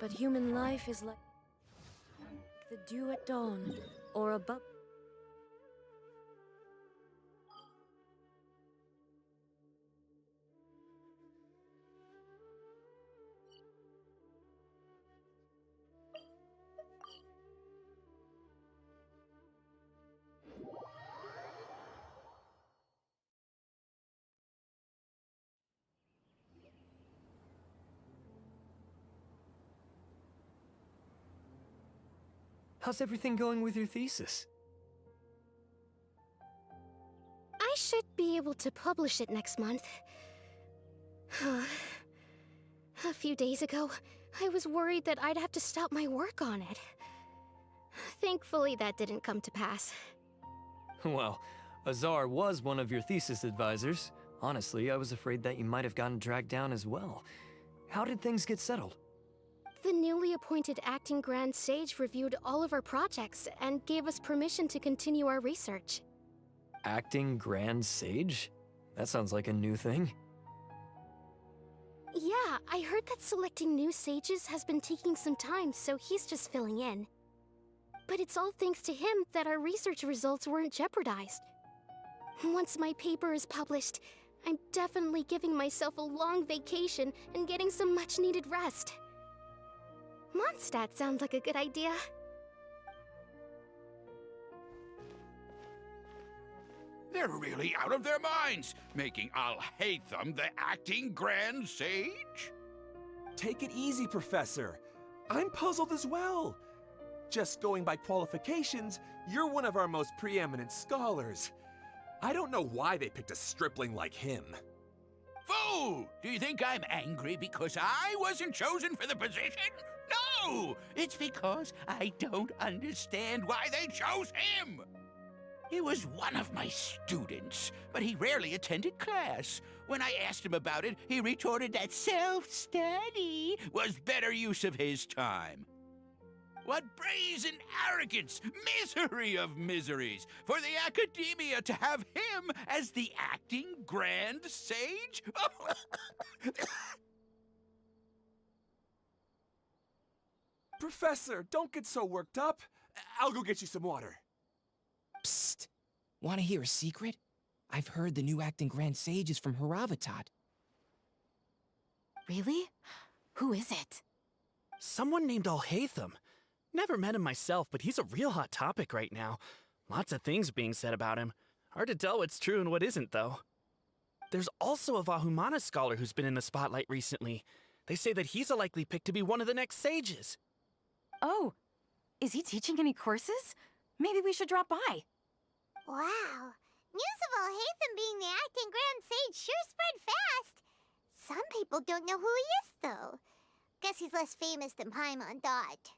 But human life is like the dew at dawn, or a bub. How's everything going with your thesis? I should be able to publish it next month. A few days ago, I was worried that I'd have to stop my work on it. Thankfully, that didn't come to pass. Well, Azar was one of your thesis advisors. Honestly, I was afraid that you might have gotten dragged down as well. How did things get settled? The newly appointed acting Grand Sage reviewed all of our projects and gave us permission to continue our research. Acting Grand Sage? That sounds like a new thing. Yeah, I heard that selecting new sages has been taking some time, so he's just filling in. But it's all thanks to him that our research results weren't jeopardized. Once my paper is published, I'm definitely giving myself a long vacation and getting some much-needed rest. Mondstadt sounds like a good idea. They're really out of their minds, making Al-Haytham the acting Grand Sage? Take it easy, Professor. I'm puzzled as well. Just going by qualifications, you're one of our most preeminent scholars. I don't know why they picked a stripling like him. Fool! Do you think I'm angry because I wasn't chosen for the position? No! It's because I don't understand why they chose him! He was one of my students, but he rarely attended class. When I asked him about it, he retorted that self-study was better use of his time. What brazen arrogance, misery of miseries, for the academia to have him as the acting Grand Sage? Professor, don't get so worked up. I'll go get you some water. Psst! Want to hear a secret? I've heard the new acting Grand Sage is from Haravatat. Really? Who is it? Someone named Al-Haytham. Never met him myself, but he's a real hot topic right now. Lots of things being said about him. Hard to tell what's true and what isn't, though. There's also a Vahumana scholar who's been in the spotlight recently. They say that he's a likely pick to be one of the next sages. Oh, is he teaching any courses? Maybe we should drop by. Wow. News of Al-Haytham being the acting Grand Sage sure spread fast. Some people don't know who he is, though. Guess he's less famous than Paimon thought.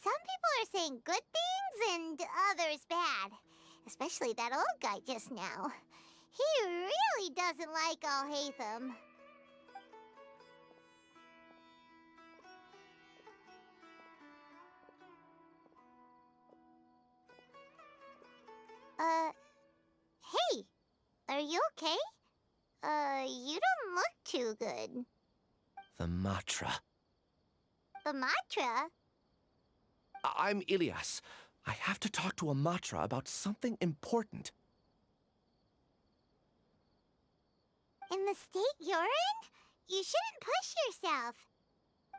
Some people are saying good things and others bad. Especially that old guy just now. He really doesn't like Al-Haytham. Hey, are you okay? You don't look too good. The Matra. The Matra? I'm Ilias. I have to talk to a Matra about something important. In the state you're in? You shouldn't push yourself.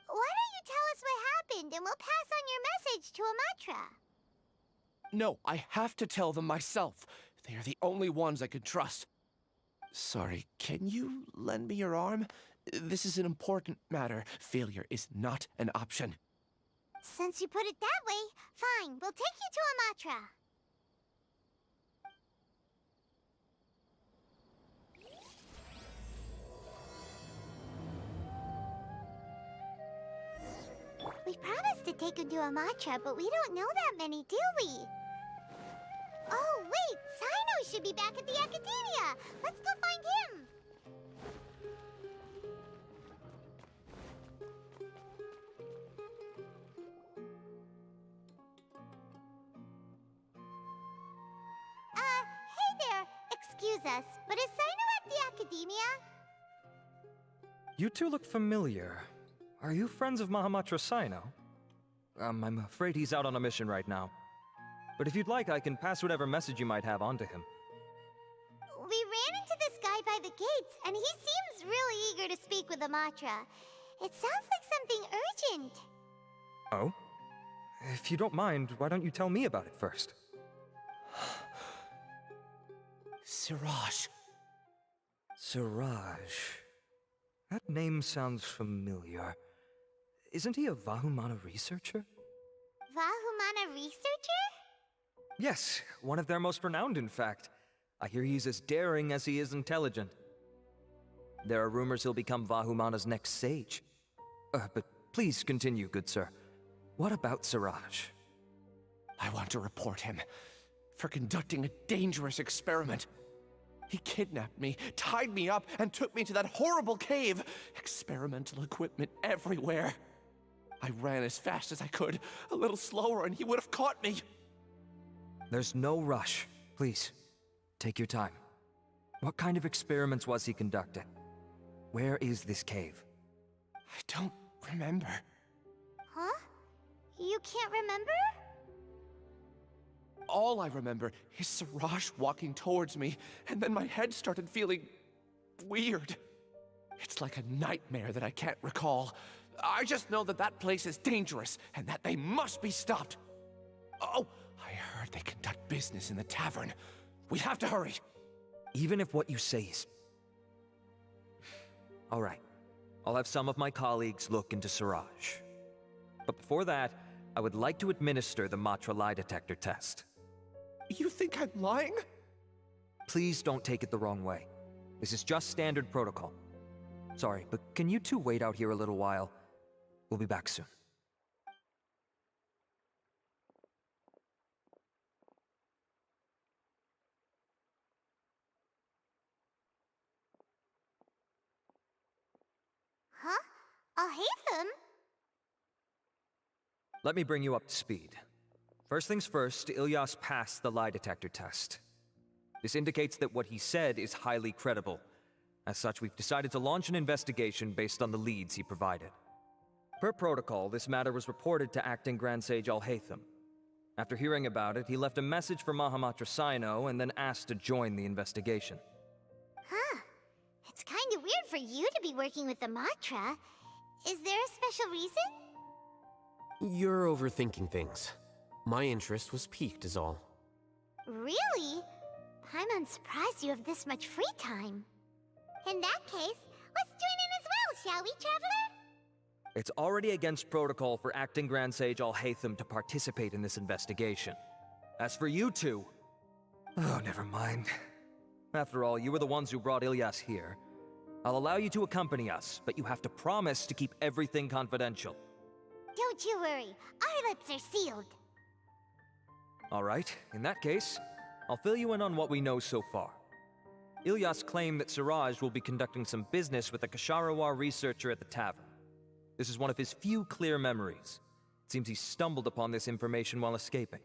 Why don't you tell us what happened and we'll pass on your message to a Matra? No, I have to tell them myself. They are the only ones I can trust. Sorry, can you lend me your arm? This is an important matter. Failure is not an option. Since you put it that way, fine. We'll take you to a Matra. We promised to take him to a Matra, but we don't know that many, do we? Oh, wait! Sino should be back at the Academia! Let's go find him! Hey there! Excuse us, but is Sino at the Academia? You two look familiar. Are you friends of Mahamatra Sino? I'm afraid he's out on a mission right now. But if you'd like, I can pass whatever message you might have on to him. We ran into this guy by the gates, and he seems really eager to speak with Amatra. It sounds like something urgent. Oh? If you don't mind, why don't you tell me about it first? Siraj. Siraj. That name sounds familiar. Isn't he a Vahumana researcher? Vahumana researcher? Yes, one of their most renowned, in fact. I hear he's as daring as he is intelligent. There are rumors he'll become Vahumana's next sage. But please continue, good sir. What about Siraj? I want to report him for conducting a dangerous experiment. He kidnapped me, tied me up, and took me to that horrible cave. Experimental equipment everywhere. I ran as fast as I could, a little slower, and he would have caught me. There's no rush. Please, take your time. What kind of experiments was he conducting? Where is this cave? I don't remember. Huh? You can't remember? All I remember is Siraj walking towards me, and then my head started feeling weird. It's like a nightmare that I can't recall. I just know that that place is dangerous, and that they must be stopped. Oh, I heard they conduct business in the tavern. We have to hurry. Even if what you say is... All right. I'll have some of my colleagues look into Siraj. But before that, I would like to administer the Matra lie detector test. You think I'm lying? Please don't take it the wrong way. This is just standard protocol. Sorry, but can you two wait out here a little while? We'll be back soon. Huh? I'll hate them. Let me bring you up to speed. First things first, Ilyas passed the lie detector test. This indicates that what he said is highly credible. As such, we've decided to launch an investigation based on the leads he provided. Per protocol, this matter was reported to Acting Grand Sage Al-Haytham. After hearing about it, he left a message for Mahamatra Sino and then asked to join the investigation. Huh. It's kind of weird for you to be working with the Matra. Is there a special reason? You're overthinking things. My interest was piqued is all. Really? I'm surprised you have this much free time. In that case, let's join in as well, shall we, Traveler? It's already against protocol for Acting Grand Sage Al-Haytham to participate in this investigation. As for you two... Oh, never mind. After all, you were the ones who brought Ilyas here. I'll allow you to accompany us, but you have to promise to keep everything confidential. Don't you worry, our lips are sealed. All right, in that case, I'll fill you in on what we know so far. Ilyas claimed that Siraj will be conducting some business with a Kasharawar researcher at the tavern. This is one of his few clear memories. It seems he stumbled upon this information while escaping.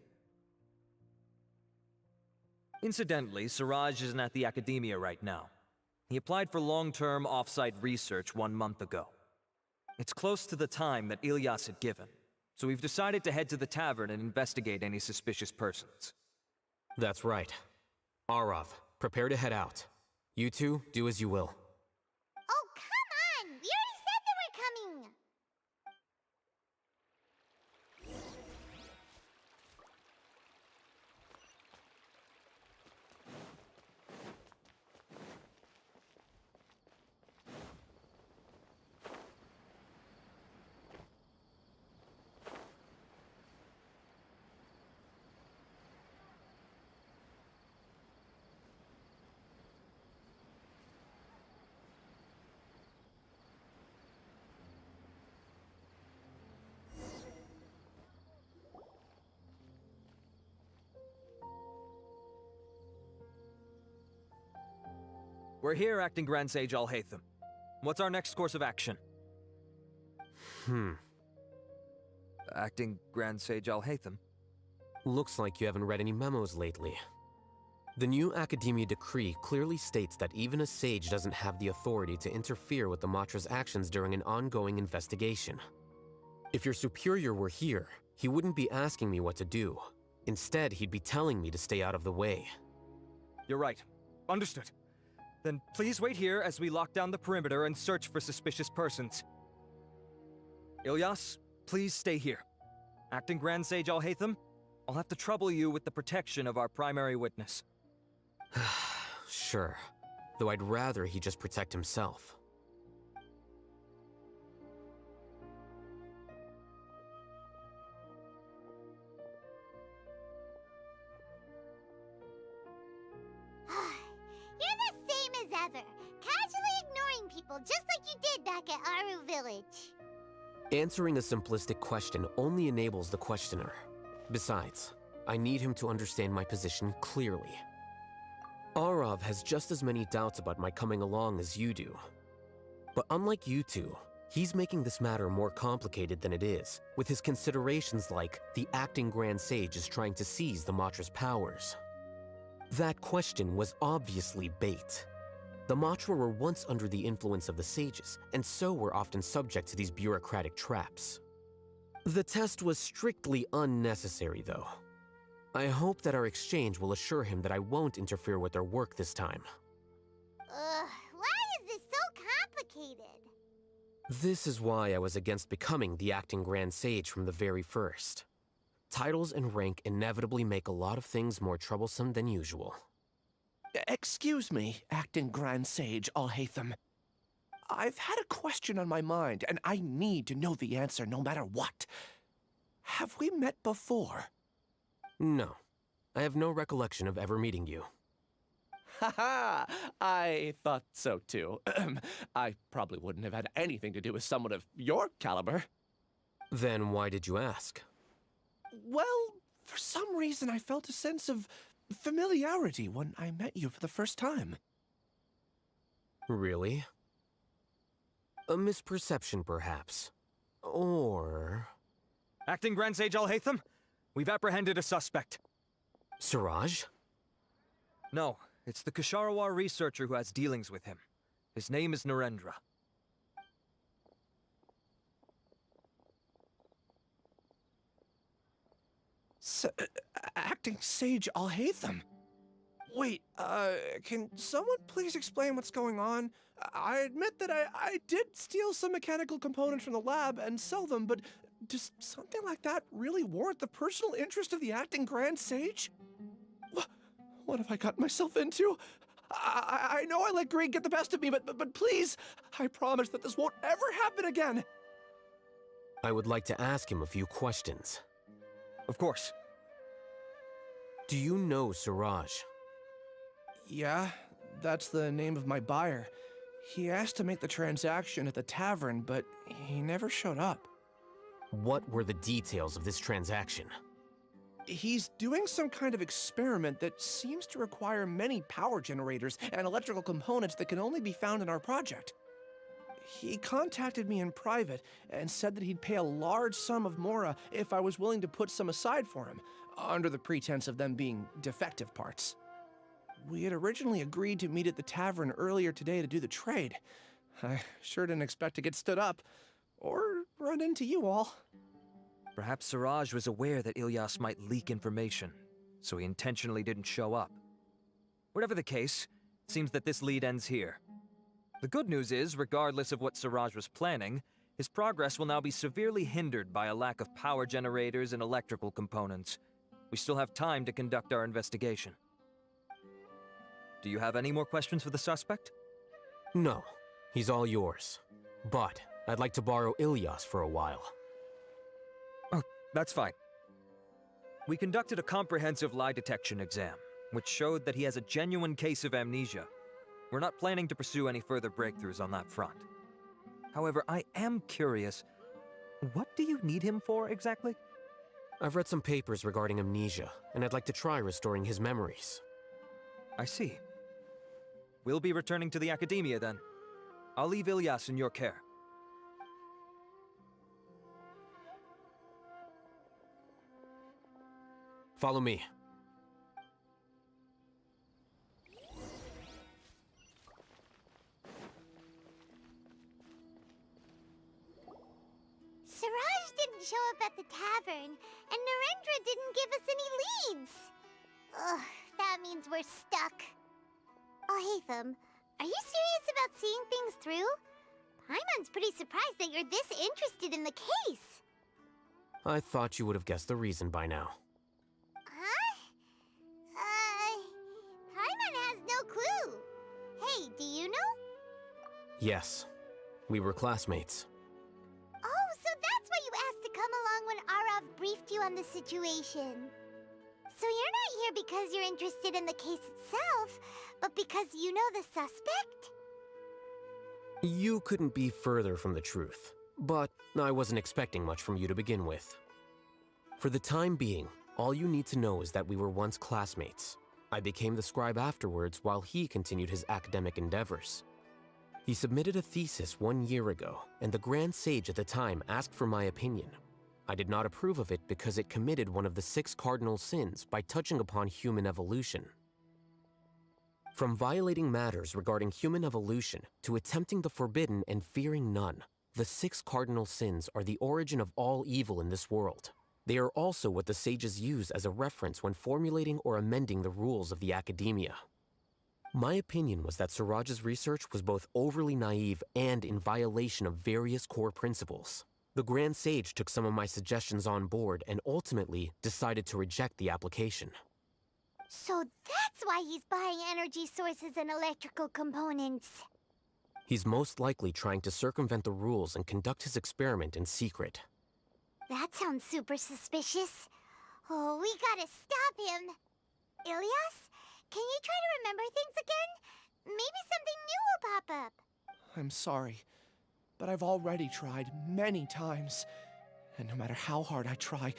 Incidentally, Siraj isn't at the academia right now. He applied for long-term off-site research 1 month ago. It's close to the time that Ilyas had given, so we've decided to head to the tavern and investigate any suspicious persons. That's right. Arav, prepare to head out. You two, do as you will. Oh, come on! We already said that we're coming! We're here, Acting Grand Sage Al-Haytham. What's our next course of action? Acting Grand Sage Al-Haytham? Looks like you haven't read any memos lately. The new Academia decree clearly states that even a sage doesn't have the authority to interfere with the Matra's actions during an ongoing investigation. If your superior were here, he wouldn't be asking me what to do. Instead, he'd be telling me to stay out of the way. You're right. Understood. Then please wait here as we lock down the perimeter and search for suspicious persons. Ilyas, please stay here. Acting Grand Sage Alhaitham, I'll have to trouble you with the protection of our primary witness. Sure. Though I'd rather he just protect himself. You're the same as ever, casually ignoring people just like you did back at Aru Village. Answering a simplistic question only enables the questioner. Besides, I need him to understand my position clearly. Arav has just as many doubts about my coming along as you do. But unlike you two, he's making this matter more complicated than it is, with his considerations like the acting Grand Sage is trying to seize the Matra's powers. That question was obviously bait. The Matra were once under the influence of the sages, and so were often subject to these bureaucratic traps. The test was strictly unnecessary, though. I hope that our exchange will assure him that I won't interfere with their work this time. Why is this so complicated? This is why I was against becoming the acting Grand Sage from the very first. Titles and rank inevitably make a lot of things more troublesome than usual. Excuse me, Acting Grand Sage Alhaitham. I've had a question on my mind, and I need to know the answer no matter what. Have we met before? No. I have no recollection of ever meeting you. Haha! I thought so too. I probably wouldn't have had anything to do with someone of your caliber. Then why did you ask? Well, for some reason I felt a sense of familiarity when I met you for the first time. Really? A misperception, perhaps. Or... Acting Grand Sage Alhaitham, we've apprehended a suspect. Siraj? No, it's the Ksharawar researcher who has dealings with him. His name is Narendra. Acting Sage Alhaitham? Wait, can someone please explain what's going on? I admit that I did steal some mechanical components from the lab and sell them, but does something like that really warrant the personal interest of the Acting Grand Sage? What have I gotten myself into? I know I let greed get the best of me, but please, I promise that this won't ever happen again. I would like to ask him a few questions. Of course. Do you know Siraj? Yeah, that's the name of my buyer. He asked to make the transaction at the tavern, but he never showed up. What were the details of this transaction? He's doing some kind of experiment that seems to require many power generators and electrical components that can only be found in our project. He contacted me in private and said that he'd pay a large sum of Mora if I was willing to put some aside for him, under the pretense of them being defective parts. We had originally agreed to meet at the tavern earlier today to do the trade. I sure didn't expect to get stood up, or run into you all. Perhaps Siraj was aware that Ilyas might leak information, so he intentionally didn't show up. Whatever the case, it seems that this lead ends here. The good news is, regardless of what Siraj was planning, his progress will now be severely hindered by a lack of power generators and electrical components. We still have time to conduct our investigation. Do you have any more questions for the suspect? No. He's all yours. But I'd like to borrow Ilyas for a while. Oh, that's fine. We conducted a comprehensive lie detection exam, which showed that he has a genuine case of amnesia. We're not planning to pursue any further breakthroughs on that front. However, I am curious, what do you need him for exactly? I've read some papers regarding amnesia, and I'd like to try restoring his memories. I see. We'll be returning to the Academia then. I'll leave Ilyas in your care. Follow me. didn't show up at the tavern, and Narendra didn't give us any leads. Ugh, that means we're stuck. Oh, Hatham, are you serious about seeing things through? Paimon's pretty surprised that you're this interested in the case. I thought you would have guessed the reason by now. Huh? Paimon has no clue. Hey, do you know? Yes, we were classmates. Oh, so that's why you asked to come along when Arav briefed you on the situation. So you're not here because you're interested in the case itself, but because you know the suspect? You couldn't be further from the truth, but I wasn't expecting much from you to begin with. For the time being, all you need to know is that we were once classmates. I became the scribe afterwards while he continued his academic endeavors. He submitted a thesis 1 year ago, and the Grand Sage at the time asked for my opinion. I did not approve of it because it committed one of the 6 cardinal sins by touching upon human evolution. From violating matters regarding human evolution to attempting the forbidden and fearing none, the 6 cardinal sins are the origin of all evil in this world. They are also what the sages use as a reference when formulating or amending the rules of the academia. My opinion was that Suraj's research was both overly naive and in violation of various core principles. The Grand Sage took some of my suggestions on board and ultimately decided to reject the application. So that's why he's buying energy sources and electrical components. He's most likely trying to circumvent the rules and conduct his experiment in secret. That sounds super suspicious. Oh, we gotta stop him. Ilyas, can you try to remember things again? Maybe something new will pop up. I'm sorry, but I've already tried many times. And no matter how hard I try,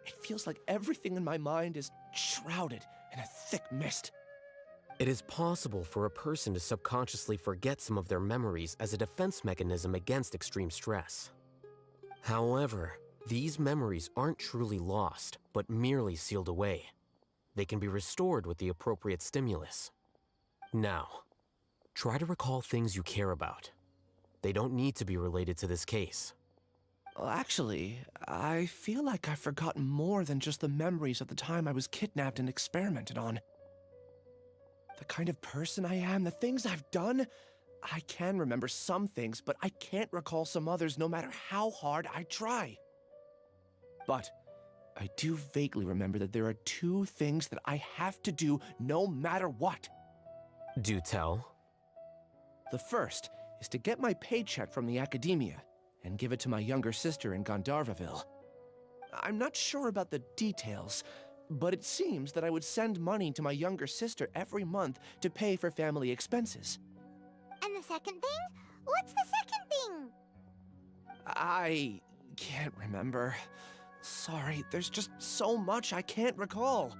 it feels like everything in my mind is shrouded in a thick mist. It is possible for a person to subconsciously forget some of their memories as a defense mechanism against extreme stress. However, these memories aren't truly lost, but merely sealed away. They can be restored with the appropriate stimulus. Now, try to recall things you care about. They don't need to be related to this case. Well, actually, I feel like I've forgotten more than just the memories of the time I was kidnapped and experimented on. The kind of person I am, the things I've done, I can remember some things, but I can't recall some others no matter how hard I try. But I do vaguely remember that there are 2 things that I have to do no matter what. Do tell. The first is to get my paycheck from the academia and give it to my younger sister in Gandharvaville. I'm not sure about the details, but it seems that I would send money to my younger sister every month to pay for family expenses. And the second thing? What's the second thing? I can't remember. Sorry, there's just so much I can't recall.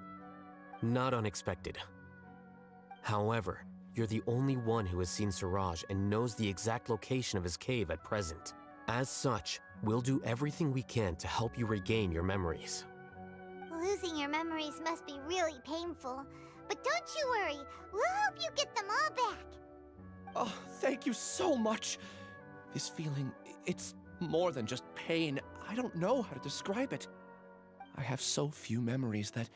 Not unexpected. However, you're the only one who has seen Suraj and knows the exact location of his cave at present. As such, we'll do everything we can to help you regain your memories. Losing your memories must be really painful. But don't you worry, we'll help you get them all back. Oh, thank you so much. This feeling, it's more than just pain. I don't know how to describe it. I have so few memories that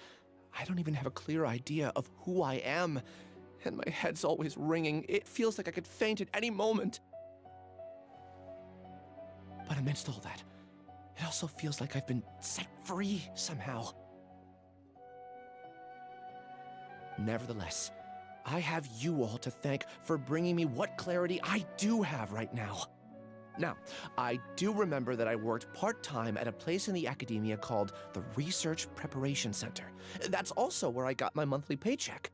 I don't even have a clear idea of who I am. And my head's always ringing. It feels like I could faint at any moment. But amidst all that, it also feels like I've been set free somehow. Nevertheless, I have you all to thank for bringing me what clarity I do have right now. Now, I do remember that I worked part-time at a place in the academia called the Research Preparation Center. That's also where I got my monthly paycheck.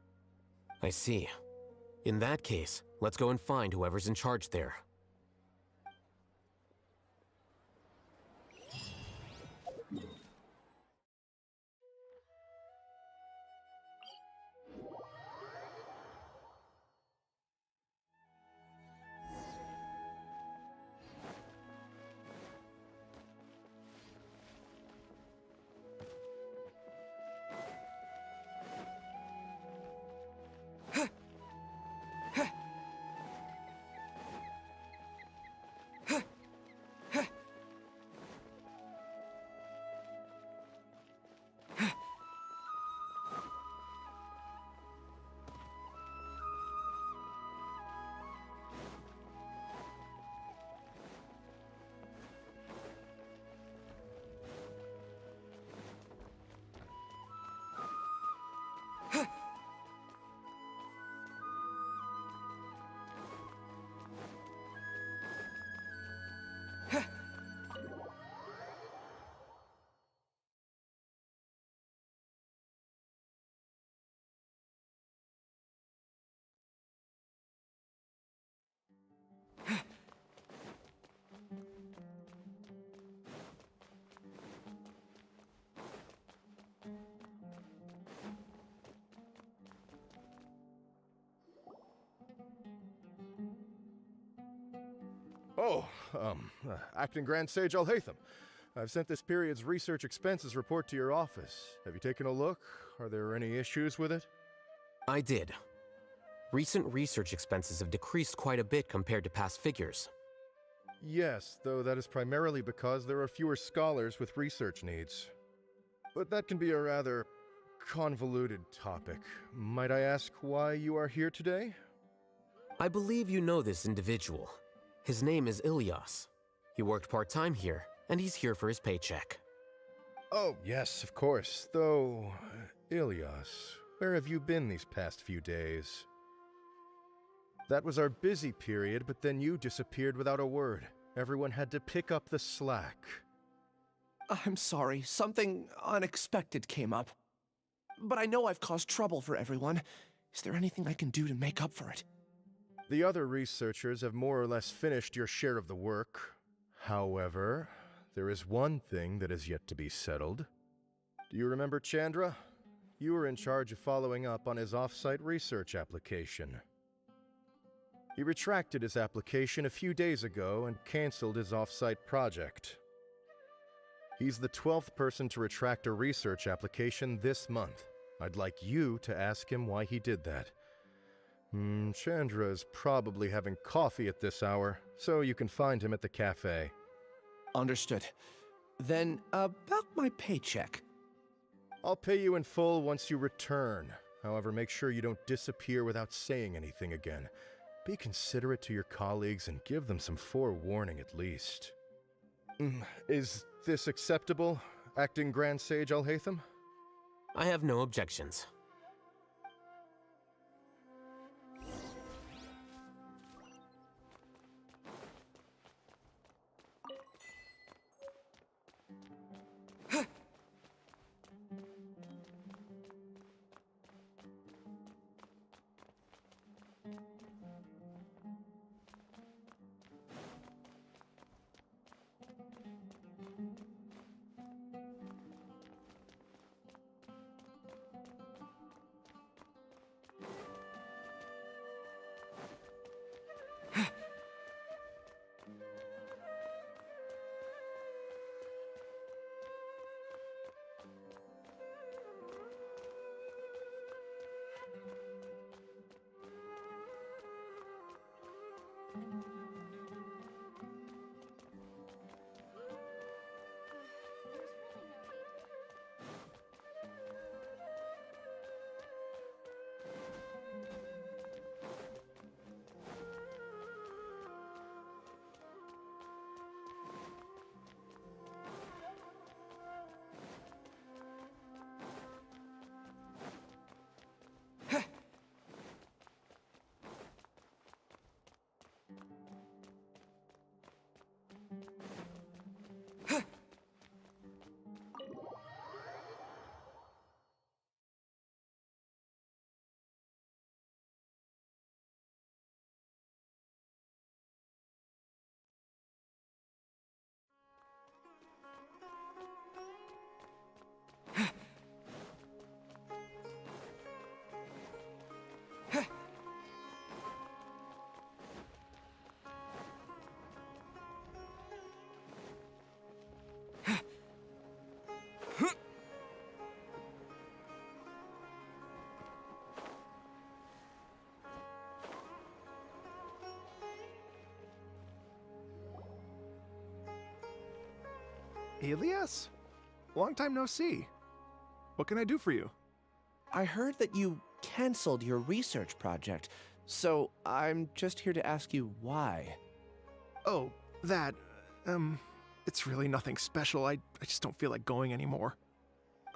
I see. In that case, let's go and find whoever's in charge there. Acting Grand Sage Alhaitham. I've sent this period's research expenses report to your office. Have you taken a look? Are there any issues with it? I did. Recent research expenses have decreased quite a bit compared to past figures. Yes, though that is primarily because there are fewer scholars with research needs. But that can be a rather convoluted topic. Might I ask why you are here today? I believe you know this individual. His name is Ilyas. He worked part-time here, and he's here for his paycheck. Oh, yes, of course. Though, Ilyas, where have you been these past few days? That was our busy period, but then you disappeared without a word. Everyone had to pick up the slack. I'm sorry, something unexpected came up. But I know I've caused trouble for everyone. Is there anything I can do to make up for it? The other researchers have more or less finished your share of the work. However, there is one thing that is yet to be settled. Do you remember Chandra? You were in charge of following up on his off-site research application. He retracted his application a few days ago and canceled his off-site project. He's the 12th person to retract a research application this month. I'd like you to ask him why he did that. Chandra is probably having coffee at this hour, so you can find him at the cafe. Understood. Then, about my paycheck. I'll pay you in full once you return. However, make sure you don't disappear without saying anything again. Be considerate to your colleagues and give them some forewarning at least. Is this acceptable, Acting Grand Sage Alhaitham? I have no objections. Ilyas? Long time no see. What can I do for you? I heard that you canceled your research project, so I'm just here to ask you why. Oh, that, it's really nothing special. I just don't feel like going anymore.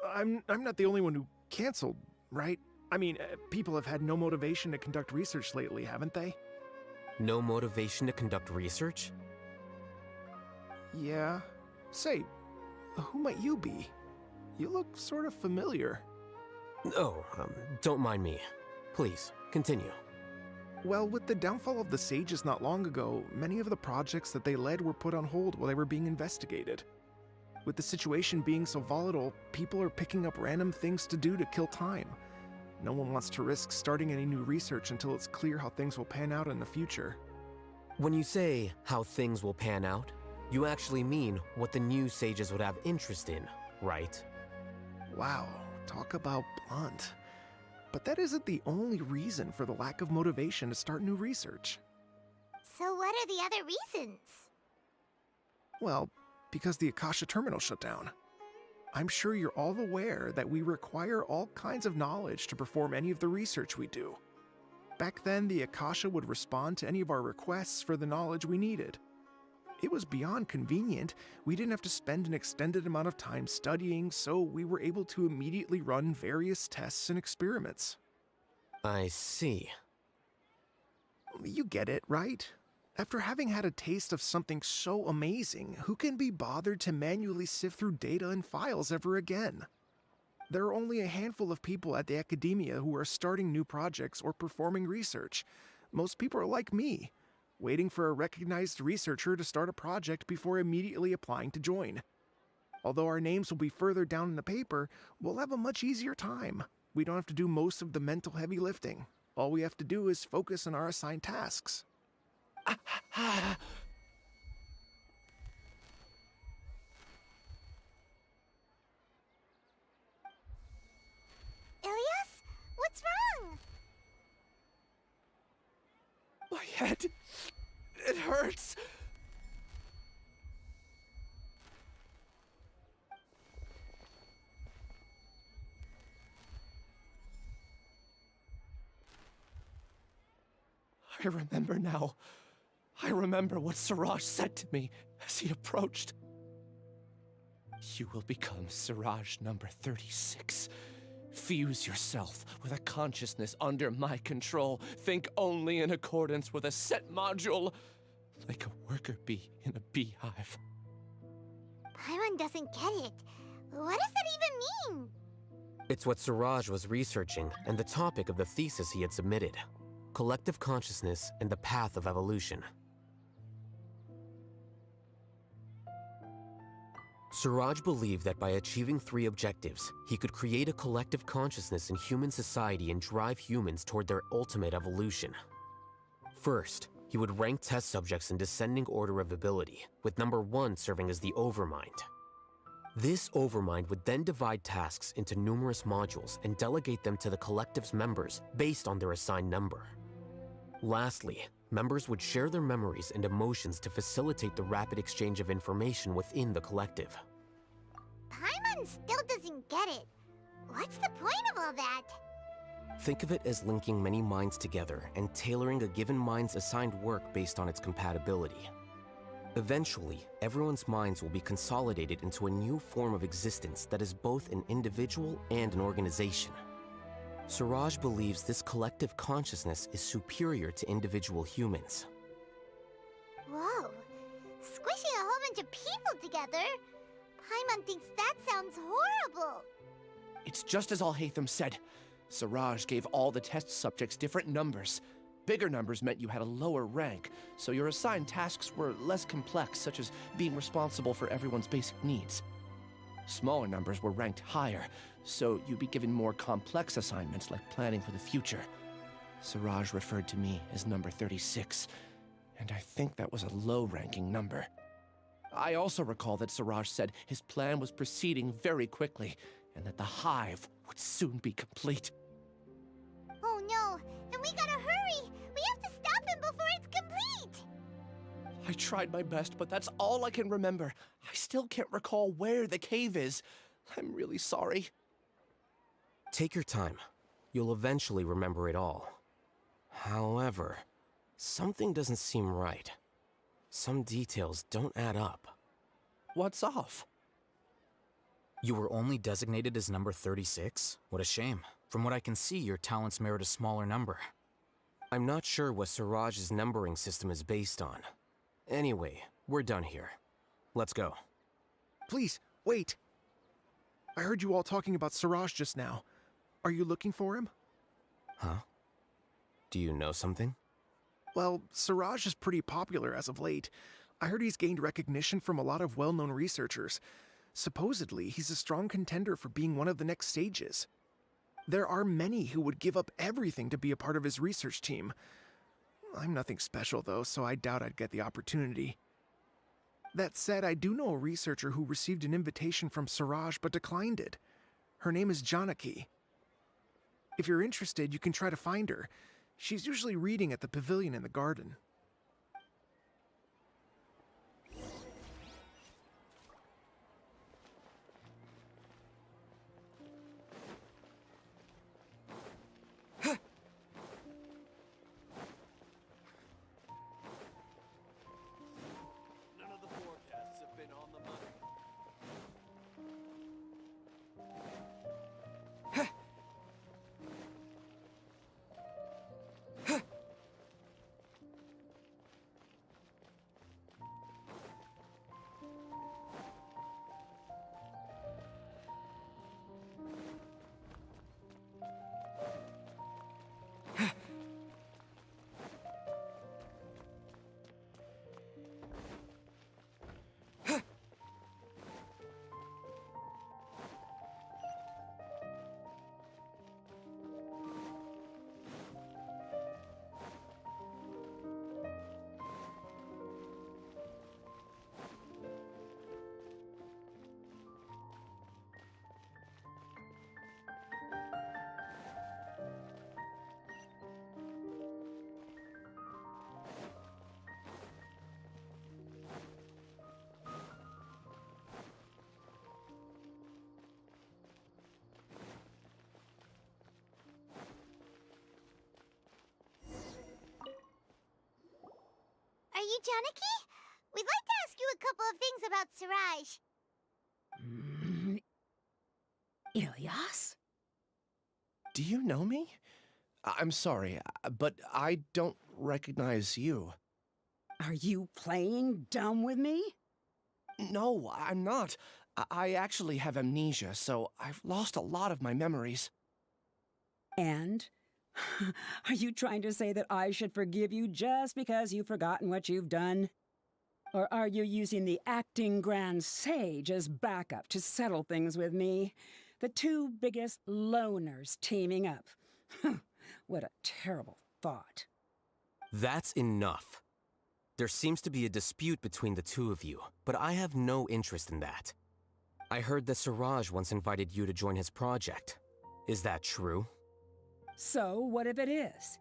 I'm not the only one who canceled, right? I mean, people have had no motivation to conduct research lately, haven't they? No motivation to conduct research? Yeah. Say, who might you be? You look sort of familiar. Oh, don't mind me. Please, continue. Well, with the downfall of the Sages not long ago, many of the projects that they led were put on hold while they were being investigated. With the situation being so volatile, people are picking up random things to do to kill time. No one wants to risk starting any new research until it's clear how things will pan out in the future. When you say how things will pan out, you actually mean what the new sages would have interest in, right? Wow, talk about blunt. But that isn't the only reason for the lack of motivation to start new research. So what are the other reasons? Well, because the Akasha terminal shut down. I'm sure you're all aware that we require all kinds of knowledge to perform any of the research we do. Back then, the Akasha would respond to any of our requests for the knowledge we needed. It was beyond convenient. We didn't have to spend an extended amount of time studying, so we were able to immediately run various tests and experiments. I see. You get it, right? After having had a taste of something so amazing, who can be bothered to manually sift through data and files ever again? There are only a handful of people at the academia who are starting new projects or performing research. Most people are like me, waiting for a recognized researcher to start a project before immediately applying to join. Although our names will be further down in the paper, we'll have a much easier time. We don't have to do most of the mental heavy lifting. All we have to do is focus on our assigned tasks. Ilias? What's wrong? My head. It hurts. I remember now. I remember what Siraj said to me as he approached. You will become Siraj number 36. Fuse yourself with a consciousness under my control. Think only in accordance with a set module, like a worker bee in a beehive. Paimon doesn't get it. What does that even mean? It's what Siraj was researching and the topic of the thesis he had submitted. Collective consciousness and the path of evolution. Siraj believed that by achieving 3 objectives, he could create a collective consciousness in human society and drive humans toward their ultimate evolution. First, he would rank test subjects in descending order of ability, with number 1 serving as the Overmind. This Overmind would then divide tasks into numerous modules and delegate them to the collective's members based on their assigned number. Lastly, members would share their memories and emotions to facilitate the rapid exchange of information within the collective. Paimon still doesn't get it. What's the point of all that? Think of it as linking many minds together and tailoring a given mind's assigned work based on its compatibility. Eventually, everyone's minds will be consolidated into a new form of existence that is both an individual and an organization. Siraj believes this collective consciousness is superior to individual humans. Whoa. Squishing a whole bunch of people together? Paimon thinks that sounds horrible. It's just as Al-Haytham said. Siraj gave all the test subjects different numbers. Bigger numbers meant you had a lower rank, so your assigned tasks were less complex, such as being responsible for everyone's basic needs. Smaller numbers were ranked higher, so you'd be given more complex assignments like planning for the future. Siraj referred to me as number 36, and I think that was a low-ranking number. I also recall that Siraj said his plan was proceeding very quickly, and that the hive would soon be complete. Oh no, then we gotta hurry! We have to stop him before it's complete! I tried my best, but that's all I can remember. I still can't recall where the cave is. I'm really sorry. Take your time. You'll eventually remember it all. However, something doesn't seem right. Some details don't add up. What's off? You were only designated as number 36? What a shame. From what I can see, your talents merit a smaller number. I'm not sure what Siraj's numbering system is based on. Anyway, we're done here. Let's go. Please, wait. I heard you all talking about Siraj just now. Are you looking for him? Huh? Do you know something? Well, Siraj is pretty popular as of late. I heard he's gained recognition from a lot of well-known researchers. Supposedly, he's a strong contender for being one of the next sages. There are many who would give up everything to be a part of his research team. I'm nothing special, though, so I doubt I'd get the opportunity. That said, I do know a researcher who received an invitation from Siraj but declined it. Her name is Janaki. If you're interested, you can try to find her. She's usually reading at the pavilion in the garden. None of the forecasts have been on the money. Are you Janaki? We'd like to ask you a couple of things about Siraj. Ilyas? Do you know me? I'm sorry, but I don't recognize you. Are you playing dumb with me? No, I'm not. I actually have amnesia, so I've lost a lot of my memories. And? Are you trying to say that I should forgive you just because you've forgotten what you've done? Or are you using the acting Grand Sage as backup to settle things with me? The two biggest loners teaming up. What a terrible thought. That's enough. There seems to be a dispute between the two of you, but I have no interest in that. I heard that Siraj once invited you to join his project. Is that true? So, what if it is?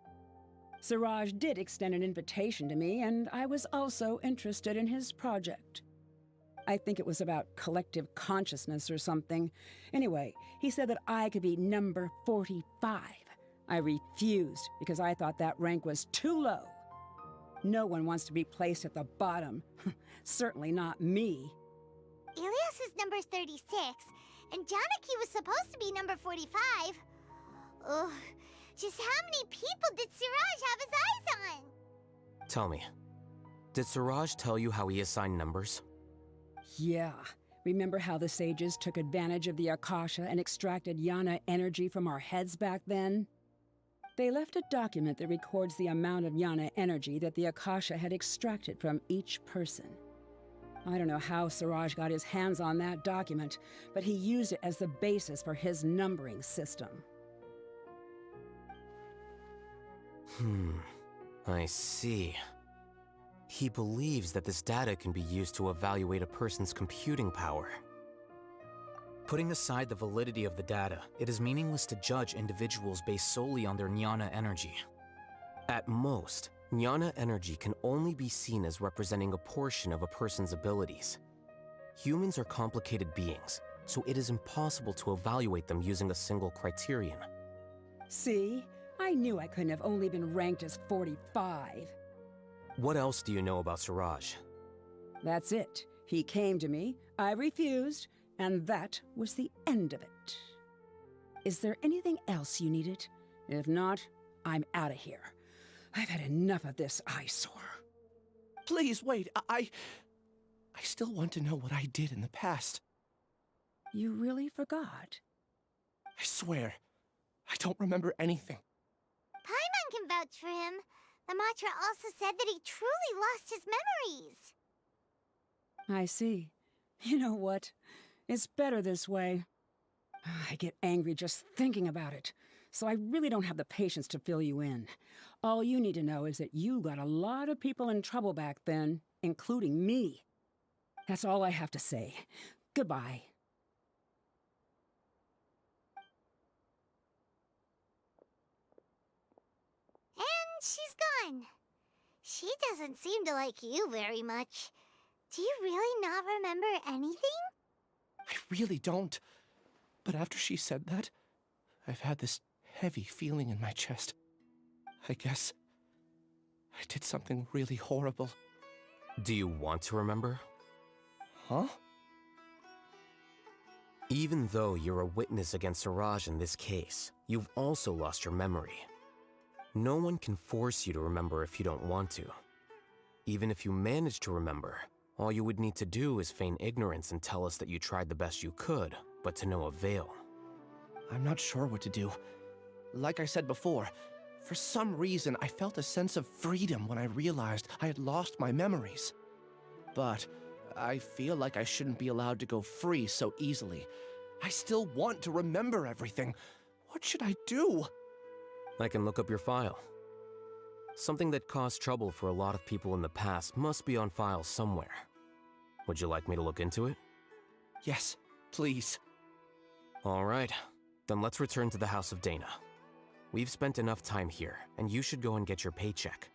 Siraj did extend an invitation to me, and I was also interested in his project. I think it was about collective consciousness or something. Anyway, he said that I could be number 45. I refused because I thought that rank was too low. No one wants to be placed at the bottom. Certainly not me. Ilyas is number 36, and Janaki was supposed to be number 45. Ugh, just how many people did Siraj have his eyes on? Tell me, did Siraj tell you how he assigned numbers? Yeah. Remember how the sages took advantage of the Akasha and extracted Yana energy from our heads back then? They left a document that records the amount of Yana energy that the Akasha had extracted from each person. I don't know how Siraj got his hands on that document, but he used it as the basis for his numbering system. I see. He believes that this data can be used to evaluate a person's computing power. Putting aside the validity of the data, it is meaningless to judge individuals based solely on their Jnana energy. At most, Jnana energy can only be seen as representing a portion of a person's abilities. Humans are complicated beings, so it is impossible to evaluate them using a single criterion. See? I knew I couldn't have only been ranked as 45. What else do you know about Siraj? That's it. He came to me, I refused, and that was the end of it. Is there anything else you needed? If not, I'm out of here. I've had enough of this eyesore. Please, wait. I still want to know what I did in the past. You really forgot? I swear, I don't remember anything. Paimon can vouch for him. The mantra also said that he truly lost his memories. I see. You know what? It's better this way. I get angry just thinking about it. so I really don't have the patience to fill you in. All you need to know is that you got a lot of people in trouble back then, including me. That's all I have to say. Goodbye. And she's gone. She doesn't seem to like you very much. Do you really not remember anything? I really don't. But after she said that, I've had this heavy feeling in my chest. I guess I did something really horrible. Do you want to remember? Huh? Even though you're a witness against Siraj in this case, you've also lost your memory. No one can force you to remember if you don't want to. Even if you manage to remember, all you would need to do is feign ignorance and tell us that you tried the best you could, but to no avail. I'm not sure what to do. Like I said before, for some reason I felt a sense of freedom when I realized I had lost my memories. But I feel like I shouldn't be allowed to go free so easily. I still want to remember everything. What should I do? I can look up your file. Something that caused trouble for a lot of people in the past must be on file somewhere. Would you like me to look into it? Yes, please. All right, then let's return to the House of Dana. We've spent enough time here, and you should go and get your paycheck.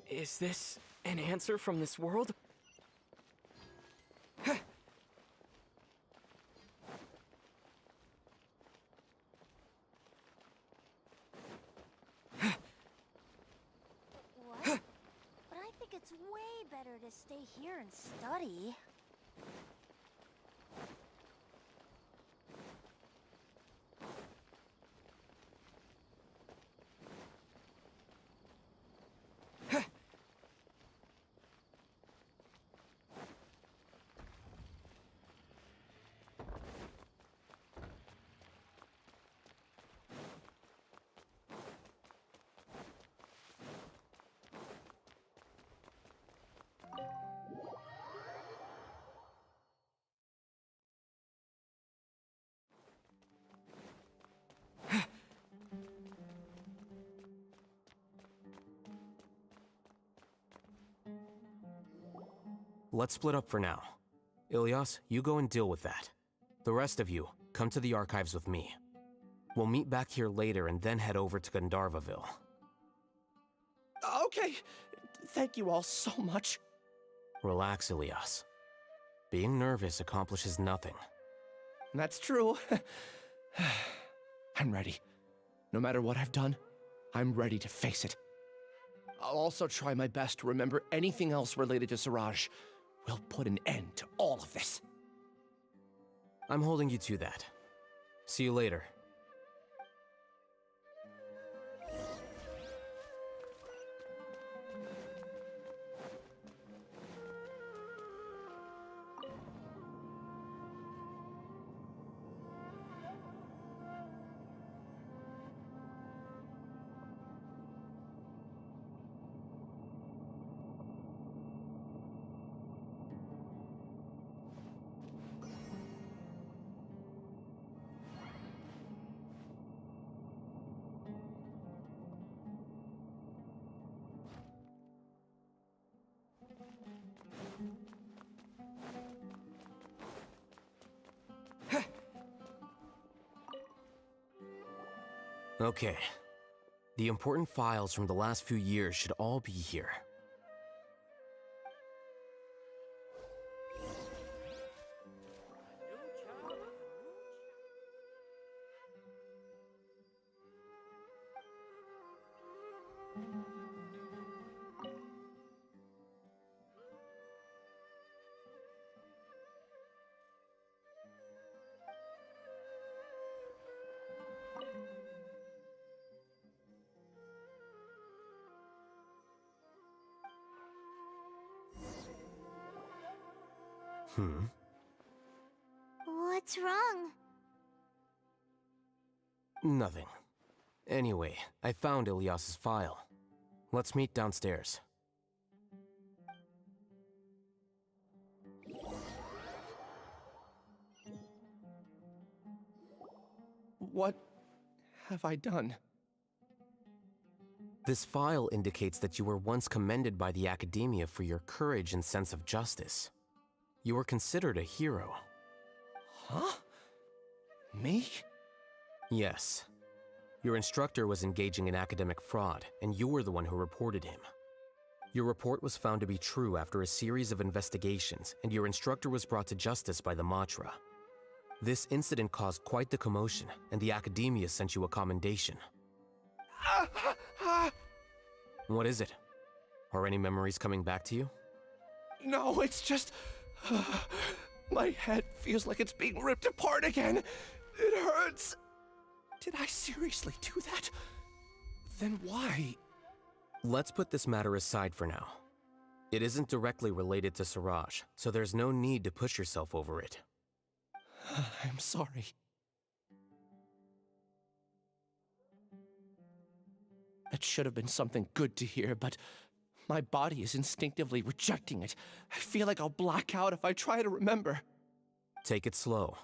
Is this an answer from this world? What? But I think it's way better to stay here and study. Let's split up for now. Ilyas, you go and deal with that. The rest of you, come to the archives with me. We'll meet back here later and then head over to Gandharvaville. Okay. Thank you all so much. Relax, Ilyas. Being nervous accomplishes nothing. That's true. I'm ready. No matter what I've done, I'm ready to face it. I'll also try my best to remember anything else related to Siraj. We'll put an end to all of this. I'm holding you to that. See you later. Okay. The important files from the last few years should all be here. What's wrong? Nothing. Anyway, I found Ilyas's file. Let's meet downstairs. What have I done? This file indicates that you were once commended by the academia for your courage and sense of justice. You were considered a hero. Huh? Me? Yes. Your instructor was engaging in academic fraud, and you were the one who reported him. Your report was found to be true after a series of investigations, and your instructor was brought to justice by the Matra. This incident caused quite the commotion, and the academia sent you a commendation. What is it? Are any memories coming back to you? No, it's just... my head feels like it's being ripped apart again. It hurts. Did I seriously do that? Then why? Let's put this matter aside for now. It isn't directly related to Siraj, so there's no need to push yourself over it. I'm sorry. That should have been something good to hear, but my body is instinctively rejecting it. I feel like I'll black out if I try to remember. Take it slow.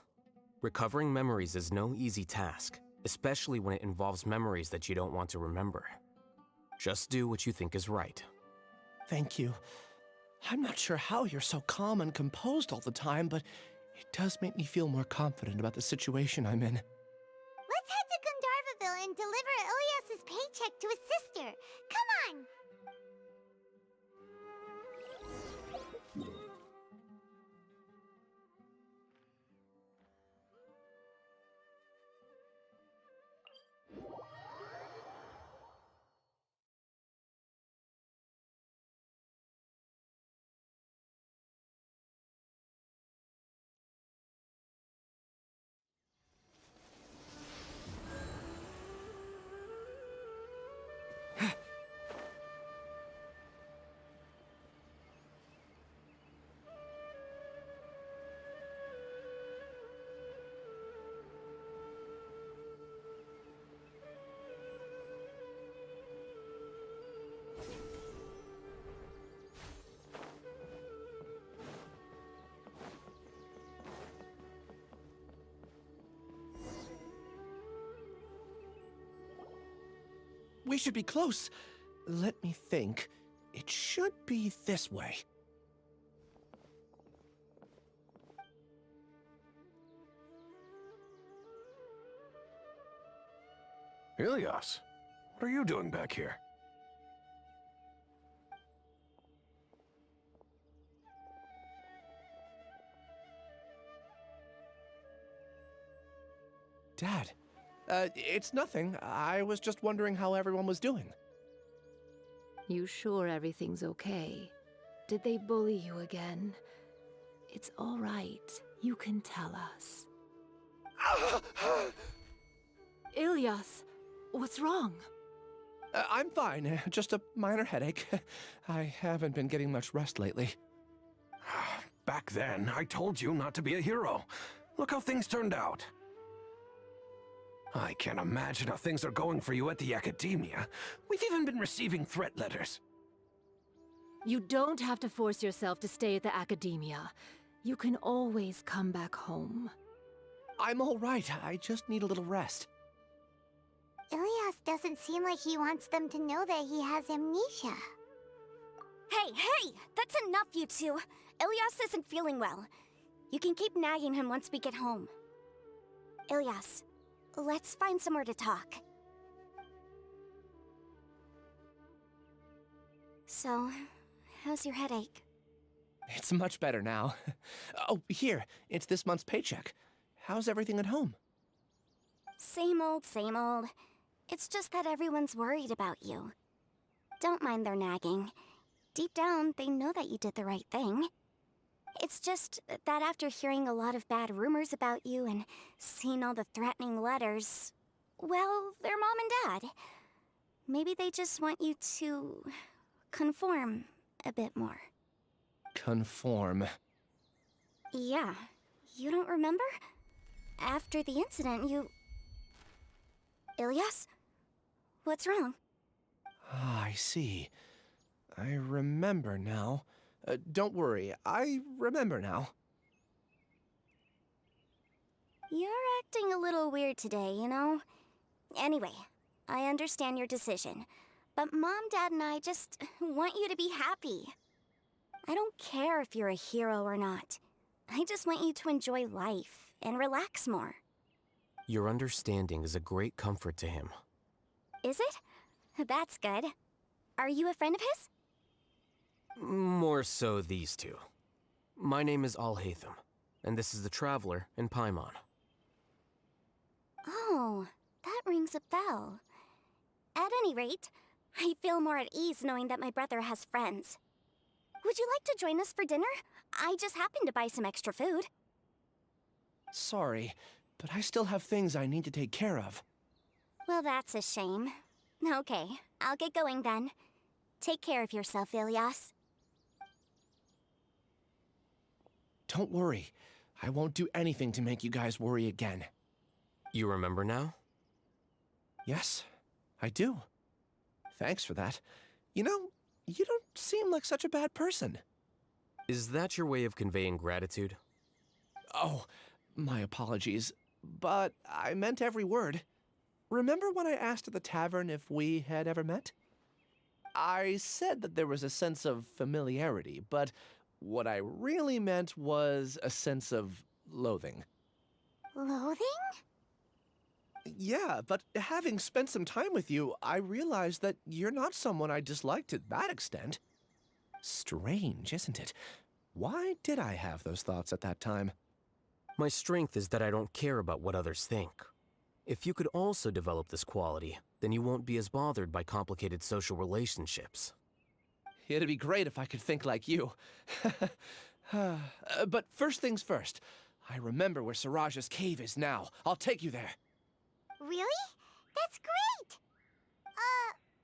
Recovering memories is no easy task, especially when it involves memories that you don't want to remember. Just do what you think is right. Thank you. I'm not sure how you're so calm and composed all the time, but it does make me feel more confident about the situation I'm in. Let's head to Gandharvaville and deliver Ilyas's paycheck to his sister. Come on! We should be close. Let me think. It should be this way. Ilyas, what are you doing back here? Dad, it's nothing. I was just wondering how everyone was doing. You sure everything's okay? Did they bully you again? It's all right. You can tell us. Ilyas, what's wrong? I'm fine. Just a minor headache. I haven't been getting much rest lately. Back then, I told you not to be a hero. Look how things turned out. I can't imagine how things are going for you at the academia. We've even been receiving threat letters. You don't have to force yourself to stay at the academia. You can always come back home. I'm all right. I just need a little rest. Ilyas doesn't seem like he wants them to know that he has amnesia. Hey! That's enough, you two! Ilyas isn't feeling well. You can keep nagging him once we get home. Ilyas, let's find somewhere to talk. So, how's your headache? It's much better now. Oh, here. It's this month's paycheck. How's everything at home? Same old, same old. It's just that everyone's worried about you. Don't mind their nagging. Deep down, they know that you did the right thing. It's just that after hearing a lot of bad rumors about you and seeing all the threatening letters, well, they're mom and dad. Maybe they just want you to conform a bit more. Conform. Yeah. You don't remember? After the incident, you... Ilyas? What's wrong? Ah, I see. I remember now. Don't worry, I remember now. You're acting a little weird today, you know? Anyway, I understand your decision, but Mom, Dad, and I just want you to be happy. I don't care if you're a hero or not. I just want you to enjoy life and relax more. Your understanding is a great comfort to him. Is it? That's good. Are you a friend of his? More so these two. My name is Alhaitham, and this is the Traveler and Paimon. Oh, that rings a bell. At any rate, I feel more at ease knowing that my brother has friends. Would you like to join us for dinner? I just happened to buy some extra food. Sorry, but I still have things I need to take care of. Well, that's a shame. Okay, I'll get going then. Take care of yourself, Ilias. Don't worry. I won't do anything to make you guys worry again. You remember now? Yes, I do. Thanks for that. You know, you don't seem like such a bad person. Is that your way of conveying gratitude? Oh, my apologies, but I meant every word. Remember when I asked at the tavern if we had ever met? I said that there was a sense of familiarity, but what I really meant was a sense of loathing. Loathing? Yeah, but having spent some time with you, I realized that you're not someone I dislike to that extent. Strange, isn't it? Why did I have those thoughts at that time? My strength is that I don't care about what others think. If you could also develop this quality, then you won't be as bothered by complicated social relationships. It'd be great if I could think like you. But first things first, I remember where Siraj's cave is now. I'll take you there. Really? That's great!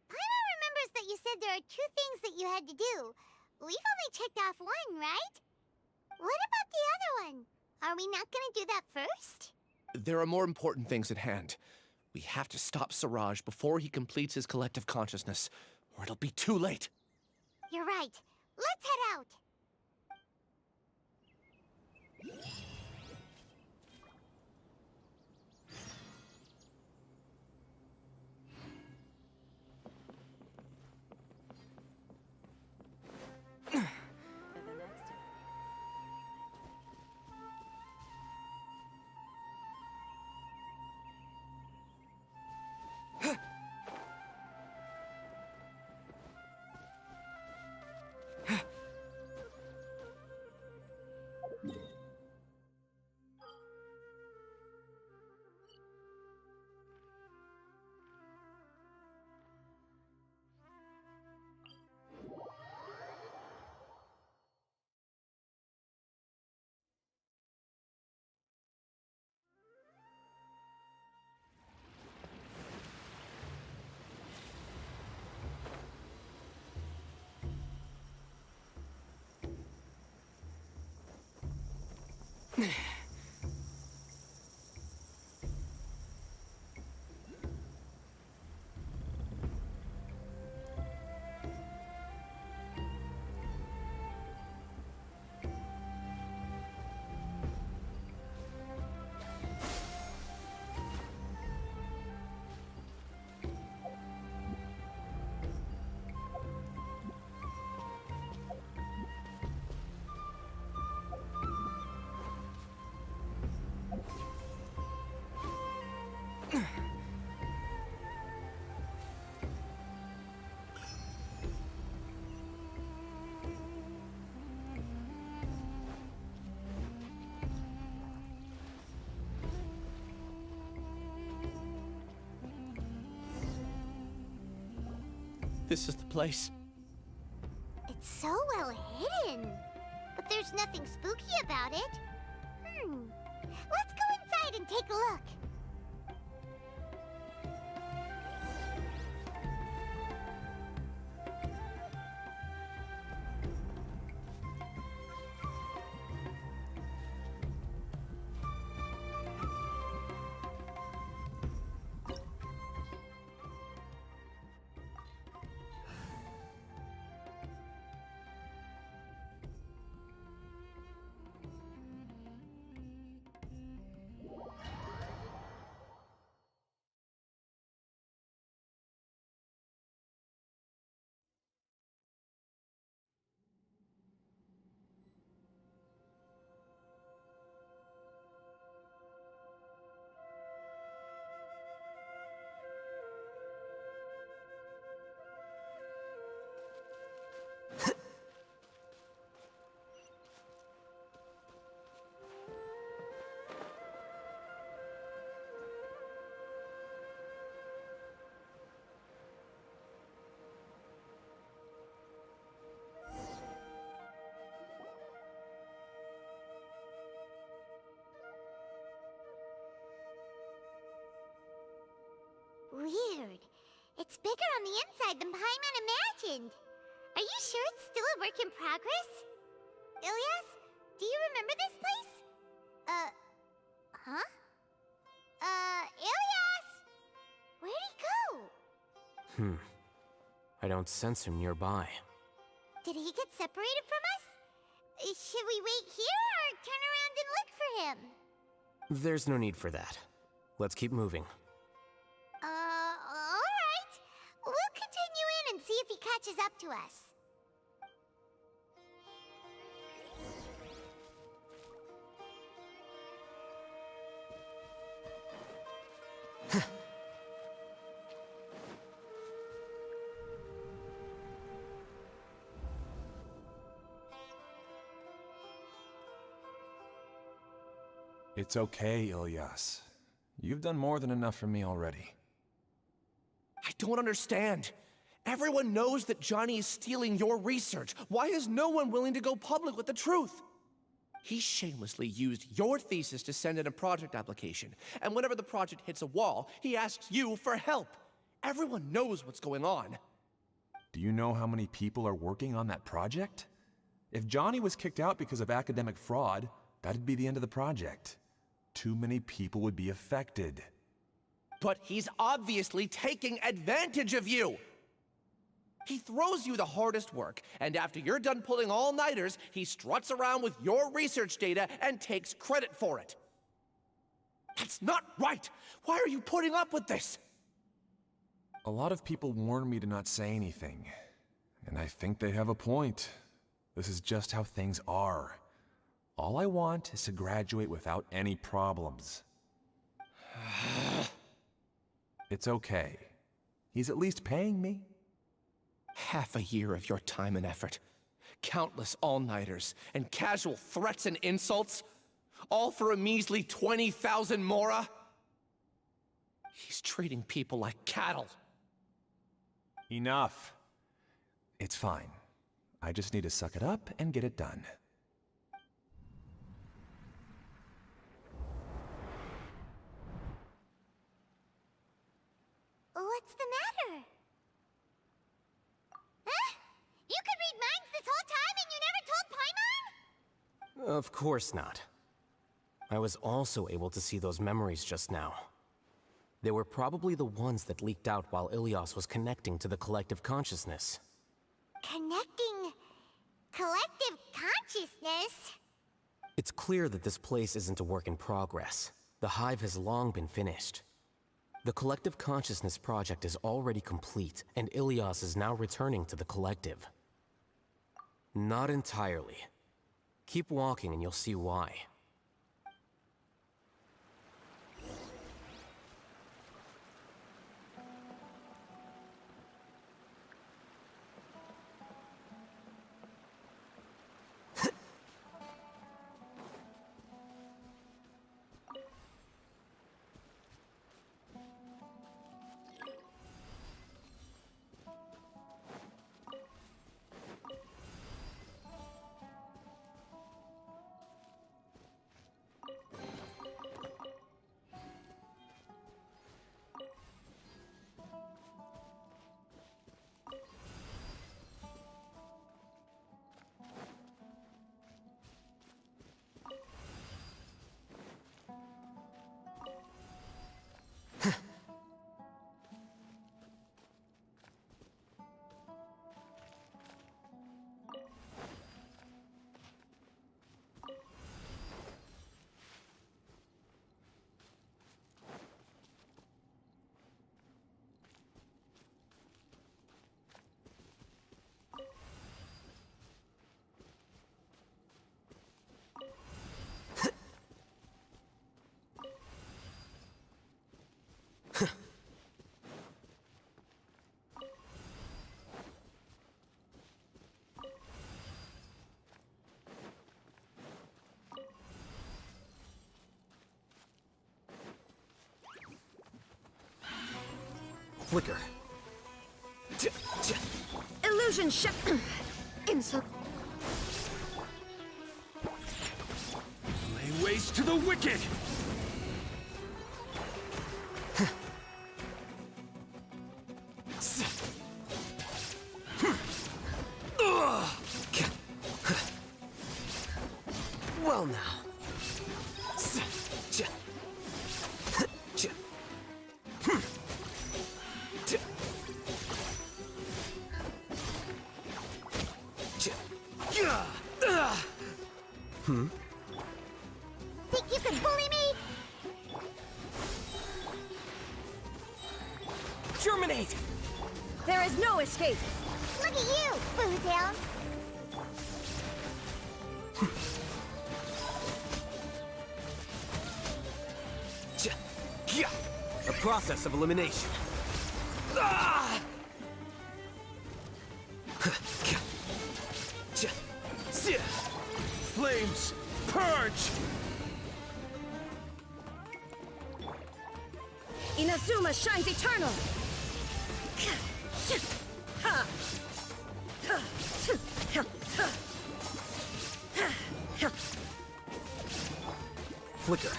Paimon remembers that you said there are 2 things that you had to do. We've only checked off 1, right? What about the other one? Are we not gonna do that first? There are more important things at hand. We have to stop Siraj before he completes his collective consciousness, or it'll be too late. You're right. Let's head out! This is the place. It's so well hidden. But there's nothing spooky about it. Let's go inside and take a look. Weird. It's bigger on the inside than Paimon imagined. Are you sure it's still a work in progress? Ilias, do you remember this place? Huh? Ilias! Where'd he go? I don't sense him nearby. Did he get separated from us? Should we wait here or turn around and look for him? There's no need for that. Let's keep moving. Alright. We'll continue in and see if he catches up to us. It's okay, Ilias. You've done more than enough for me already. I don't understand. Everyone knows that Johnny is stealing your research. Why is no one willing to go public with the truth? He shamelessly used your thesis to send in a project application, and whenever the project hits a wall, he asks you for help. Everyone knows what's going on. Do you know how many people are working on that project? If Johnny was kicked out because of academic fraud, that'd be the end of the project. Too many people would be affected. But he's obviously taking advantage of you! He throws you the hardest work, and after you're done pulling all-nighters, he struts around with your research data and takes credit for it. That's not right! Why are you putting up with this? A lot of people warn me to not say anything, and I think they have a point. This is just how things are. All I want is to graduate without any problems. It's okay. He's at least paying me. Half a year of your time and effort. Countless all-nighters and casual threats and insults. All for a measly 20,000 mora? He's treating people like cattle. Enough. It's fine. I just need to suck it up and get it done. What's the matter? Huh? You could read minds this whole time and you never told Paimon? Of course not. I was also able to see those memories just now. They were probably the ones that leaked out while Ilias was connecting to the collective consciousness. Connecting collective consciousness? It's clear that this place isn't a work in progress. The hive has long been finished. The collective consciousness project is already complete, and Ilias is now returning to the collective. Not entirely. Keep walking and you'll see why. Flicker. Illusion ship. Insult. Lay waste to the wicked! Well now. Think you can bully me? Germinate! There is no escape! Look at you, Bootown! A process of elimination. Flames, purge! Inazuma shines eternal! Flicker.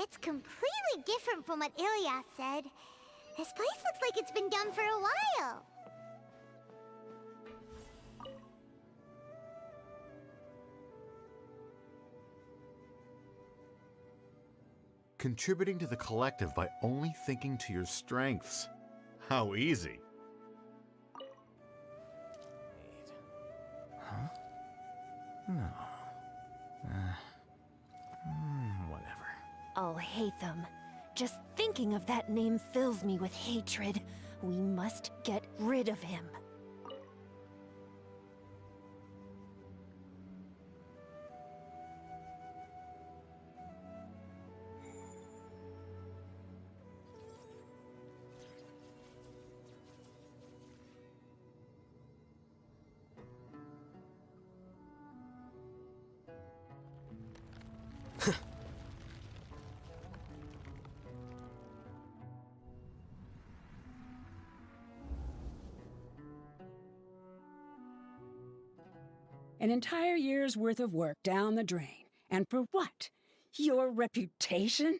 It's completely different from what Ilyas said. This place looks like it's been done for a while. Contributing to the collective by only thinking to your strengths. How easy. Huh? No. Whatever. Oh, Hatham. Just thinking of that name fills me with hatred. We must get rid of him. An entire year's worth of work down the drain. And for what? Your reputation?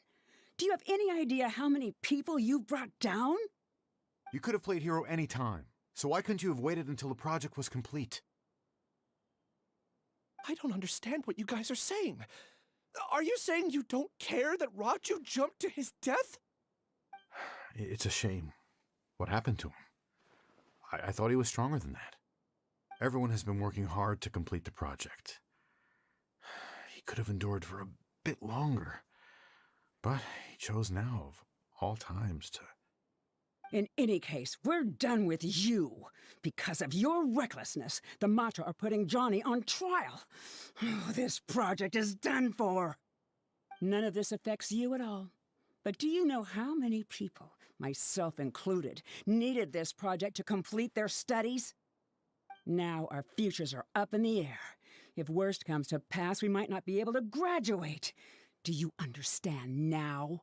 Do you have any idea how many people you've brought down? You could have played hero any time, so why couldn't you have waited until the project was complete? I don't understand what you guys are saying. Are you saying you don't care that Raju jumped to his death? It's a shame. What happened to him? I thought he was stronger than that. Everyone has been working hard to complete the project. He could have endured for a bit longer, but he chose now, of all times, to... In any case, we're done with you. Because of your recklessness, the Matra are putting Johnny on trial. This project is done for. None of this affects you at all. But do you know how many people, myself included, needed this project to complete their studies? Now our futures are up in the air. If worst comes to pass, we might not be able to graduate. Do you understand now?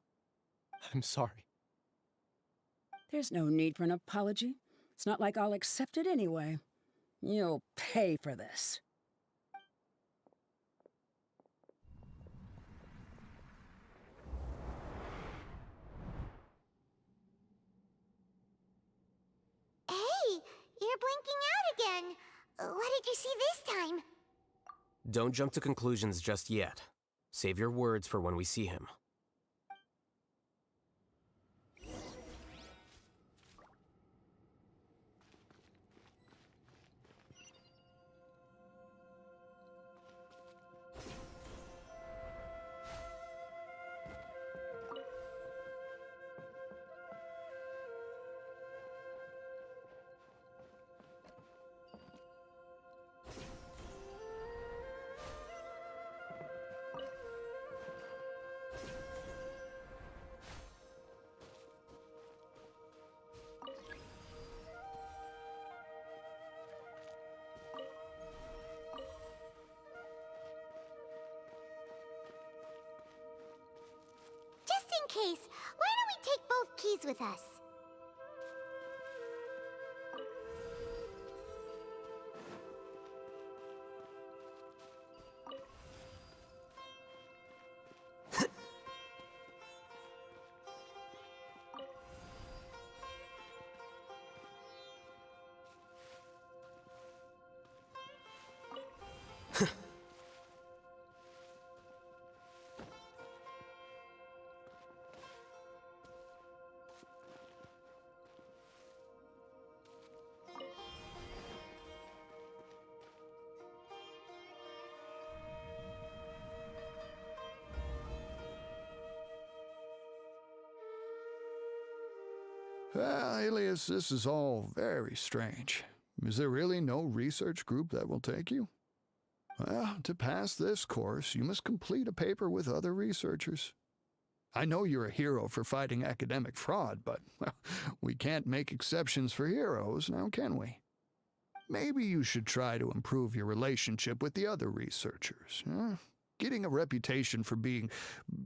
I'm sorry. There's no need for an apology. It's not like I'll accept it anyway. You'll pay for this. Hey, you're blinking out again. What did you see this time? Don't jump to conclusions just yet. Save your words for when we see him. case, why don't we take both keys with us? Alias, this is all very strange. Is there really no research group that will take you? Well, to pass this course, you must complete a paper with other researchers. I know you're a hero for fighting academic fraud, but well, we can't make exceptions for heroes, now can we? Maybe you should try to improve your relationship with the other researchers. Getting a reputation for being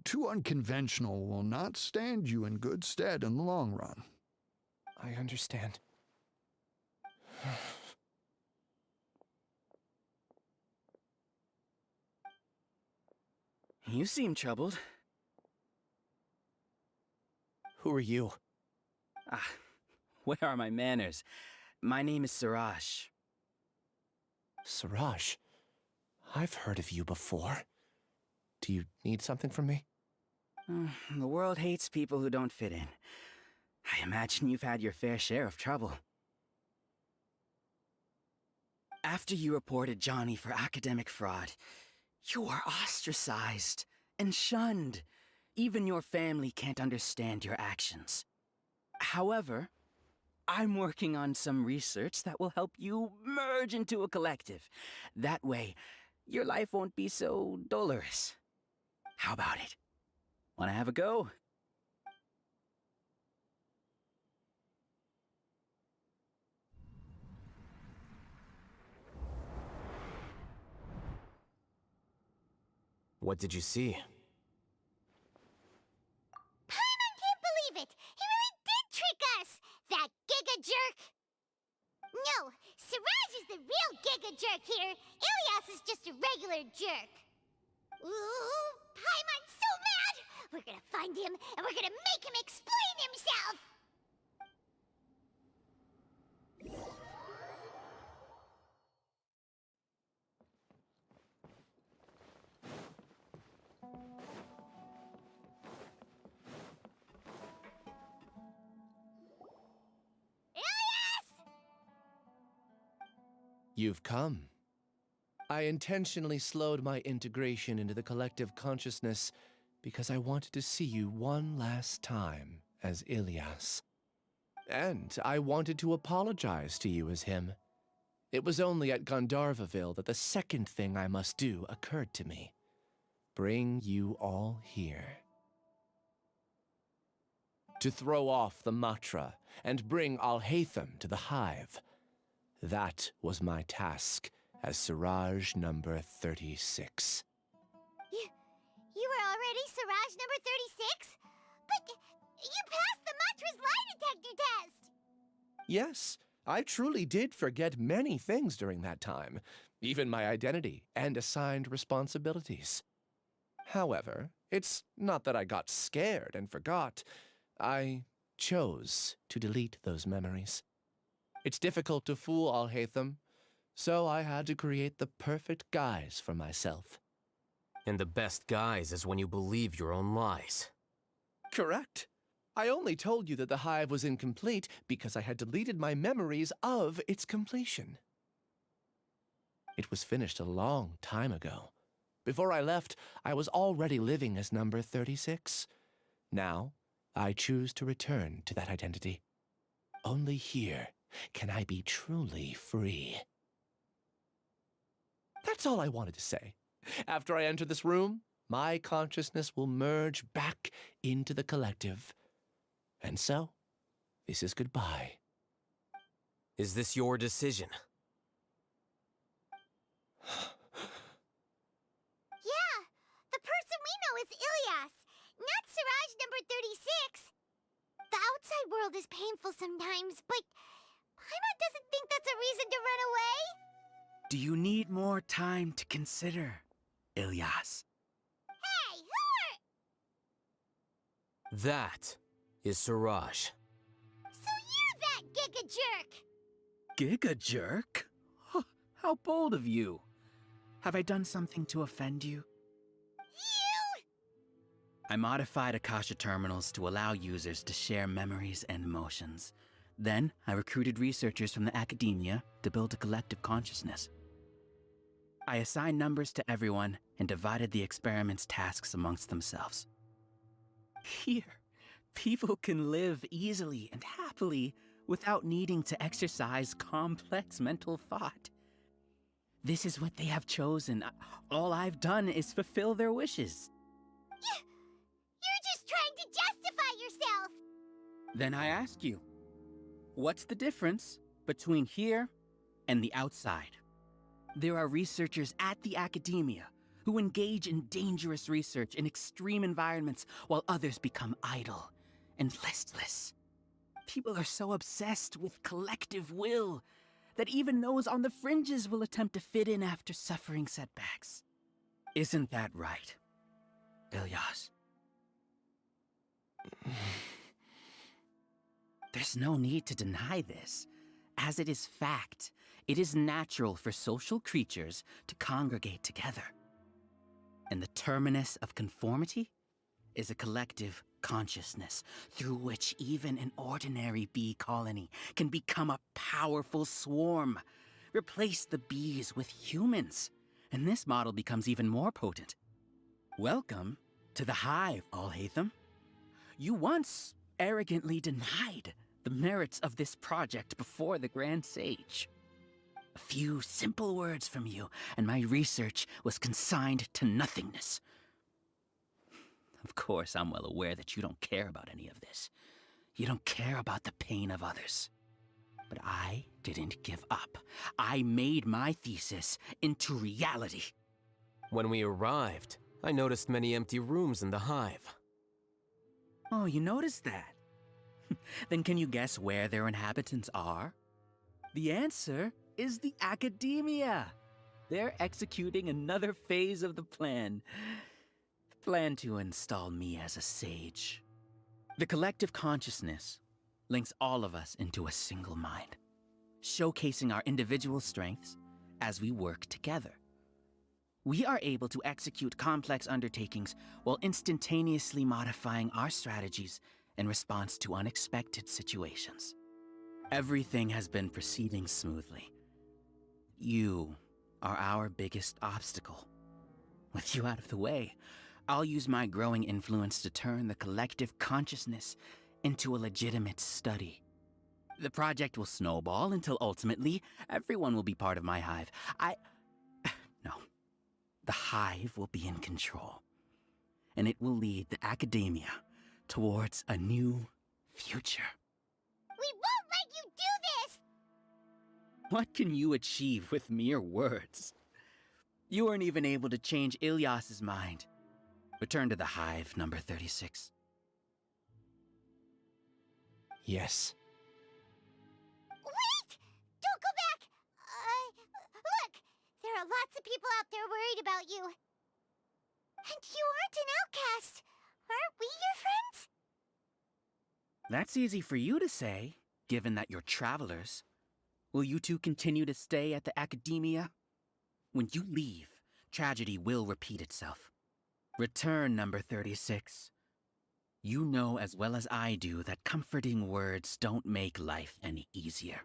too unconventional will not stand you in good stead in the long run. I understand. You seem troubled. Who are you? Where are my manners? My name is Siraj. Siraj? I've heard of you before. Do you need something from me? The world hates people who don't fit in. I imagine you've had your fair share of trouble. After you reported Johnny for academic fraud, you were ostracized and shunned. Even your family can't understand your actions. However, I'm working on some research that will help you merge into a collective. That way, your life won't be so dolorous. How about it? Wanna have a go? What did you see? Paimon can't believe it! He really did trick us! That giga jerk! No, Siraj is the real giga jerk here. Ilias is just a regular jerk. Ooh, Paimon's so mad! We're gonna find him, and we're gonna make him explain himself! You've come. I intentionally slowed my integration into the collective consciousness because I wanted to see you one last time as Ilias. And I wanted to apologize to you as him. It was only at Gandharvaville that the second thing I must do occurred to me. Bring you all here. To throw off the Matra and bring Alhaitham to the hive. That was my task as Siraj number 36. You were already Siraj number 36? But you passed the Matra's lie detector test! Yes, I truly did forget many things during that time, even my identity and assigned responsibilities. However, it's not that I got scared and forgot. I chose to delete those memories. It's difficult to fool Alhaitham, so I had to create the perfect guise for myself. And the best guise is when you believe your own lies. Correct. I only told you that the hive was incomplete because I had deleted my memories of its completion. It was finished a long time ago. Before I left, I was already living as number 36. Now, I choose to return to that identity. Only here can I be truly free. That's all I wanted to say. After I enter this room, my consciousness will merge back into the collective. And so, this is goodbye. Is this your decision? Yeah, the person we know is Ilias. not Siraj number 36. The outside world is painful sometimes, but Paimon doesn't think that's a reason to run away. Do you need more time to consider, Ilyas? Hey, who are... That is Siraj. So you're that giga jerk! Giga jerk? Huh, how bold of you. Have I done something to offend you? You! I modified Akasha terminals to allow users to share memories and emotions. Then, I recruited researchers from the academia to build a collective consciousness. I assigned numbers to everyone and divided the experiment's tasks amongst themselves. Here, people can live easily and happily without needing to exercise complex mental thought. This is what they have chosen. All I've done is fulfill their wishes. You're just trying to justify yourself! Then I ask you, what's the difference between here and the outside? There are researchers at the academia who engage in dangerous research in extreme environments while others become idle and listless. People are so obsessed with collective will that even those on the fringes will attempt to fit in after suffering setbacks. Isn't that right, Ilyas? There's no need to deny this, as it is fact. It is natural for social creatures to congregate together. And the terminus of conformity is a collective consciousness through which even an ordinary bee colony can become a powerful swarm. Replace the bees with humans, and this model becomes even more potent. Welcome to the hive, Alhaitham. You once arrogantly denied the merits of this project before the Grand Sage. A few simple words from you, and my research was consigned to nothingness. Of course, I'm well aware that you don't care about any of this. You don't care about the pain of others. But I didn't give up. I made my thesis into reality. When we arrived, I noticed many empty rooms in the hive. Oh, you noticed that? Then can you guess where their inhabitants are? The answer is the academia. They're executing another phase of the plan. The plan to install me as a sage. The collective consciousness links all of us into a single mind, showcasing our individual strengths as we work together. We are able to execute complex undertakings while instantaneously modifying our strategies in response to unexpected situations. Everything has been proceeding smoothly. You are our biggest obstacle. With you out of the way, I'll use my growing influence to turn the collective consciousness into a legitimate study. The project will snowball until ultimately everyone will be part of my hive. No. The hive will be in control, and it will lead the academia towards a new future. We won't let you do this! What can you achieve with mere words? You weren't even able to change Ilyas's mind. Return to the hive, number 36. Yes. Wait! Don't go back! Look! There are lots of people out there worried about you. And you aren't an outcast. Aren't we your friends? That's easy for you to say, given that you're travelers. Will you two continue to stay at the academia? When you leave, tragedy will repeat itself. Return, number 36. You know as well as I do that comforting words don't make life any easier.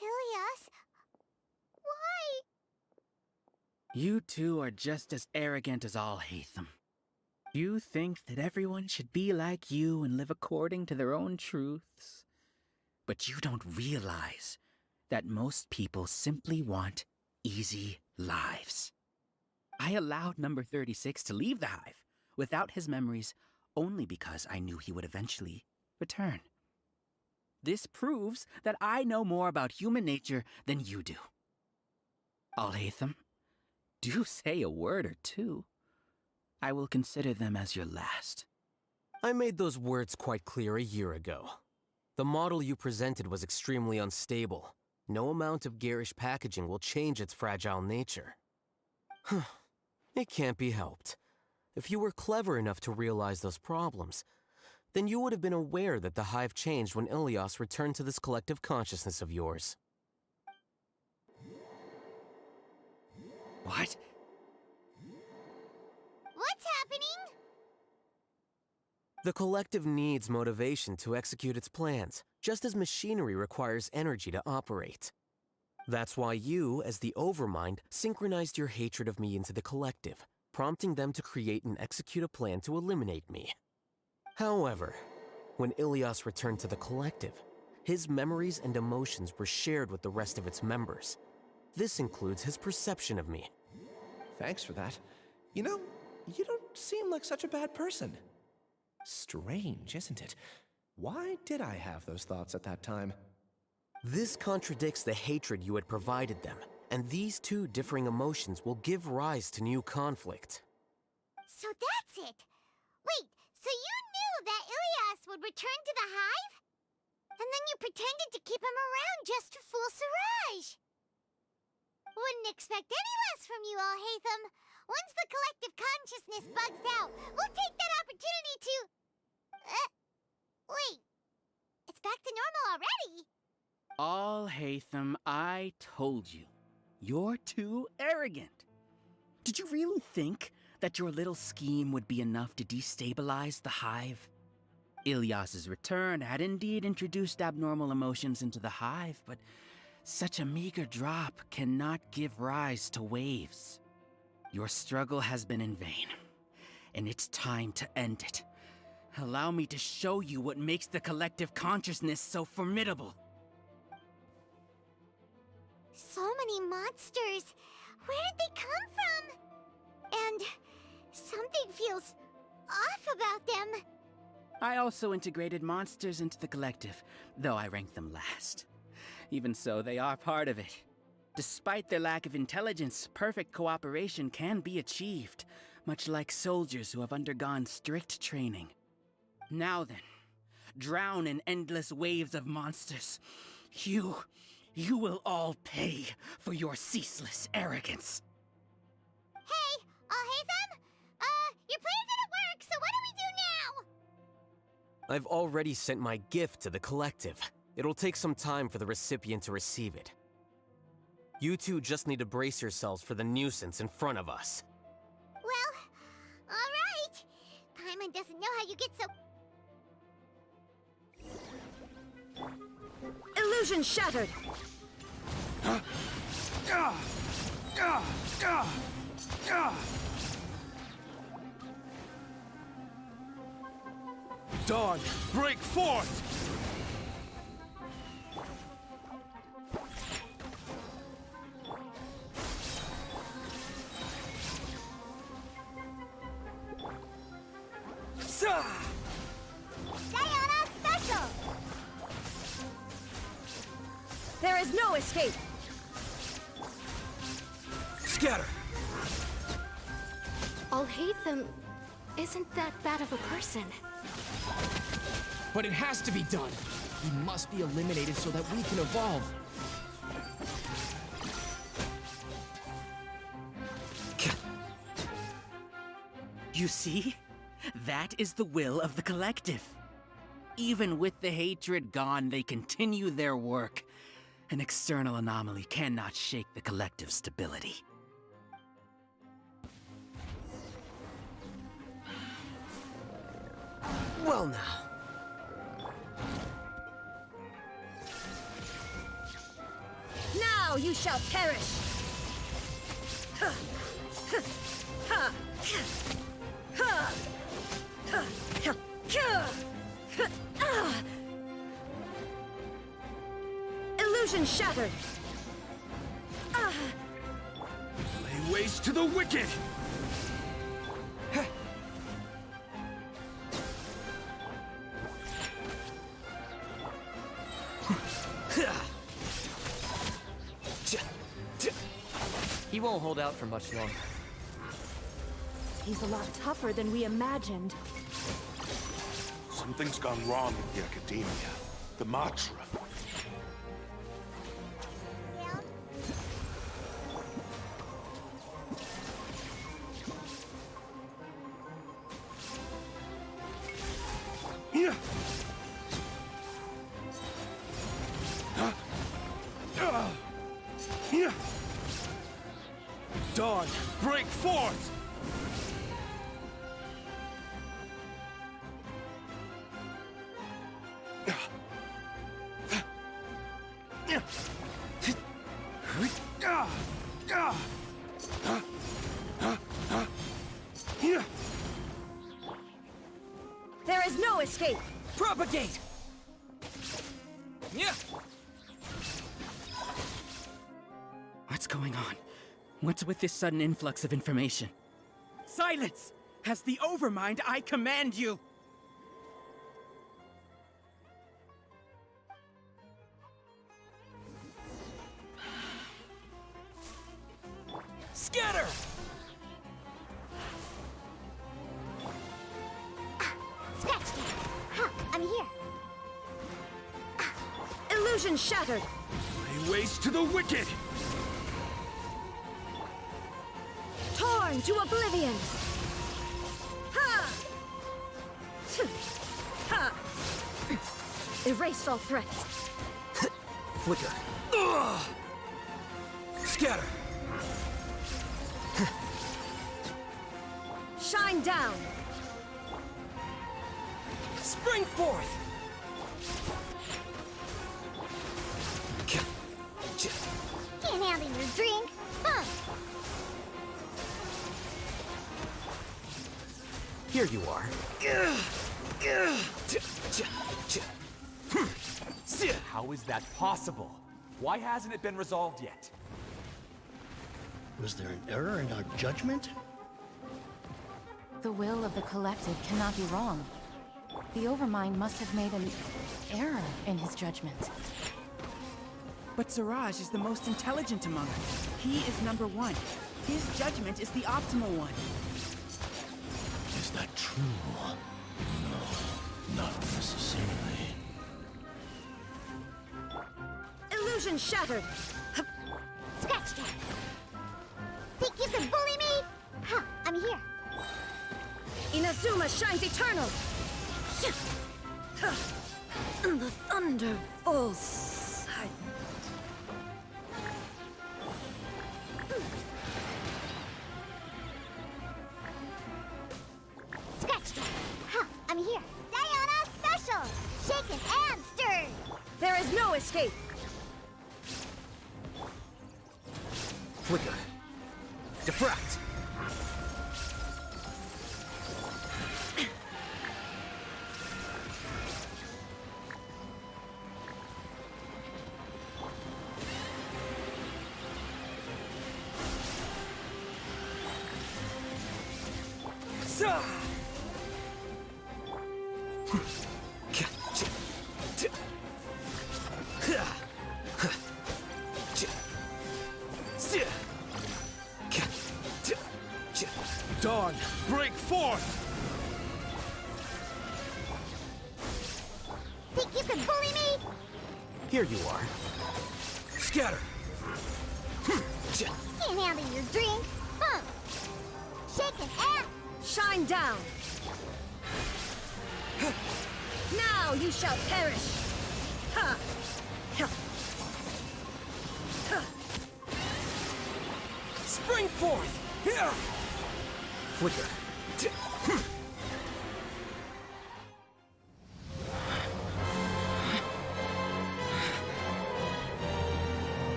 Ilyas? Why? You two are just as arrogant as Alhaitham. You think that everyone should be like you and live according to their own truths. But you don't realize that most people simply want easy lives. I allowed number 36 to leave the hive without his memories only because I knew he would eventually return. This proves that I know more about human nature than you do. Alhaitham, do say a word or two. I will consider them as your last. I made those words quite clear a year ago. The model you presented was extremely unstable. No amount of garish packaging will change its fragile nature. It can't be helped. If you were clever enough to realize those problems, then you would have been aware that the Hive changed when Ilias returned to this collective consciousness of yours. What? What's happening? The collective needs motivation to execute its plans, just as machinery requires energy to operate. That's why you, as the Overmind, synchronized your hatred of me into the collective, prompting them to create and execute a plan to eliminate me. However, when Ilias returned to the collective, his memories and emotions were shared with the rest of its members. This includes his perception of me. Thanks for that. You know, you don't seem like such a bad person. Strange, isn't it? Why did I have those thoughts at that time? This contradicts the hatred you had provided them, and these two differing emotions will give rise to new conflict. So that's it. Wait, so you knew that Ilias would return to the Hive? And then you pretended to keep him around just to fool Siraj. Wouldn't expect any less from you, Alhaitham. Once the collective consciousness bugs out, we'll take that opportunity to... wait. It's back to normal already. Alhaitham, I told you. You're too arrogant. Did you really think that your little scheme would be enough to destabilize the Hive? Ilias's return had indeed introduced abnormal emotions into the Hive, but such a meager drop cannot give rise to waves. Your struggle has been in vain, and it's time to end it. Allow me to show you what makes the collective consciousness so formidable. So many monsters. Where did they come from? And something feels off about them. I also integrated monsters into the collective, though I ranked them last. Even so, they are part of it. Despite their lack of intelligence, perfect cooperation can be achieved, much like soldiers who have undergone strict training. Now then, drown in endless waves of monsters. You will all pay for your ceaseless arrogance. Hey, Alhaitham? Your plan didn't work, so what do we do now? I've already sent my gift to the collective. It'll take some time for the recipient to receive it. You two just need to brace yourselves for the nuisance in front of us. Well, alright. Paimon doesn't know how you get so... Illusion shattered! Dawn, break forth! Diana Special! There is no escape! Scatter! Alhaitham isn't that bad of a person. But it has to be done. He must be eliminated so that we can evolve. You see? That is the will of the collective. Even with the hatred gone, they continue their work. An external anomaly cannot shake the collective's stability. Well now. Now you shall perish! Illusion shattered! Lay waste to the wicked! He won't hold out for much longer. He's a lot tougher than we imagined. Something's gone wrong with the academia. The mantra. Dawn, break forth! There is no escape! Propagate! What's going on? What's with this sudden influx of information? Silence! As the Overmind, I command you! Scatter! Scratch that! Huh, I'm here. Illusion shattered! Lay waste to the wicked! Torn to oblivion! Ha! Ha! Erase all threats. Flicker. Scatter! Shine down! Spring forth! Can't handle your drink, huh? Here you are. How is that possible? Why hasn't it been resolved yet? Was there an error in our judgment? The will of the collective cannot be wrong. The Overmind must have made an error in his judgment. But Siraj is the most intelligent among us. He is #1. His judgment is the optimal one. Is that true? No, not necessarily. Illusion shattered! Scratch that! Think you can bully me? Huh, I'm here. Inazuma shines eternal! The thunder falls silent. Scratch that! Huh, I'm here. Diana Special! Shaken and stirred! There is no escape! Flicker. Diffract. Dawn, break forth! Think you can bully me? Here you are. Scatter! Can't handle your drink, huh? Shaken and... Shine down! Now you shall perish! Ha! Spring forth! Here! Flicker.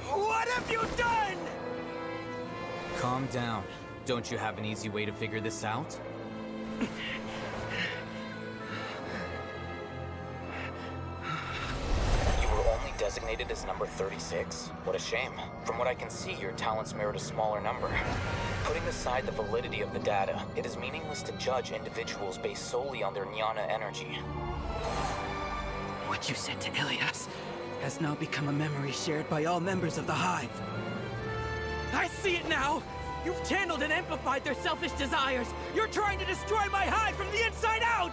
What have you done? Calm down. Don't you have an easy way to figure this out? You were only designated as number 36? What a shame. From what I can see, your talents merit a smaller number. Putting aside the validity of the data, it is meaningless to judge individuals based solely on their jnana energy. What you said to Ilias has now become a memory shared by all members of the Hive. I see it now! You've channeled and amplified their selfish desires! You're trying to destroy my hive from the inside out!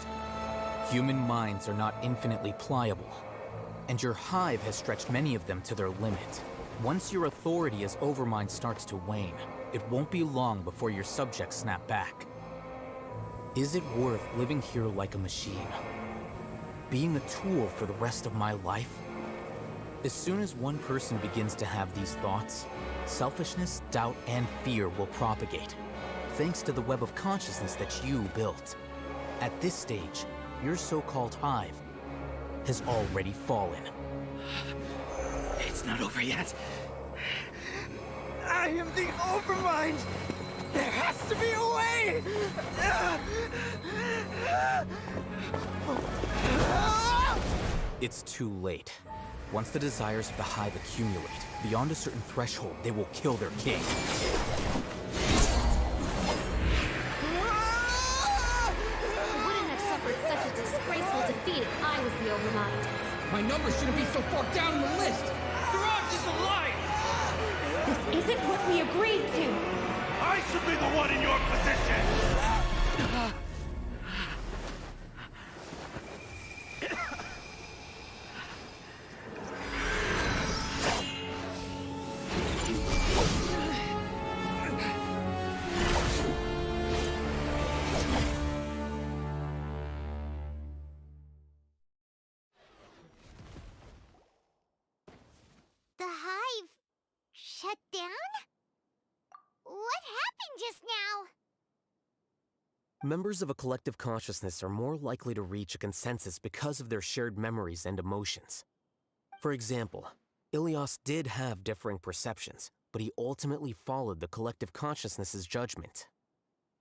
Human minds are not infinitely pliable, and your hive has stretched many of them to their limit. Once your authority as Overmind starts to wane, it won't be long before your subjects snap back. Is it worth living here like a machine? Being a tool for the rest of my life? As soon as one person begins to have these thoughts, selfishness, doubt, and fear will propagate, thanks to the web of consciousness that you built. At this stage, your so-called hive has already fallen. It's not over yet. I am the Overmind! There has to be a way! It's too late. Once the desires of the hive accumulate, beyond a certain threshold, they will kill their king. I wouldn't have suffered such a disgraceful defeat if I was the Overmind. My number shouldn't be so far down the list! Siraj is a liar! This isn't what we agreed to! I should be the one in your position! The hive shut down? What happened just now? Members of a collective consciousness are more likely to reach a consensus because of their shared memories and emotions. For example, Ilias did have differing perceptions, but he ultimately followed the collective consciousness's judgment.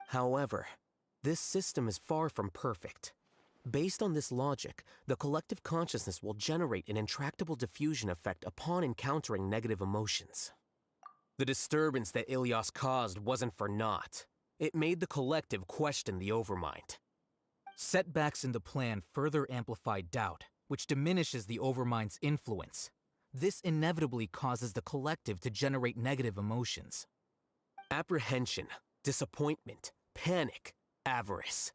However, this system is far from perfect. Based on this logic, the collective consciousness will generate an intractable diffusion effect upon encountering negative emotions. The disturbance that Ilias caused wasn't for naught. It made the collective question the Overmind. Setbacks in the plan further amplify doubt, which diminishes the Overmind's influence. This inevitably causes the collective to generate negative emotions. Apprehension, disappointment, panic, avarice.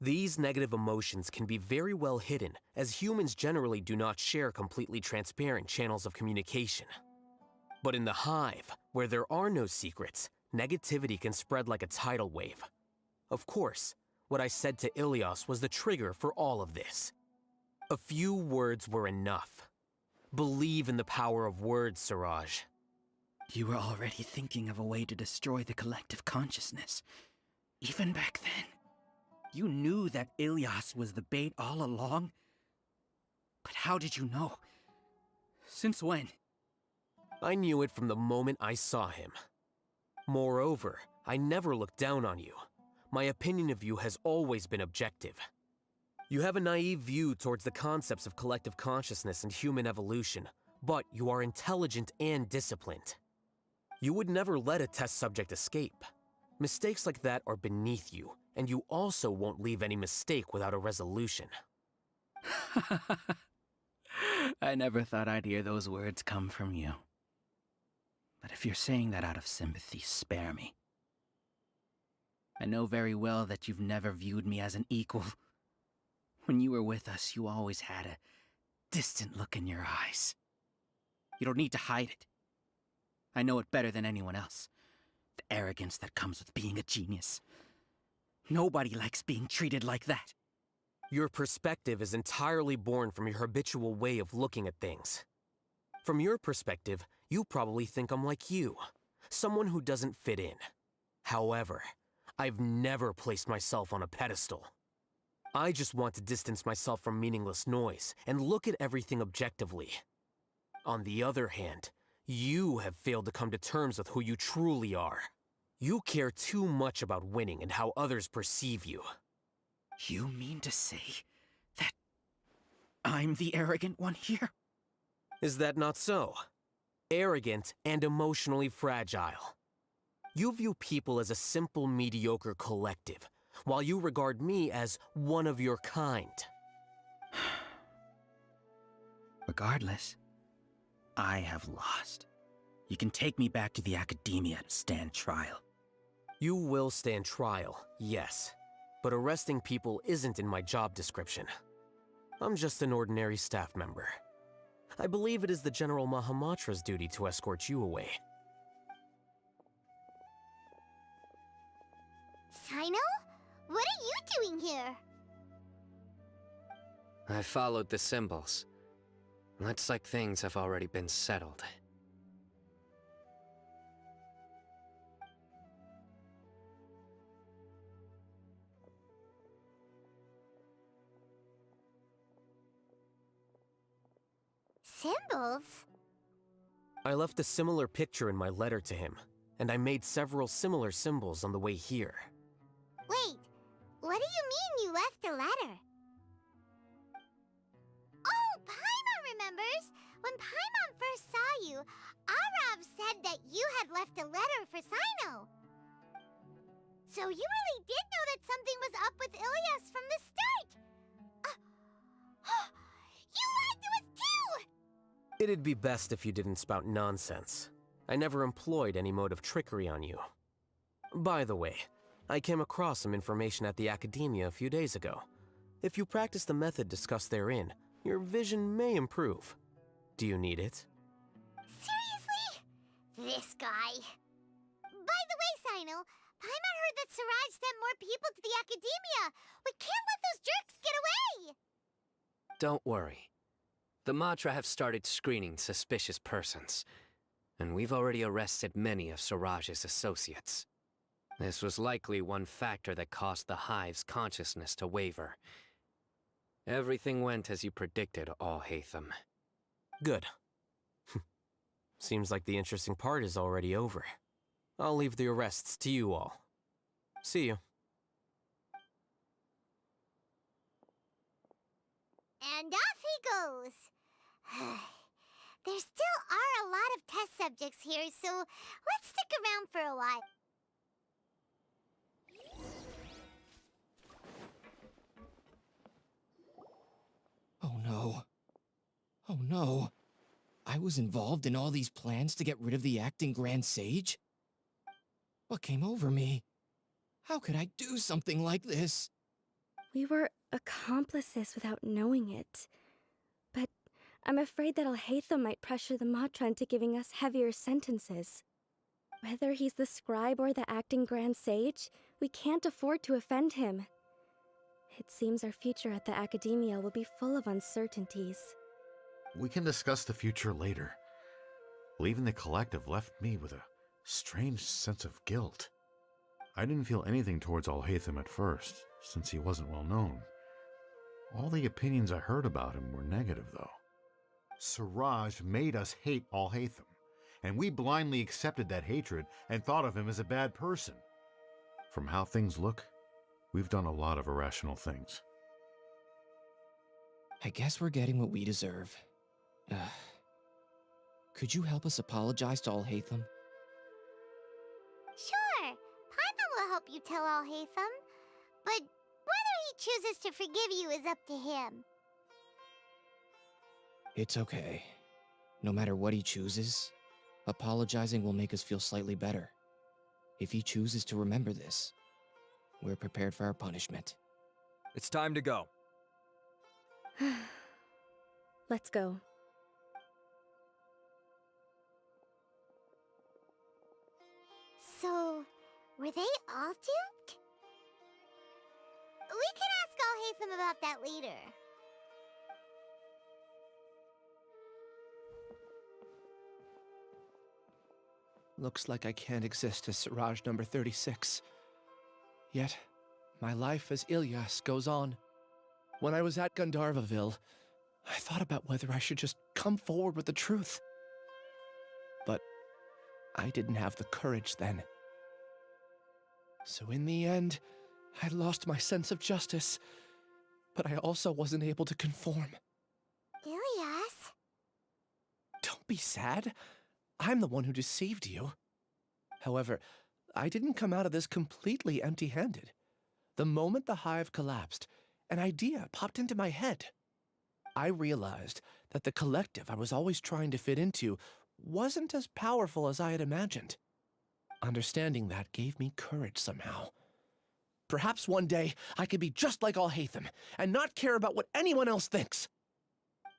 These negative emotions can be very well hidden, as humans generally do not share completely transparent channels of communication. But in the hive, where there are no secrets, negativity can spread like a tidal wave. Of course, what I said to Ilias was the trigger for all of this. A few words were enough. Believe in the power of words, Siraj. You were already thinking of a way to destroy the collective consciousness. Even back then. You knew that Ilias was the bait all along? But how did you know? Since when? I knew it from the moment I saw him. Moreover, I never looked down on you. My opinion of you has always been objective. You have a naive view towards the concepts of collective consciousness and human evolution, but you are intelligent and disciplined. You would never let a test subject escape. Mistakes like that are beneath you, and you also won't leave any mistake without a resolution. I never thought I'd hear those words come from you. But if you're saying that out of sympathy, spare me. I know very well that you've never viewed me as an equal. When you were with us, you always had a distant look in your eyes. You don't need to hide it. I know it better than anyone else. The arrogance that comes with being a genius. Nobody likes being treated like that. Your perspective is entirely born from your habitual way of looking at things. From your perspective, you probably think I'm like you, someone who doesn't fit in. However, I've never placed myself on a pedestal. I just want to distance myself from meaningless noise and look at everything objectively. On the other hand, you have failed to come to terms with who you truly are. You care too much about winning and how others perceive you. You mean to say that I'm the arrogant one here? Is that not so? Arrogant and emotionally fragile. You view people as a simple, mediocre collective, while you regard me as one of your kind. Regardless, I have lost. You can take me back to the academia to stand trial. You will stand trial, yes. But arresting people isn't in my job description. I'm just an ordinary staff member. I believe it is the General Mahamatra's duty to escort you away. Sino? What are you doing here? I followed the symbols. Looks like things have already been settled. Symbols? I left a similar picture in my letter to him, and I made several similar symbols on the way here. Wait, what do you mean you left a letter? Oh, Paimon remembers! When Paimon first saw you, ASRock said that you had left a letter for Sino. So you really did know that something was up with Ilyas from the start! You lied to us too! It'd be best if you didn't spout nonsense. I never employed any mode of trickery on you. By the way, I came across some information at the Academia a few days ago. If you practice the method discussed therein, your vision may improve. Do you need it? Seriously? This guy. By the way, Sino, Paimon heard that Siraj sent more people to the Academia. We can't let those jerks get away! Don't worry. The Matra have started screening suspicious persons, and we've already arrested many of Siraj's associates. This was likely one factor that caused the Hive's consciousness to waver. Everything went as you predicted, Alhaitham. Good. Seems like the interesting part is already over. I'll leave the arrests to you all. See you. And off he goes. There still are a lot of test subjects here, so let's stick around for a while. Oh no. Oh no. I was involved in all these plans to get rid of the acting Grand Sage? What came over me? How could I do something like this? We were accomplices without knowing it. But I'm afraid that Alhaitham might pressure the Matra into giving us heavier sentences. Whether he's the scribe or the acting Grand Sage, we can't afford to offend him. It seems our future at the Academia will be full of uncertainties. We can discuss the future later. Leaving the collective left me with a strange sense of guilt. I didn't feel anything towards Alhaitham at first, since he wasn't well known. All the opinions I heard about him were negative, though. Siraj made us hate Alhaitham, and we blindly accepted that hatred and thought of him as a bad person. From how things look, we've done a lot of irrational things. I guess we're getting what we deserve. Could you help us apologize to Alhaitham? Sure, Paimon will help you tell Alhaitham. But whether he chooses to forgive you is up to him. It's okay. No matter what he chooses, apologizing will make us feel slightly better. If he chooses to remember this, we're prepared for our punishment. It's time to go. Let's go. So, were they all duped? We can ask Alhaitham about that later. Looks like I can't exist as Siraj number 36. Yet, my life as Ilyas goes on. When I was at Gandharvaville, I thought about whether I should just come forward with the truth. But I didn't have the courage then. So in the end, I lost my sense of justice, but I also wasn't able to conform. Ilyas? Don't be sad. I'm the one who deceived you. However, I didn't come out of this completely empty-handed. The moment the hive collapsed, an idea popped into my head. I realized that the collective I was always trying to fit into wasn't as powerful as I had imagined. Understanding that gave me courage somehow. Perhaps one day I could be just like Alhaitham and not care about what anyone else thinks.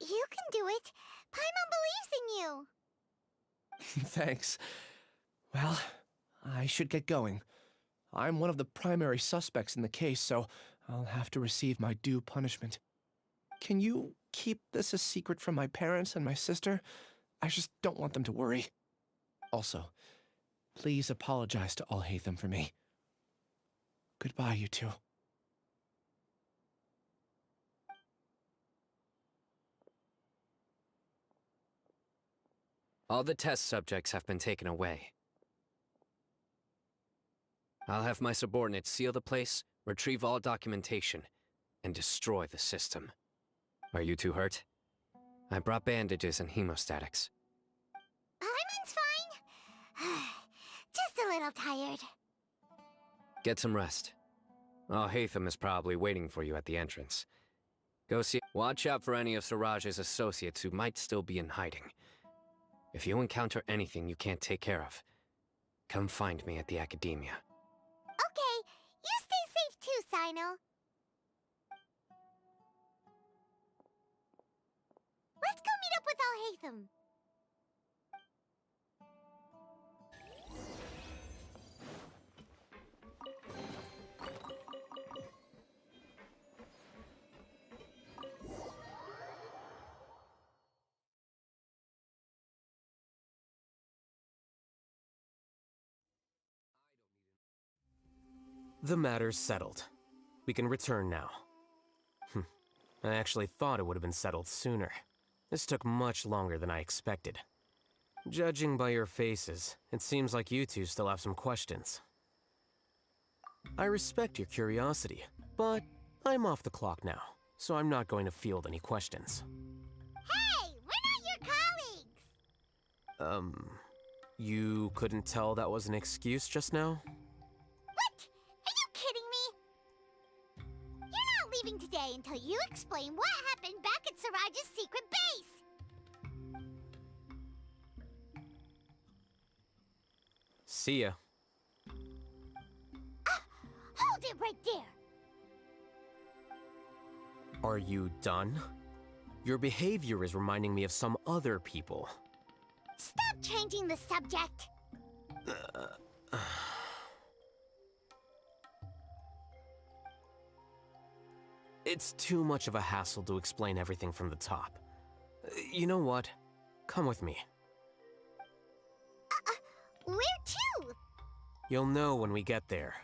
You can do it. Paimon believes in you. Thanks. Well, I should get going. I'm one of the primary suspects in the case, so I'll have to receive my due punishment. Can you keep this a secret from my parents and my sister? I just don't want them to worry. Also, please apologize to Alhaitham for me. Goodbye, you two. All the test subjects have been taken away. I'll have my subordinates seal the place, retrieve all documentation, and destroy the system. Are you two hurt? I brought bandages and hemostatics. Paimon's fine. Just a little tired. Get some rest. Alhaitham is probably waiting for you at the entrance. Go see. Watch out for any of Siraj's associates who might still be in hiding. If you encounter anything you can't take care of, come find me at the academia. Okay, you stay safe too, Sino. Let's go meet up with Alhaitham. The matter's settled. We can return now. I actually thought it would have been settled sooner. This took much longer than I expected. Judging by your faces, it seems like you two still have some questions. I respect your curiosity, but I'm off the clock now, so I'm not going to field any questions. Hey, we're not your colleagues! You couldn't tell that was an excuse just now? What? Are you kidding me? You're not leaving today until you explain what happened back at Siraj's secret base! See ya. Hold it right there! Are you done? Your behavior is reminding me of some other people. Stop changing the subject! It's too much of a hassle to explain everything from the top. You know what? Come with me. Where to? You'll know when we get there.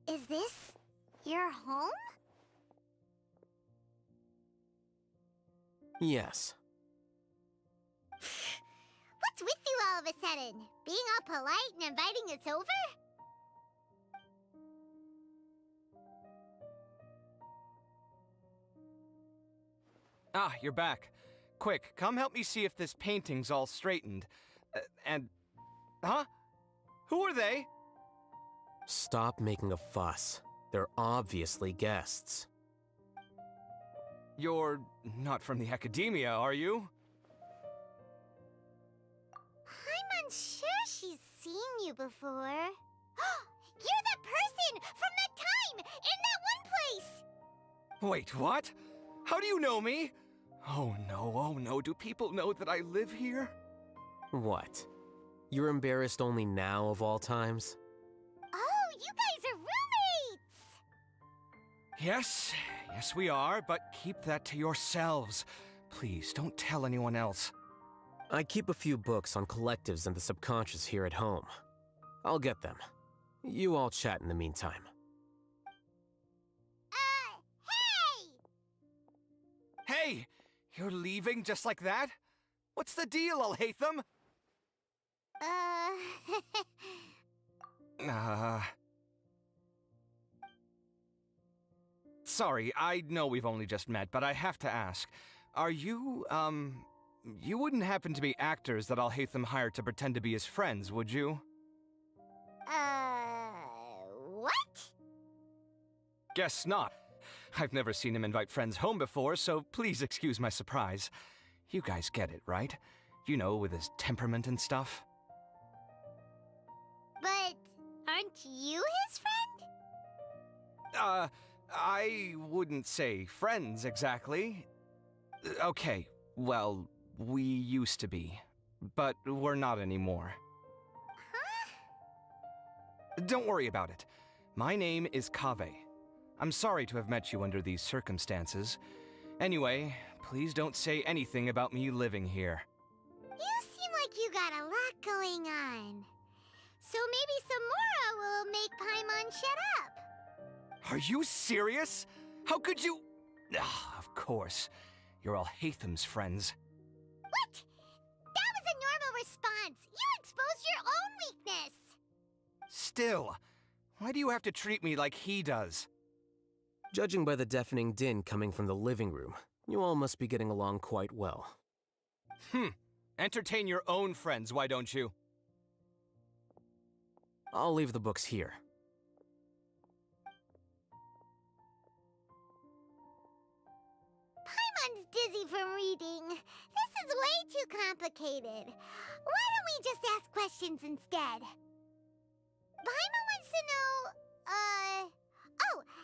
Is this your home? Yes. What's with you all of a sudden? Being all polite and inviting us over? Ah, you're back. Quick, come help me see if this painting's all straightened. Huh? Who are they? Stop making a fuss. They're obviously guests. You're not from the academia, are you? I'm unsure she's seen you before. You're that person from that time in that one place! Wait, what? How do you know me? Oh no, do people know that I live here? What? You're embarrassed only now of all times? Oh, you guys are roommates! Yes, we are, but keep that to yourselves. Please, don't tell anyone else. I keep a few books on collectives and the subconscious here at home. I'll get them. You all chat in the meantime. Hey! You're leaving just like that? What's the deal, Alhaitham? Sorry, I know we've only just met, but I have to ask. Are you, you wouldn't happen to be actors that Alhaitham hired to pretend to be his friends, would you? What? Guess not. I've never seen him invite friends home before, so please excuse my surprise. You guys get it, right? You know, with his temperament and stuff. But aren't you his friend? I wouldn't say friends exactly. Okay, well, we used to be, but we're not anymore. Huh? Don't worry about it. My name is Kaveh. I'm sorry to have met you under these circumstances. Anyway, please don't say anything about me living here. You seem like you got a lot going on. So maybe Samora will make Paimon shut up. Are you serious? How could you? Of course. You're Alhaitham's friends. What? That was a normal response. You exposed your own weakness. Still, why do you have to treat me like he does? Judging by the deafening din coming from the living room, you all must be getting along quite well. Entertain your own friends, why don't you? I'll leave the books here. Paimon's dizzy from reading. This is way too complicated. Why don't we just ask questions instead? Paimon wants to know, oh,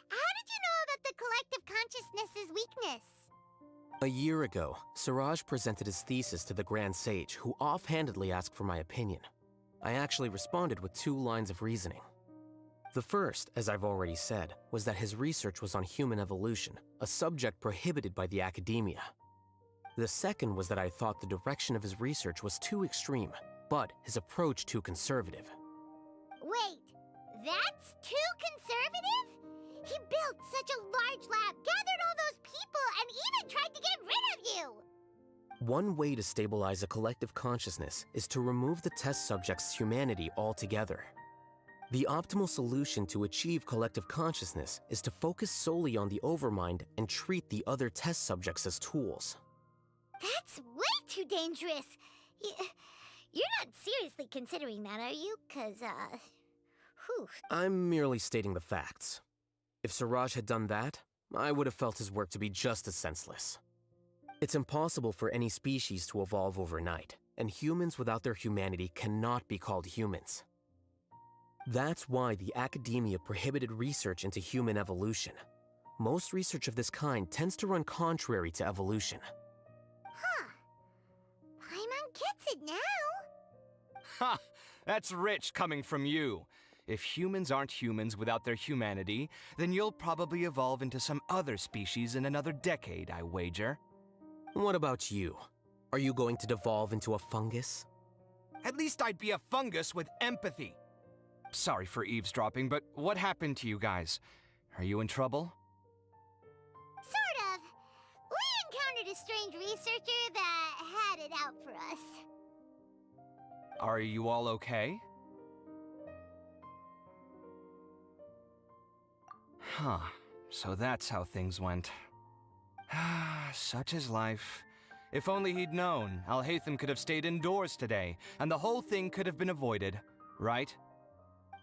how did you know about the collective consciousness's weakness? A year ago, Siraj presented his thesis to the Grand Sage, who offhandedly asked for my opinion. I actually responded with 2 lines of reasoning. The first, as I've already said, was that his research was on human evolution, a subject prohibited by the academia. The second was that I thought the direction of his research was too extreme, but his approach too conservative. Wait, that's too conservative? He built such a large lab, gathered all those people, and even tried to get rid of you! One way to stabilize a collective consciousness is to remove the test subject's humanity altogether. The optimal solution to achieve collective consciousness is to focus solely on the overmind and treat the other test subjects as tools. That's way too dangerous! You're not seriously considering that, are you? 'Cause, whew. I'm merely stating the facts. If Siraj had done that, I would have felt his work to be just as senseless. It's impossible for any species to evolve overnight, and humans without their humanity cannot be called humans. That's why the academia prohibited research into human evolution. Most research of this kind tends to run contrary to evolution. Huh. Paimon gets it now. Ha! That's rich coming from you. If humans aren't humans without their humanity, then you'll probably evolve into some other species in another decade, I wager. What about you? Are you going to devolve into a fungus? At least I'd be a fungus with empathy. Sorry for eavesdropping, but what happened to you guys? Are you in trouble? Sort of. We encountered a strange researcher that had it out for us. Are you all okay? Huh. So that's how things went. Such is life. If only he'd known, Alhaitham could have stayed indoors today, and the whole thing could have been avoided, right?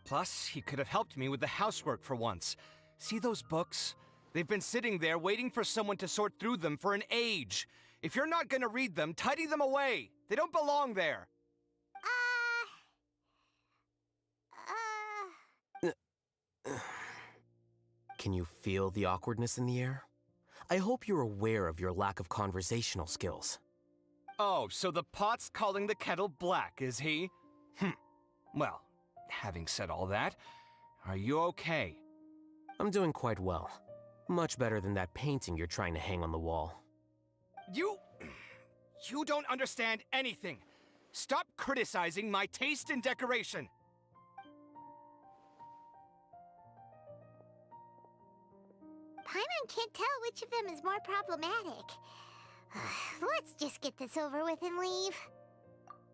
Plus, he could have helped me with the housework for once. See those books? They've been sitting there waiting for someone to sort through them for an age. If you're not gonna read them, tidy them away. They don't belong there. Can you feel the awkwardness in the air? I hope you're aware of your lack of conversational skills. Oh, so the pot's calling the kettle black, is he? Well, having said all that, are you okay? I'm doing quite well. Much better than that painting you're trying to hang on the wall. You don't understand anything. Stop criticizing my taste in decoration. Paimon can't tell which of them is more problematic. Let's just get this over with and leave.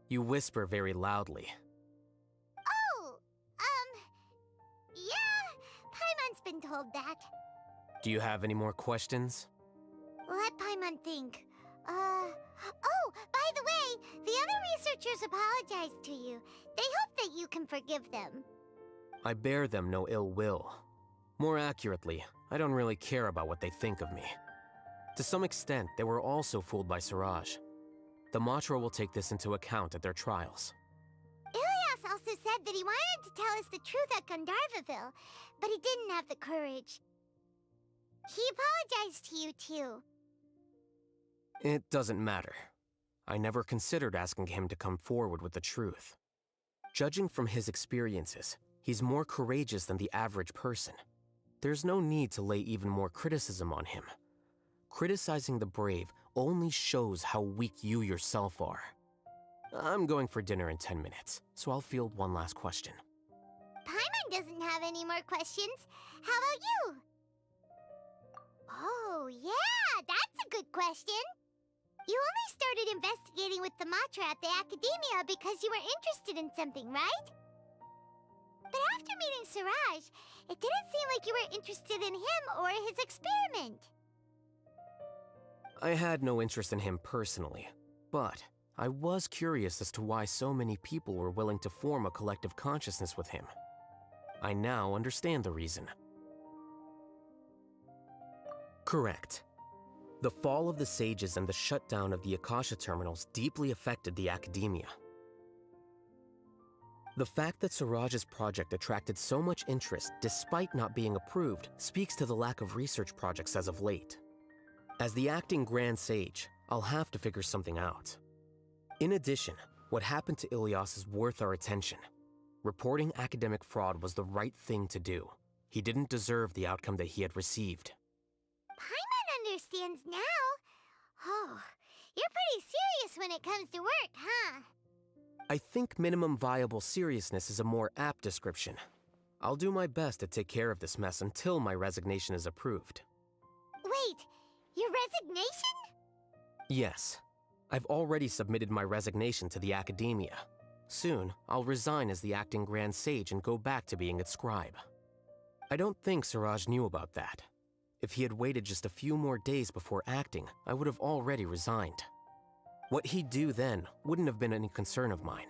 You whisper very loudly. Oh, yeah, Paimon's been told that. Do you have any more questions? Let Paimon think. Oh, by the way, the other researchers apologized to you. They hope that you can forgive them. I bear them no ill will. More accurately, I don't really care about what they think of me. To some extent, they were also fooled by Siraj. The Matra will take this into account at their trials. Ilias also said that he wanted to tell us the truth at Gandharvaville, but he didn't have the courage. He apologized to you, too. It doesn't matter. I never considered asking him to come forward with the truth. Judging from his experiences, he's more courageous than the average person. There's no need to lay even more criticism on him. Criticizing the brave only shows how weak you yourself are. I'm going for dinner in 10 minutes, so I'll field one last question. Paimon doesn't have any more questions. How about you? Oh, yeah, that's a good question. You only started investigating with the Matra at the Academia because you were interested in something, right? But after meeting Siraj, it didn't seem like you were interested in him or his experiment. I had no interest in him personally, but I was curious as to why so many people were willing to form a collective consciousness with him. I now understand the reason. Correct. The fall of the Sages and the shutdown of the Akasha terminals deeply affected the Academia. The fact that Siraj's project attracted so much interest despite not being approved speaks to the lack of research projects as of late. As the acting Grand Sage, I'll have to figure something out. In addition, what happened to Ilias is worth our attention. Reporting academic fraud was the right thing to do. He didn't deserve the outcome that he had received. Paimon understands now. Oh, you're pretty serious when it comes to work, huh? I think minimum viable seriousness is a more apt description. I'll do my best to take care of this mess until my resignation is approved. Wait, your resignation? Yes. I've already submitted my resignation to the Academia. Soon, I'll resign as the acting Grand Sage and go back to being its scribe. I don't think Siraj knew about that. If he had waited just a few more days before acting, I would have already resigned. What he'd do then wouldn't have been any concern of mine.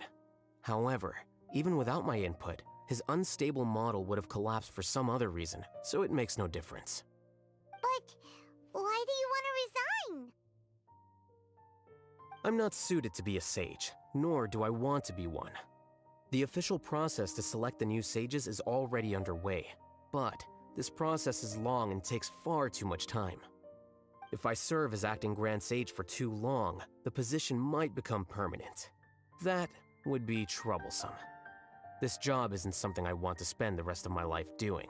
However, even without my input, his unstable model would have collapsed for some other reason, so it makes no difference. But why do you want to resign? I'm not suited to be a sage, nor do I want to be one. The official process to select the new sages is already underway, but this process is long and takes far too much time. If I serve as acting Grand Sage for too long, the position might become permanent. That would be troublesome. This job isn't something I want to spend the rest of my life doing.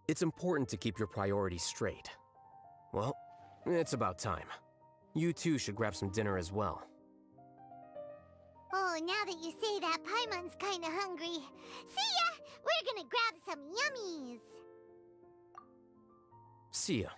It's important to keep your priorities straight. Well, it's about time. You two should grab some dinner as well. Oh, now that you say that, Paimon's kinda hungry. See ya! We're gonna grab some yummies! See ya.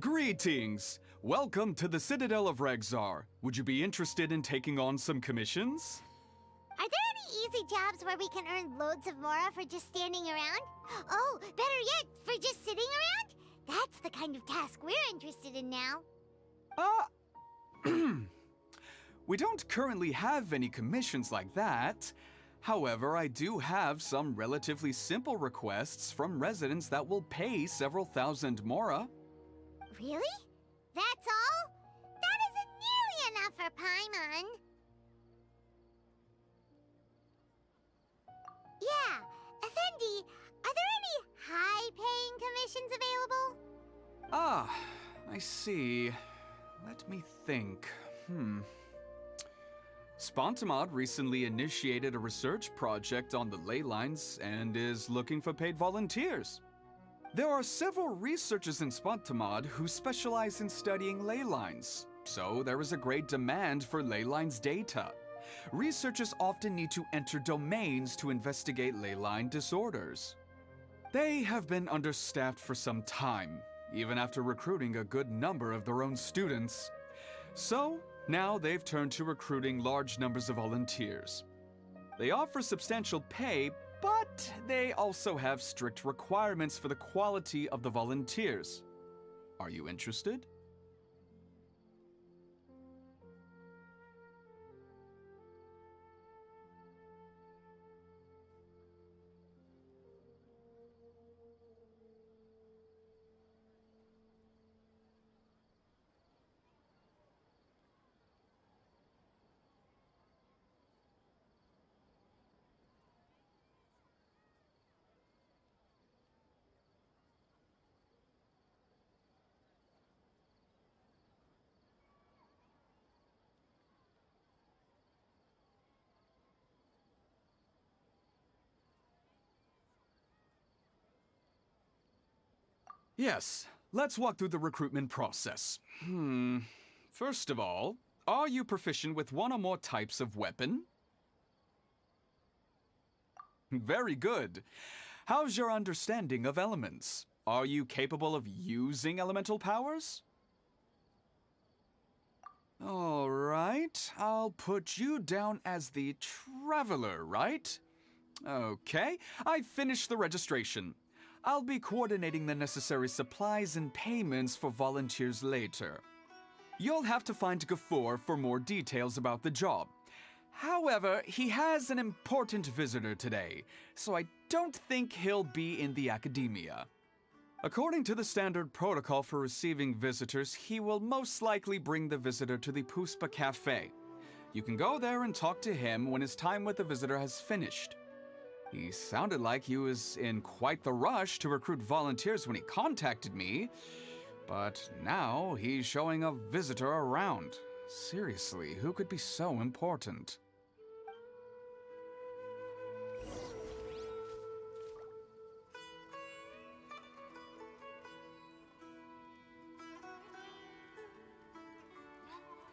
Greetings! Welcome to the Citadel of Regzar. Would you be interested in taking on some commissions? Are there any easy jobs where we can earn loads of mora for just standing around? Oh, better yet, for just sitting around? That's the kind of task we're interested in now. We don't currently have any commissions like that. However, I do have some relatively simple requests from residents that will pay several thousand mora. Really? That's all? That isn't nearly enough for Paimon. Yeah, Effendi, are there any high-paying commissions available? Ah, I see. Let me think. Spontamod recently initiated a research project on the ley lines and is looking for paid volunteers. There are several researchers in Spontamod who specialize in studying ley lines, so there is a great demand for ley lines data. Researchers often need to enter domains to investigate ley line disorders. They have been understaffed for some time, even after recruiting a good number of their own students. So, now they've turned to recruiting large numbers of volunteers. They offer substantial pay, but they also have strict requirements for the quality of the volunteers. Are you interested? Yes, let's walk through the recruitment process. First of all, are you proficient with one or more types of weapon? Very good. How's your understanding of elements? Are you capable of using elemental powers? All right, I'll put you down as the Traveler, right? Okay, I finished the registration. I'll be coordinating the necessary supplies and payments for volunteers later. You'll have to find GeForce for more details about the job. However, he has an important visitor today, so I don't think he'll be in the academia. According to the standard protocol for receiving visitors, he will most likely bring the visitor to the Puspa Cafe. You can go there and talk to him when his time with the visitor has finished. He sounded like he was in quite the rush to recruit volunteers when he contacted me, but now he's showing a visitor around. Seriously, who could be so important?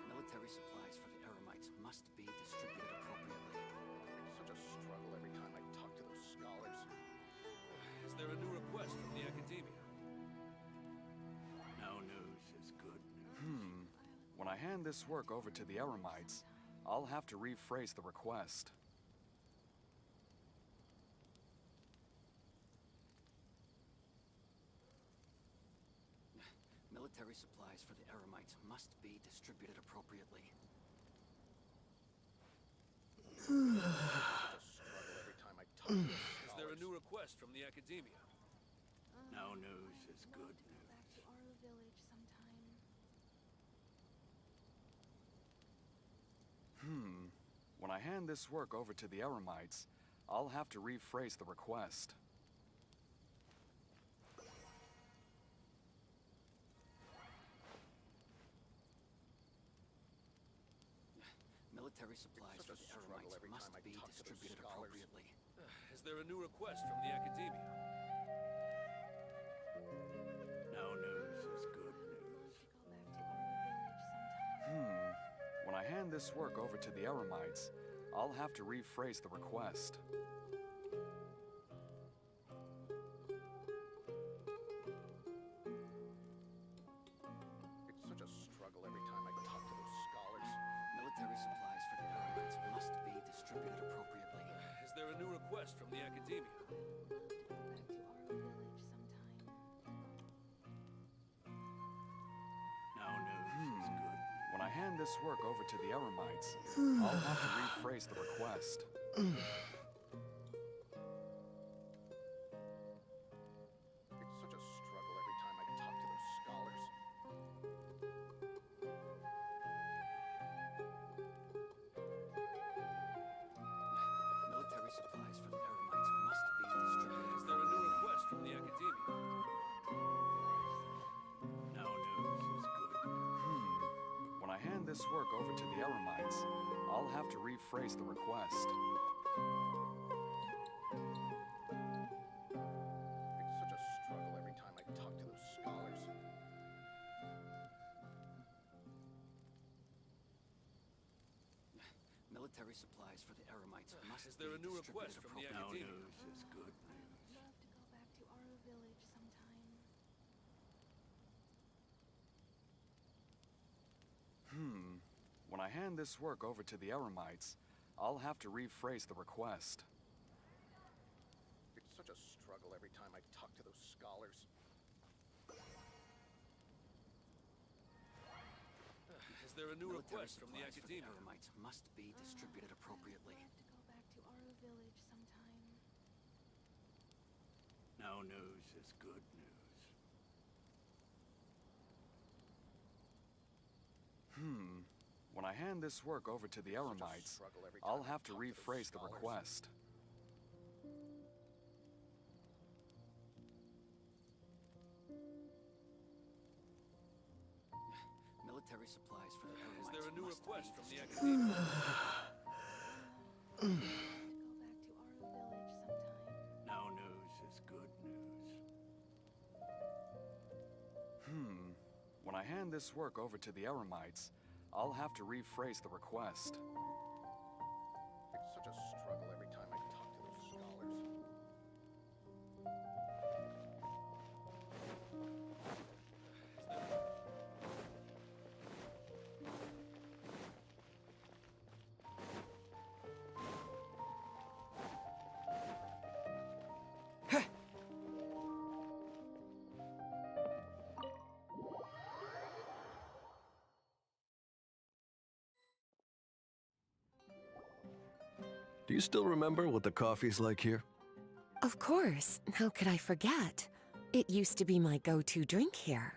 Military supplies for the Eremites must be distributed appropriately. Such a struggle every time I talk to those scholars. Is there a new request from the academia? No news is good news. When I hand this work over to the Eremites, I'll have to rephrase the request. Military supplies for the Eremites must be distributed appropriately. Is there a new request from the academia? No news is good news. When I hand this work over to the Eremites, I'll have to rephrase the request. Military supplies for the Eremites must be distributed appropriately. Is there a new request from the academia? No news is good news. When I hand hand this work over to the Eremites, I'll have to rephrase the request. It's such a struggle every time I talk to those scholars. Military supplies for the Eremites must be distributed appropriately. Is there a new request from the academia? When I hand this work over to the Eremites, I'll have to rephrase the request. It's such a struggle every time I talk to those scholars. Military supplies for the Eremites must be distributed. Is there a new request from the academia? No news is good. When I hand this work over to the Eremites, I'll have to rephrase the request. It's such a struggle every time I talk to those scholars. Military supplies for the Eremites must Is there a new request from the academia? No news is good news. When I hand this work over to the Eremites, I'll have to rephrase the request. It's such a struggle every time I talk to those scholars. Is there a new Military request from the supplies for the academia? Eremites must be distributed appropriately. No news is good news. When I hand this work over to the Eremites, I'll have to rephrase the request. Military supplies for the Eremites. Is there a new must request be from the distributed. academia? No news is good news. When I hand this work over to the Eremites, I'll have to rephrase the request. It's such a struggle every time I talk to those scholars. Do you still remember what the coffee's like here? Of course. How could I forget? It used to be my go-to drink here.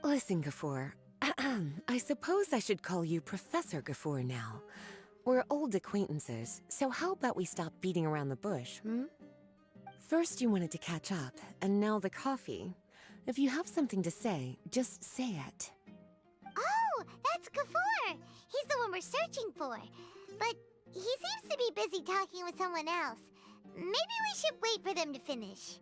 Listen, Gafoor. I suppose I should call you Professor Gafoor now. We're old acquaintances, so how about we stop beating around the bush, hmm? First you wanted to catch up, and now the coffee. If you have something to say, just say it. Oh, that's Gafoor! He's the one we're searching for. But he seems to be busy talking with someone else. Maybe we should wait for them to finish.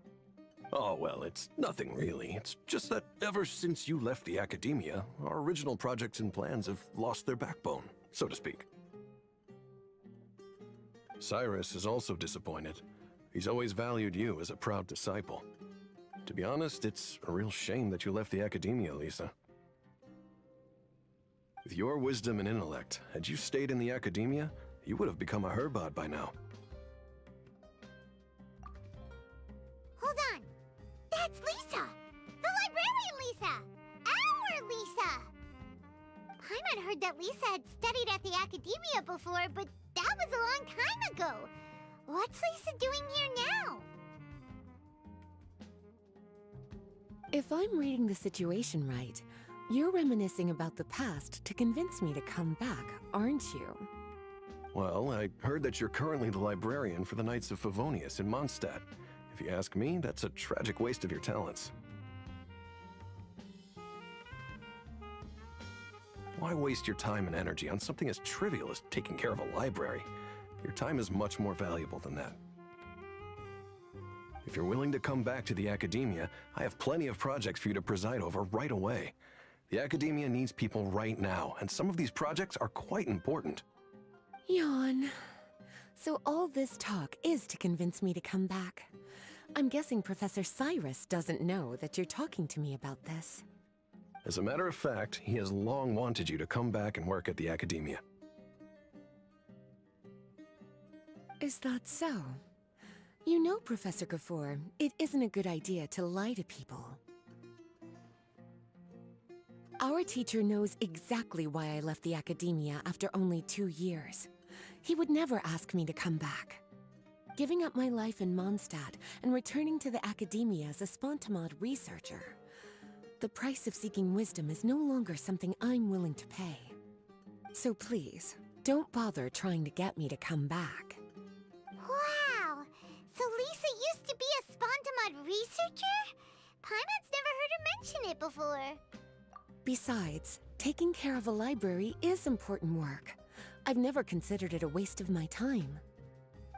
Oh, well, it's nothing really. It's just that ever since you left the academia, our original projects and plans have lost their backbone, so to speak. Cyrus is also disappointed. He's always valued you as a proud disciple. To be honest, it's a real shame that you left the academia, Lisa. With your wisdom and intellect, had you stayed in the academia, you would have become a Herbot by now. Hold on. That's Lisa! The librarian Lisa! Our Lisa! Paimon heard that Lisa had studied at the academia before, but that was a long time ago. What's Lisa doing here now? If I'm reading the situation right, you're reminiscing about the past to convince me to come back, aren't you? Well, I heard that you're currently the librarian for the Knights of Favonius in Mondstadt. If you ask me, that's a tragic waste of your talents. Why waste your time and energy on something as trivial as taking care of a library? Your time is much more valuable than that. If you're willing to come back to the academia, I have plenty of projects for you to preside over right away. The Academia needs people right now, and some of these projects are quite important. Yawn. So all this talk is to convince me to come back. I'm guessing Professor Cyrus doesn't know that you're talking to me about this. As a matter of fact, he has long wanted you to come back and work at the Academia. Is that so? You know, Professor Gafoor, it isn't a good idea to lie to people. Our teacher knows exactly why I left the Academia after only 2 years. He would never ask me to come back. Giving up my life in Mondstadt and returning to the Academia as a Spontamod researcher. The price of seeking wisdom is no longer something I'm willing to pay. So please, don't bother trying to get me to come back. Wow! So Lisa used to be a Spontamod researcher? Paimon's never heard her mention it before. Besides, taking care of a library is important work. I've never considered it a waste of my time.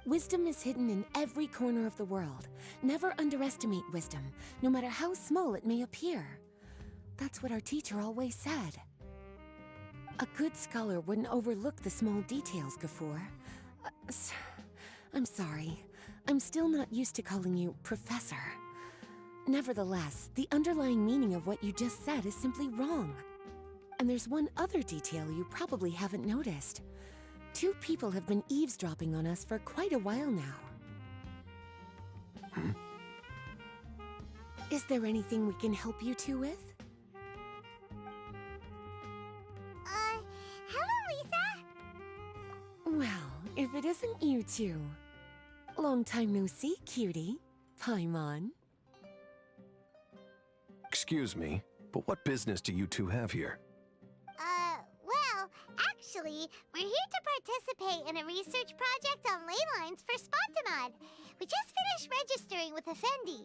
Wisdom is hidden in every corner of the world. Never underestimate wisdom, no matter how small it may appear. That's what our teacher always said. A good scholar wouldn't overlook the small details, Gafoor. I'm sorry. I'm still not used to calling you Professor. Nevertheless, the underlying meaning of what you just said is simply wrong. And there's one other detail you probably haven't noticed. 2 people have been eavesdropping on us for quite a while now. Is there anything we can help you two with? Hello, Lisa! Well, if it isn't you two. Long time no see, cutie. Paimon. Excuse me, but what business do you two have here? Well, actually, we're here to participate in a research project on ley lines for Spontamod. We just finished registering with Effendi.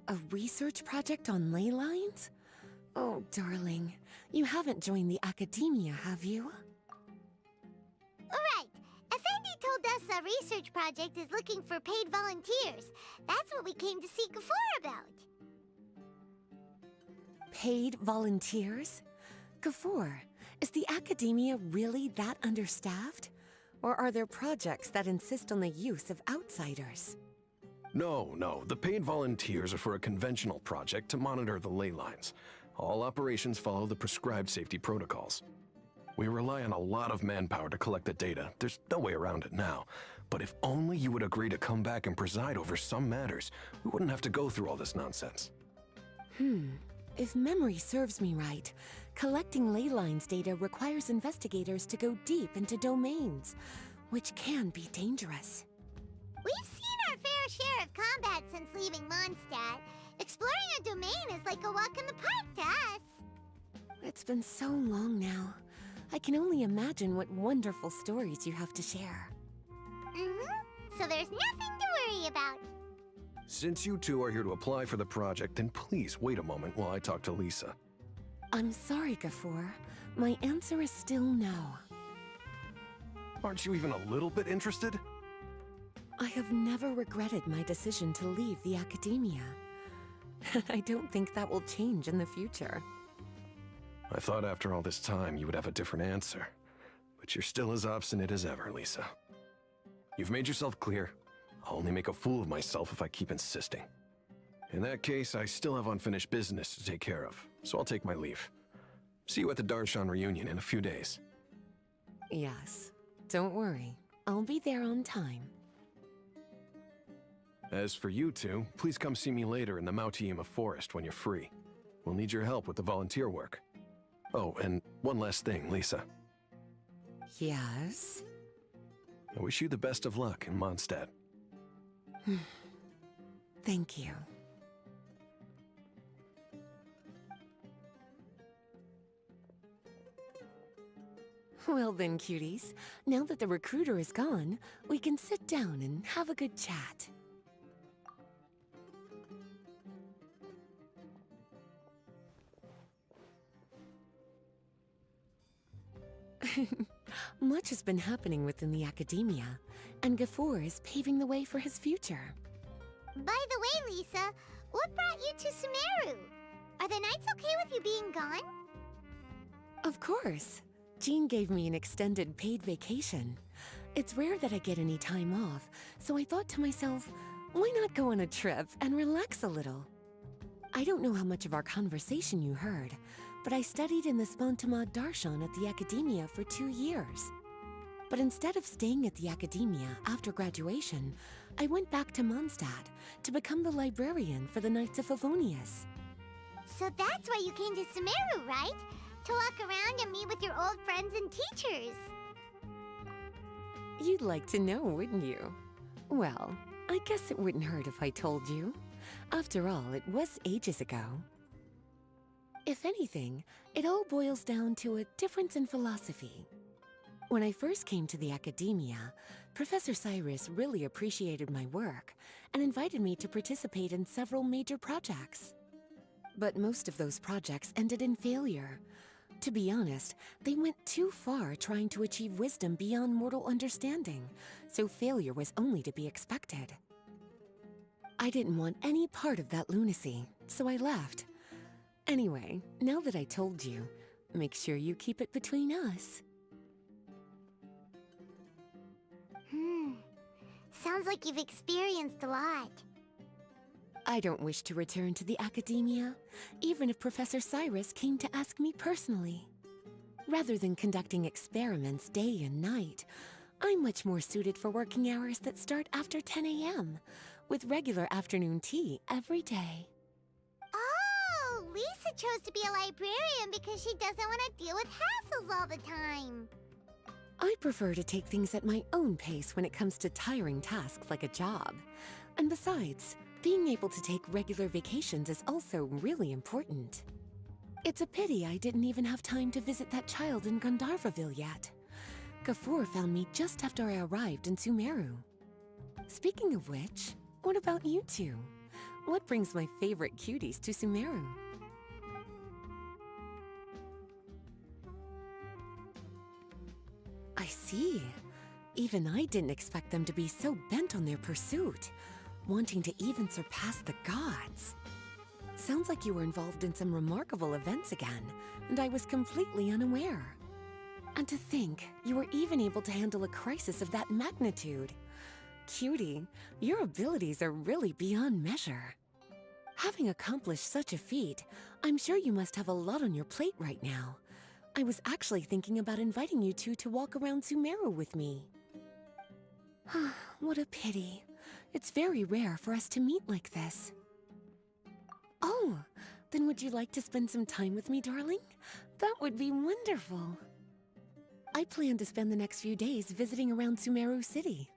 A research project on ley lines? Oh, darling. You haven't joined the Academia, have you? Right. Effendi told us a research project is looking for paid volunteers. That's what we came to see Gafoor about. Paid volunteers? Gafoor, is the Academia really that understaffed? Or are there projects that insist on the use of outsiders? No. The paid volunteers are for a conventional project to monitor the ley lines. All operations follow the prescribed safety protocols. We rely on a lot of manpower to collect the data. There's no way around it now. But if only you would agree to come back and preside over some matters, we wouldn't have to go through all this nonsense. If memory serves me right, collecting ley lines data requires investigators to go deep into domains, which can be dangerous. We've seen our fair share of combat since leaving Mondstadt. Exploring a domain is like a walk in the park to us. It's been so long now. I can only imagine what wonderful stories you have to share. So there's nothing to worry about. Since you two are here to apply for the project, then please wait a moment while I talk to Lisa. I'm sorry, Gafoor. My answer is still no. Aren't you even a little bit interested? I have never regretted my decision to leave the Academia. I don't think that will change in the future. I thought after all this time you would have a different answer. But you're still as obstinate as ever, Lisa. You've made yourself clear. I'll only make a fool of myself if I keep insisting. In that case, I still have unfinished business to take care of, so I'll take my leave. See you at the Darshan reunion in a few days. Yes. Don't worry. I'll be there on time. As for you two, please come see me later in the Mautiima forest when you're free. We'll need your help with the volunteer work. Oh, and one last thing, Lisa. Yes? I wish you the best of luck in Mondstadt. Thank you. Well then, cuties. Now that the recruiter is gone, we can sit down and have a good chat. Much has been happening within the Academia, and Gafoor is paving the way for his future. By the way, Lisa, what brought you to Sumeru? Are the nights okay with you being gone? Of course. Jean gave me an extended paid vacation. It's rare that I get any time off, so I thought to myself, why not go on a trip and relax a little? I don't know how much of our conversation you heard, but I studied in the Spontamad Darshan at the Academia for 2 years. But instead of staying at the Academia after graduation, I went back to Mondstadt to become the librarian for the Knights of Favonius. So that's why you came to Sumeru, right? To walk around and meet with your old friends and teachers. You'd like to know, wouldn't you? Well, I guess it wouldn't hurt if I told you. After all, it was ages ago. If anything, it all boils down to a difference in philosophy. When I first came to the Academia, Professor Cyrus really appreciated my work and invited me to participate in several major projects. But most of those projects ended in failure. To be honest, they went too far trying to achieve wisdom beyond mortal understanding, so failure was only to be expected. I didn't want any part of that lunacy, so I left. Anyway, now that I told you, make sure you keep it between us. Sounds like you've experienced a lot. I don't wish to return to the Academia, even if Professor Cyrus came to ask me personally. Rather than conducting experiments day and night, I'm much more suited for working hours that start after 10 a.m., with regular afternoon tea every day. Oh, Lisa chose to be a librarian because she doesn't want to deal with hassles all the time. I prefer to take things at my own pace when it comes to tiring tasks like a job. And besides, being able to take regular vacations is also really important. It's a pity I didn't even have time to visit that child in Gandharvaville yet. GeForce found me just after I arrived in Sumeru. Speaking of which, what about you two? What brings my favorite cuties to Sumeru? I see. Even I didn't expect them to be so bent on their pursuit, wanting to even surpass the gods. Sounds like you were involved in some remarkable events again, and I was completely unaware. And to think, you were even able to handle a crisis of that magnitude. Cutie, your abilities are really beyond measure. Having accomplished such a feat, I'm sure you must have a lot on your plate right now. I was actually thinking about inviting you two to walk around Sumeru with me. What a pity. It's very rare for us to meet like this. Oh, then would you like to spend some time with me, darling? That would be wonderful. I plan to spend the next few days visiting around Sumeru City.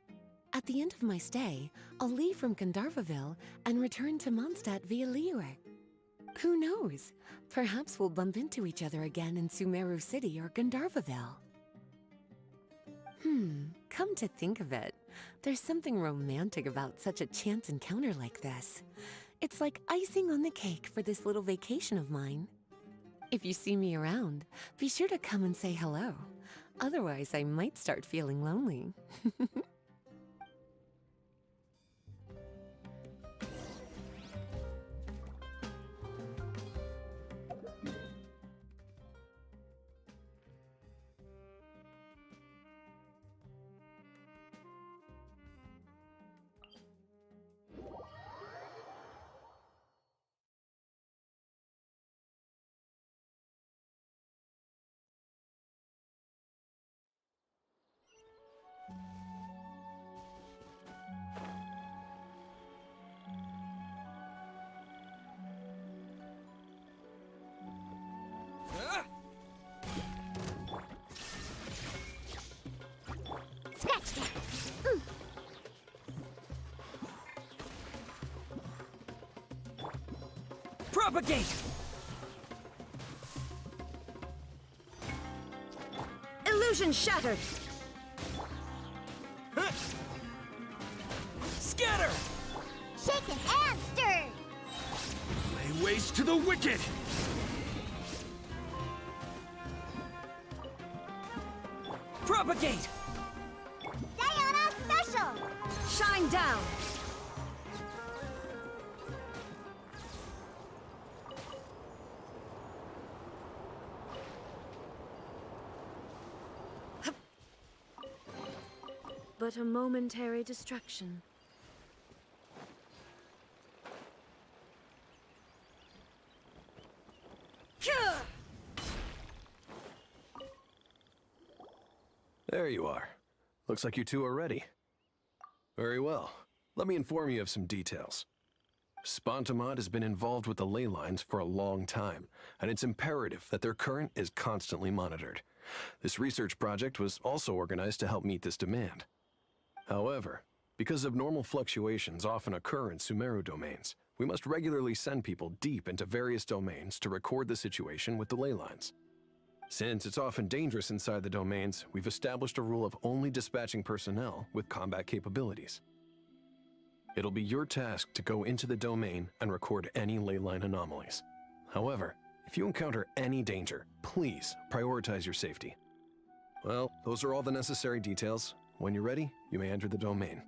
At the end of my stay, I'll leave from Gandharvaville and return to Mondstadt via Liyue. Who knows? Perhaps we'll bump into each other again in Sumeru City or Gandharvaville. Come to think of it, there's something romantic about such a chance encounter like this. It's like icing on the cake for this little vacation of mine. If you see me around, be sure to come and say hello. Otherwise, I might start feeling lonely. Scratch that! Propagate! Illusion shattered! Scatter! Shaken and stirred! Lay waste to the wicked! Propagate! Diana Special! Shine down! but a momentary distraction. There you are. Looks like you two are ready. Very well. Let me inform you of some details. Spontamod has been involved with the ley lines for a long time, and it's imperative that their current is constantly monitored. This research project was also organized to help meet this demand. However, because abnormal fluctuations often occur in Sumeru domains, we must regularly send people deep into various domains to record the situation with the ley lines. Since it's often dangerous inside the domains, we've established a rule of only dispatching personnel with combat capabilities. It'll be your task to go into the domain and record any ley line anomalies. However, if you encounter any danger, please prioritize your safety. Well, those are all the necessary details. When you're ready, you may enter the domain.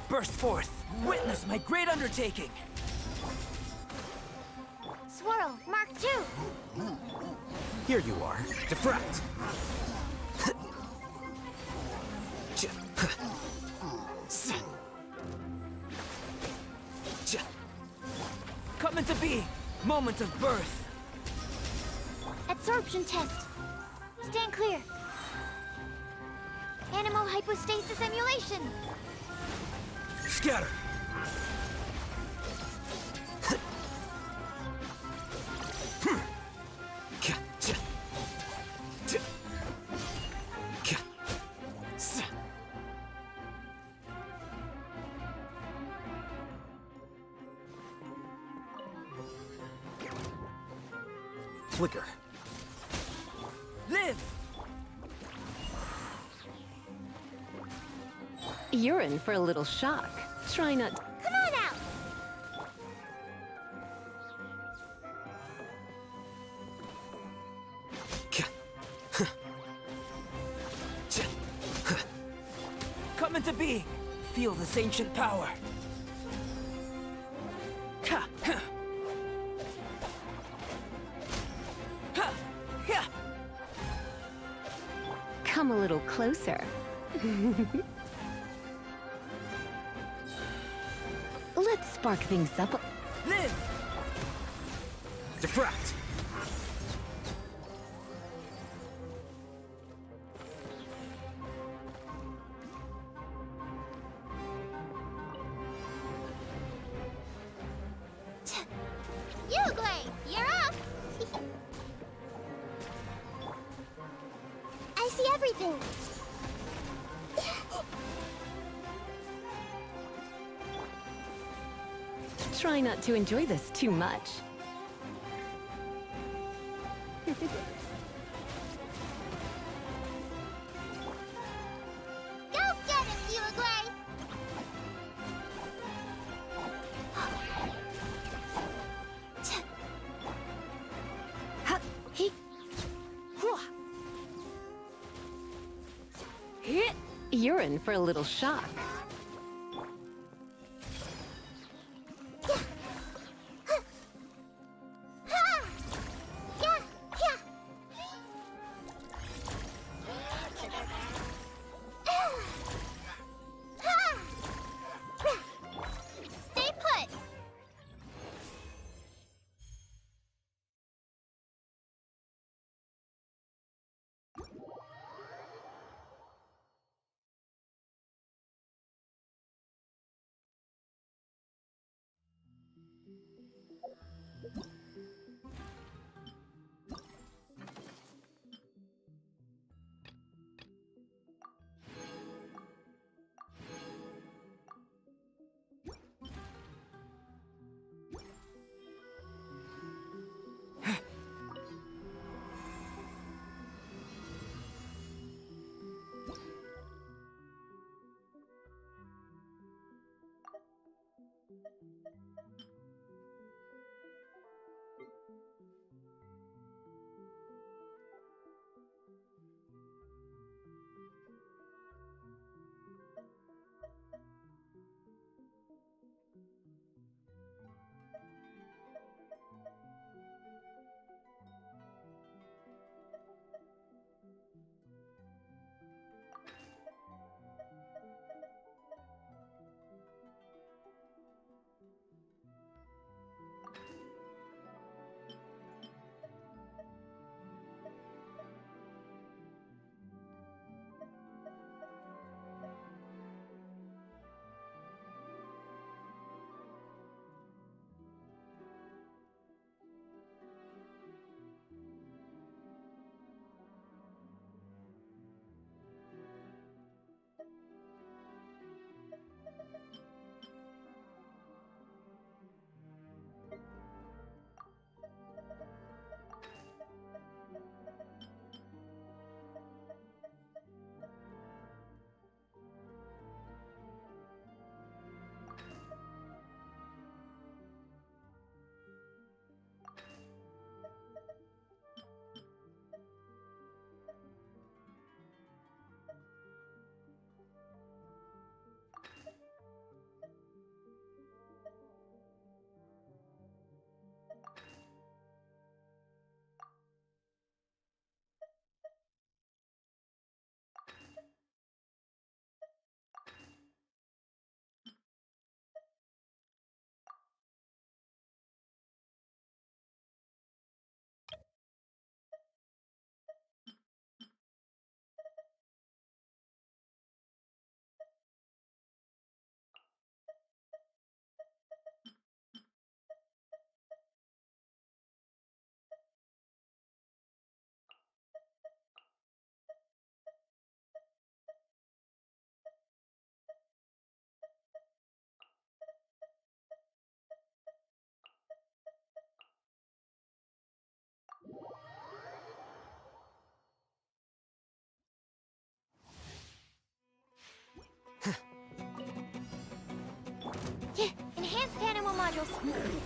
Burst forth! Witness my great undertaking! Swirl, Mark II! Here you are. Diffract! Come into being! Moment of birth! Adsorption test. Stand clear. Animal hypostasis emulation. Scatter! flicker. Live! You're in for a little shock. Try not to... Come on out! Come into being! Feel this ancient power! Ha! Ha! Ha! Ha! Come a little closer. Let's spark things up. Live! Diffract! Uruguay, you're up! I see everything. Try not to enjoy this too much. Go get him, Uruguay! You're in for a little shock. Stay put!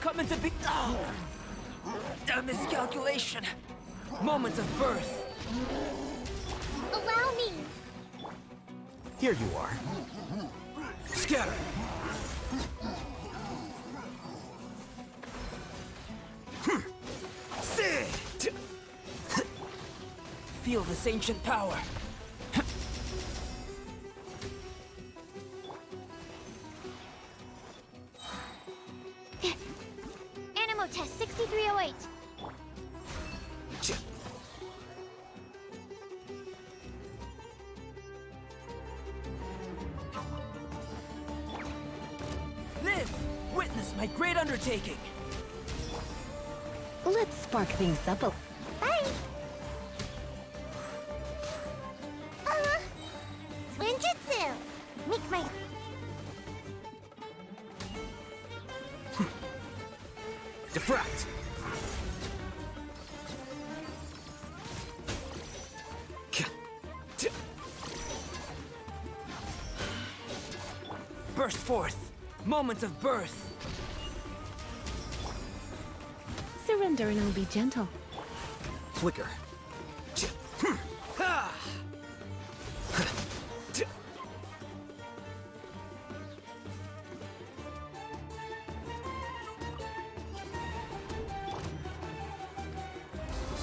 Coming to be... Oh! A miscalculation. Moment of birth. Allow me. Here you are. Scatter. Feel this ancient power. Animo test 6308. Live! Witness my great undertaking! Let's spark things up a... Bye! Ninjutsu! Make my... Diffract! Burst forth! Moment of birth! Surrender and I'll be gentle. Flicker.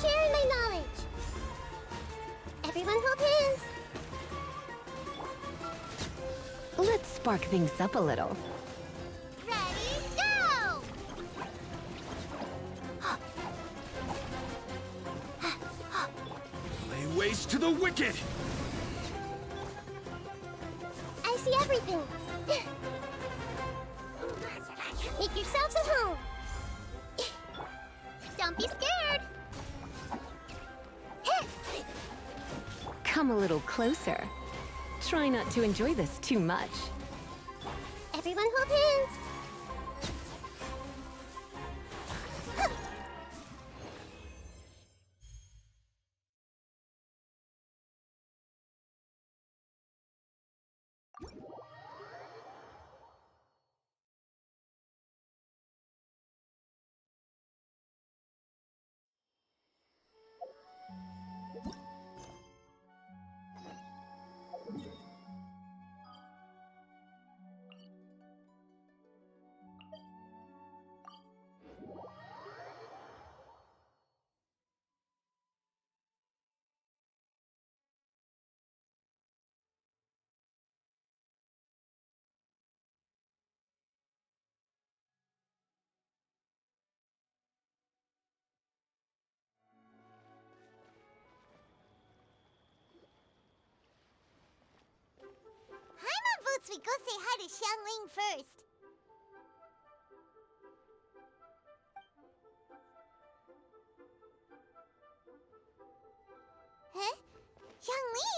Sharing my knowledge. Everyone hold hands. Let's spark things up a little. Ready, go! Lay waste to the wicked! I see everything. Make yourselves at home. Don't be scared. Come a little closer. Try not to enjoy this too much. Everyone hold hands. Paimon votes we go say hi to Xiangling first. Huh? Xiangli?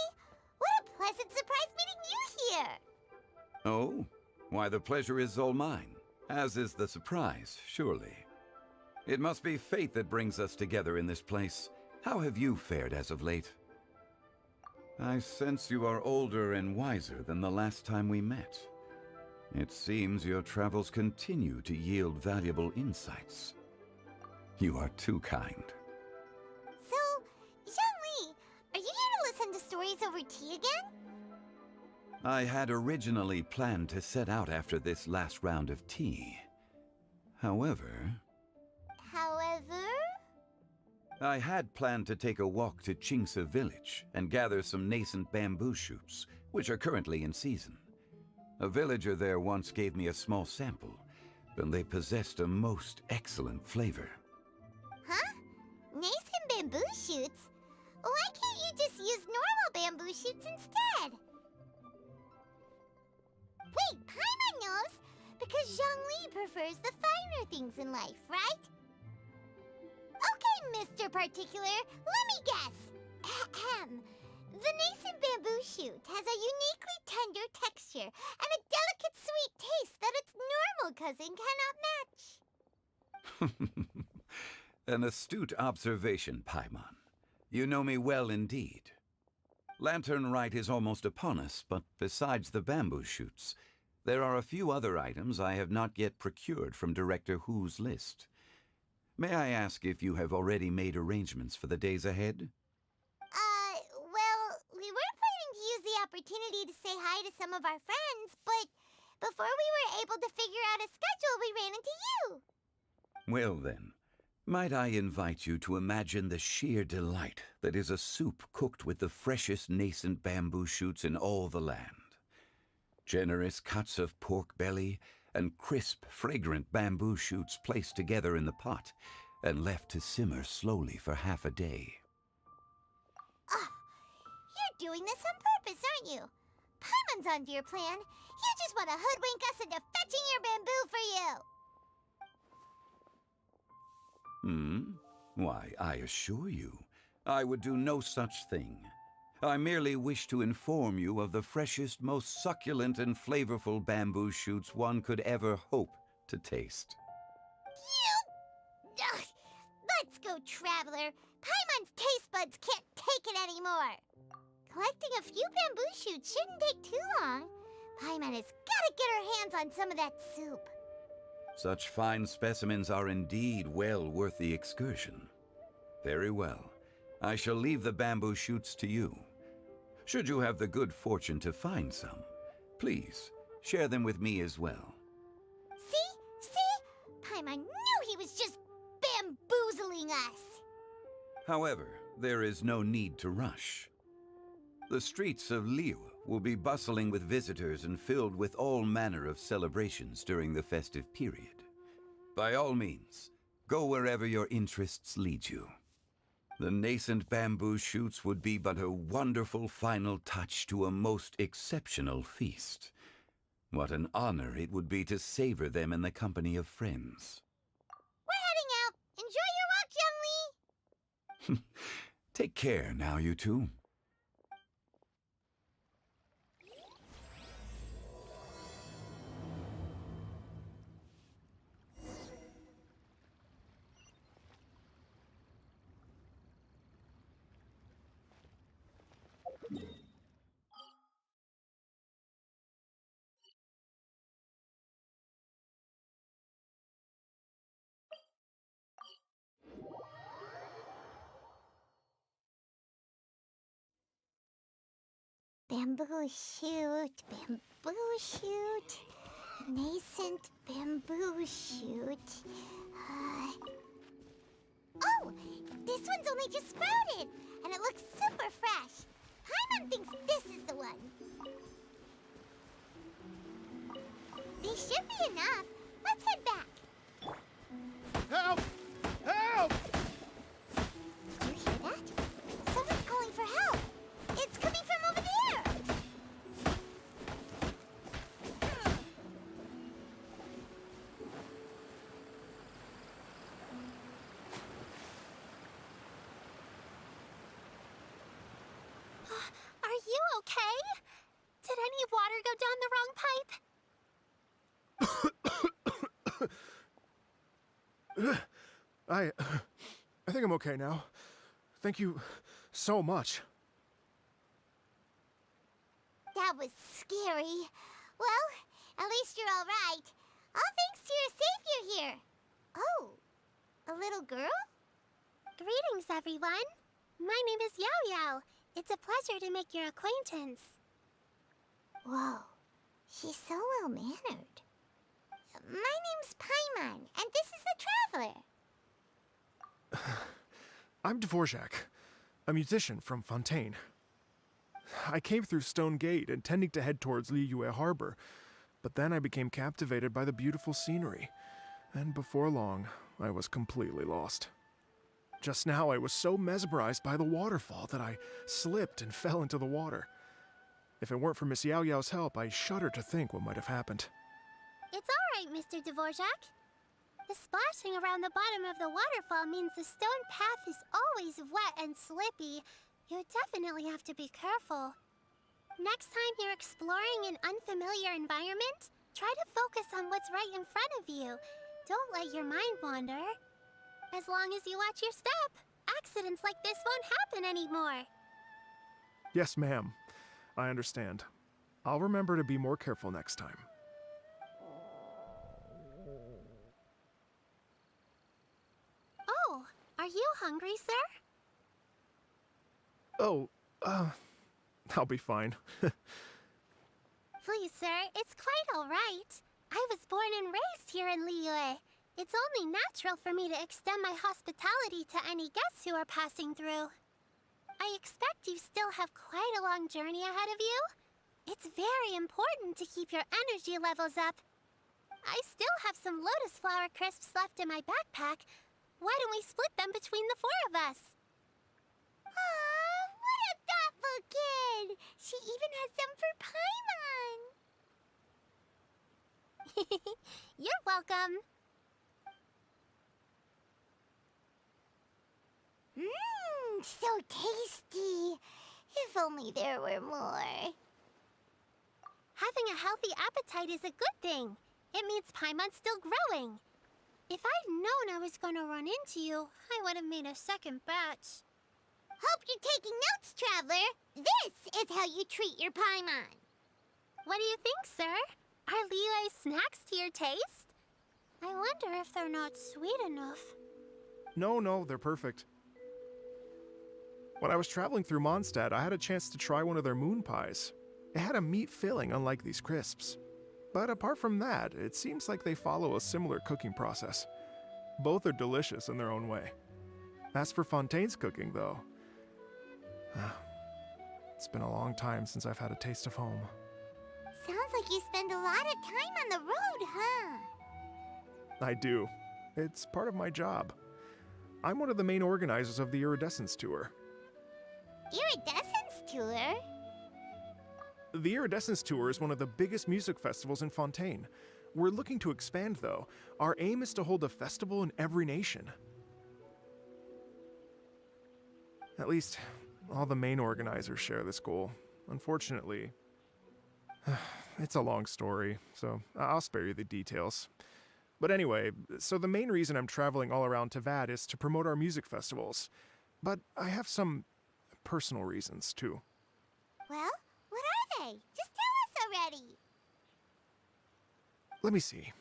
What a pleasant surprise meeting you here! Oh? Why, the pleasure is all mine, as is the surprise, surely. It must be fate that brings us together in this place. How have you fared as of late? I sense you are older and wiser than the last time we met. It seems your travels continue to yield valuable insights. You are too kind. So, Xiangli, are you here to listen to stories over tea again? I had originally planned to set out after this last round of tea. However, I had planned to take a walk to Qingce village and gather some nascent bamboo shoots, which are currently in season. A villager there once gave me a small sample, and they possessed a most excellent flavor. Huh? Nascent bamboo shoots? Why can't you just use normal bamboo shoots instead? Wait, Paimon knows! Because Zhongli prefers the finer things in life, right? Okay, Mr. Particular, let me guess. Ahem. The nascent bamboo shoot has a uniquely tender texture and a delicate sweet taste that its normal cousin cannot match. An astute observation, Paimon. You know me well indeed. Lantern Rite is almost upon us, but besides the bamboo shoots, There are a few other items I have not yet procured from Director Who's list. May I ask if you have already made arrangements for the days ahead? Well, we were planning to use the opportunity to say hi to some of our friends, but before we were able to figure out a schedule, we ran into you. Well then, might I invite you to imagine the sheer delight that is a soup cooked with the freshest nascent bamboo shoots in all the land. Generous cuts of pork belly and crisp, fragrant bamboo shoots placed together in the pot and left to simmer slowly for half a day. You're doing this on purpose, aren't you? Paimon's onto your plan. You just want to hoodwink us into fetching your bamboo for you. Why, I assure you, I would do no such thing. I merely wish to inform you of the freshest, most succulent and flavorful bamboo shoots one could ever hope to taste. Ugh. Let's go, Traveler. Paimon's taste buds can't take it anymore. Collecting a few bamboo shoots shouldn't take too long. Paimon has got to get her hands on some of that soup. Such fine specimens are indeed well worth the excursion. Very well. I shall leave the bamboo shoots to you. Should you have the good fortune to find some, please share them with me as well. See? Paimon knew he was just bamboozling us. However, there is no need to rush. The streets of Liyue will be bustling with visitors and filled with all manner of celebrations during the festive period. By all means, go wherever your interests lead you. The nascent bamboo shoots would be but a wonderful final touch to a most exceptional feast. What an honor it would be to savor them in the company of friends. We're heading out. Enjoy your walk, young Lee. Take care now, you two. Bamboo shoot, nascent bamboo shoot. Oh, this one's only just sprouted, and it looks super fresh. Paimon thinks this is the one. These should be enough. Let's head back. Help! Help! Did you hear that? Someone's calling for help. It's coming from over there. Are you okay? Did any water go down the wrong pipe? I think I'm okay now. Thank you so much. That was scary. Well, at least you're all right. All thanks to your savior here. Oh, a little girl? Greetings, everyone. My name is Yao. It's a pleasure to make your acquaintance. Whoa, she's so well-mannered. My name's Paimon, and this is the Traveler. I'm Dvorak, a musician from Fontaine. I came through Stone Gate intending to head towards Liyue Harbor, but then I became captivated by the beautiful scenery, and before long, I was completely lost. Just now, I was so mesmerized by the waterfall that I slipped and fell into the water. If it weren't for Miss Yao Yao's help, I shudder to think what might have happened. It's all right, Mr. Dvorak. The splashing around the bottom of the waterfall means the stone path is always wet and slippy. You definitely have to be careful. Next time you're exploring an unfamiliar environment, try to focus on what's right in front of you. Don't let your mind wander. As long as you watch your step, accidents like this won't happen anymore. Yes, ma'am. I understand. I'll remember to be more careful next time. hungry, sir? Oh, I'll be fine. Please, sir, it's quite all right. I was born and raised here in Liyue. It's only natural for me to extend my hospitality to any guests who are passing through. I expect you still have quite a long journey ahead of you. It's very important to keep your energy levels up. I still have some lotus flower crisps left in my backpack. Why don't we split them between the four of us? Aw, what a thoughtful kid! She even has some for Paimon! You're welcome. Mmm, so tasty. If only there were more. Having a healthy appetite is a good thing. It means Paimon's still growing. If I'd known I was going to run into you, I would have made a second batch. Hope you're taking notes, Traveler. This is how you treat your Paimon. What do you think, sir? Are Liyue's snacks to your taste? I wonder if they're not sweet enough. No, they're perfect. When I was traveling through Mondstadt, I had a chance to try one of their moon pies. It had a meat filling, unlike these crisps. But apart from that, it seems like they follow a similar cooking process. Both are delicious in their own way. As for Fontaine's cooking, though, it's been a long time since I've had a taste of home. Sounds like you spend a lot of time on the road, huh? I do. It's part of my job. I'm one of the main organizers of the Iridescence Tour. Iridescence Tour? The Iridescence Tour is one of the biggest music festivals in Fontaine. We're looking to expand, though. Our aim is to hold a festival in every nation. At least, all the main organizers share this goal. Unfortunately, it's a long story, so I'll spare you the details. But anyway, so the main reason I'm traveling all around Tavad is to promote our music festivals. But I have some personal reasons, too. Well, what are they? Just tell us already. Let me see.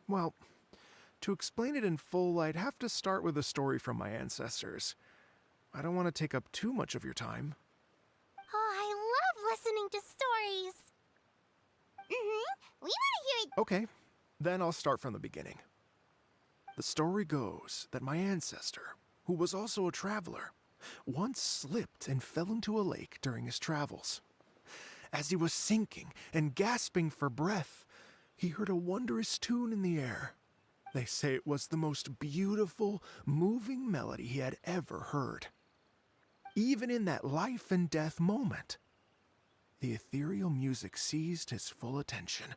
Well, to explain it in full, I'd have to start with a story from my ancestors. I don't want to take up too much of your time. Oh, I love listening to stories. We want to hear it. Okay, then I'll start from the beginning. The story goes that my ancestor, who was also a traveler, once slipped and fell into a lake during his travels. As he was sinking and gasping for breath, he heard a wondrous tune in the air. They say it was the most beautiful, moving melody he had ever heard. Even in that life and death moment, the ethereal music seized his full attention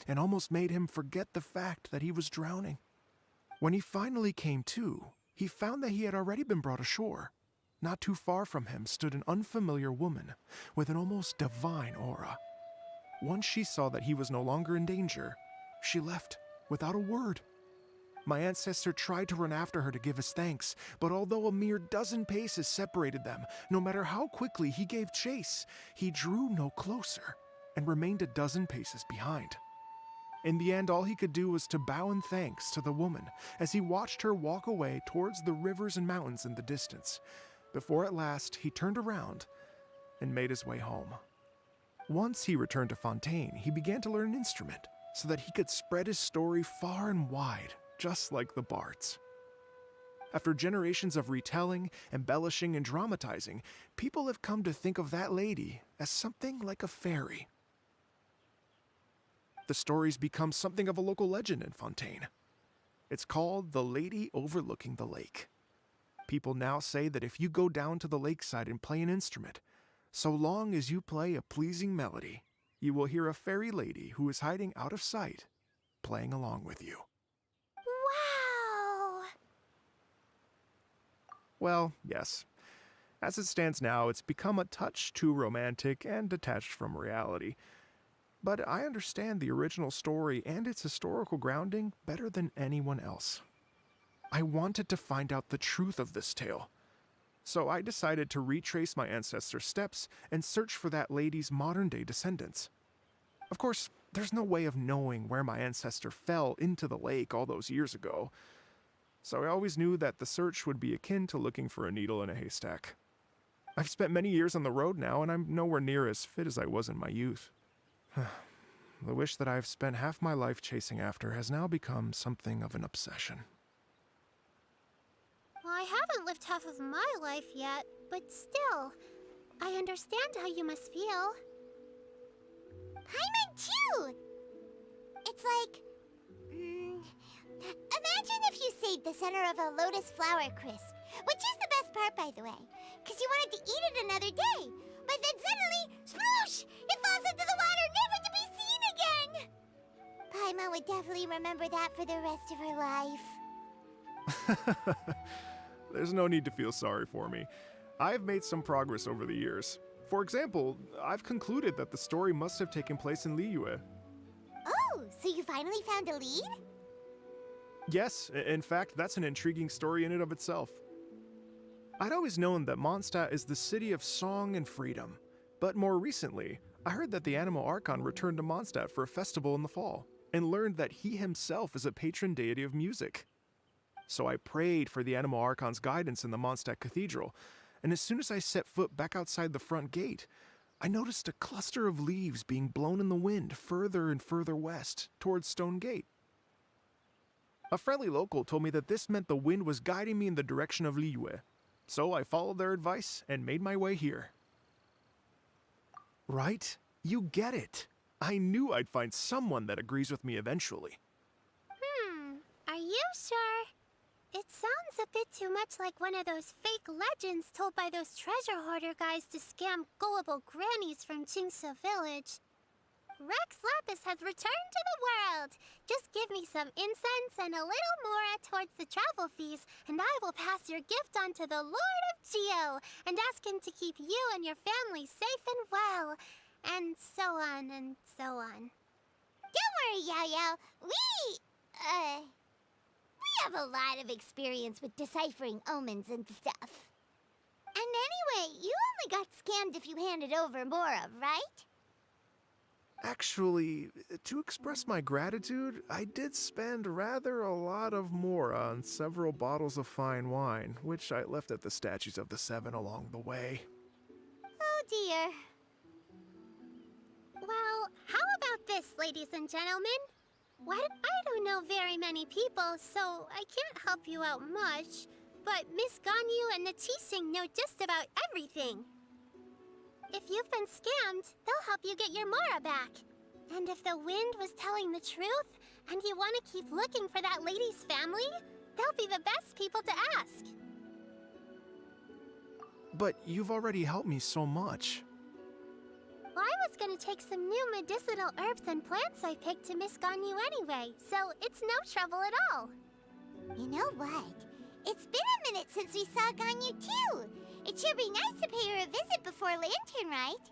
and almost made him forget the fact that he was drowning. When he finally came to, he found that he had already been brought ashore. Not too far from him stood an unfamiliar woman with an almost divine aura. Once she saw that he was no longer in danger, she left without a word. My ancestor tried to run after her to give his thanks, but although a mere dozen paces separated them, no matter how quickly he gave chase, he drew no closer and remained a dozen paces behind. In the end, all he could do was to bow in thanks to the woman as he watched her walk away towards the rivers and mountains in the distance, before at last he turned around and made his way home. Once he returned to Fontaine, he began to learn an instrument so that he could spread his story far and wide, just like the bards. After generations of retelling, embellishing, and dramatizing, people have come to think of that lady as something like a fairy. The story's become something of a local legend in Fontaine. It's called the Lady Overlooking the Lake. People now say that if you go down to the lakeside and play an instrument, so long as you play a pleasing melody, you will hear a fairy lady who is hiding out of sight, playing along with you. Wow! Well, yes. As it stands now, it's become a touch too romantic and detached from reality. But I understand the original story and its historical grounding better than anyone else. I wanted to find out the truth of this tale. So I decided to retrace my ancestors' steps and search for that lady's modern-day descendants. Of course, there's no way of knowing where my ancestor fell into the lake all those years ago. so I always knew that the search would be akin to looking for a needle in a haystack. I've spent many years on the road now, and I'm nowhere near as fit as I was in my youth. The wish that I've spent half my life chasing after has now become something of an obsession. Well, I haven't lived half of my life yet, but still, I understand how you must feel. Paimon too! It's like... imagine if you saved the center of a lotus flower crisp, which is the best part, by the way, because you wanted to eat it another day. But then suddenly, sploosh! It falls into the water, never to be seen again! Paimon would definitely remember that for the rest of her life. There's no need to feel sorry for me. I've made some progress over the years. For example, I've concluded that the story must have taken place in Liyue. Oh, so you finally found a lead? Yes, in fact, that's an intriguing story in and of itself. I'd always known that Mondstadt is the city of song and freedom, but more recently, I heard that the Animo Archon returned to Mondstadt for a festival in the fall, and learned that he himself is a patron deity of music. So I prayed for the Animo Archon's guidance in the Mondstadt Cathedral, and as soon as I set foot back outside the front gate, I noticed a cluster of leaves being blown in the wind further and further west, towards Stone Gate. A friendly local told me that this meant the wind was guiding me in the direction of Liyue, so I followed their advice and made my way here. Right? You get it. I knew I'd find someone that agrees with me eventually. Are you sure? It sounds a bit too much like one of those fake legends told by those treasure hoarder guys to scam gullible grannies from Qingce Village. Rex Lapis has returned to the world. Just give me some incense and a little more towards the travel fees, and I will pass your gift on to the Lord of Geo and ask him to keep you and your family safe and well. And so on and so on. Don't worry, Yao-Yao. We have a lot of experience with deciphering omens and stuff. And anyway, you only got scammed if you handed over Mora, right? Actually, to express my gratitude, I did spend rather a lot of Mora on several bottles of fine wine, which I left at the Statues of the Seven along the way. Oh dear. Well, how about this, ladies and gentlemen? I don't know very many people, so I can't help you out much. But Miss Ganyu and the Qixing know just about everything. If you've been scammed, they'll help you get your Mora back. And if the wind was telling the truth, and you want to keep looking for that lady's family, they'll be the best people to ask. But you've already helped me so much. Well, I was gonna take some new medicinal herbs and plants I picked to Miss Ganyu anyway, so it's no trouble at all. You know what? It's been a minute since we saw Ganyu too. It should be nice to pay her a visit before Lantern, right?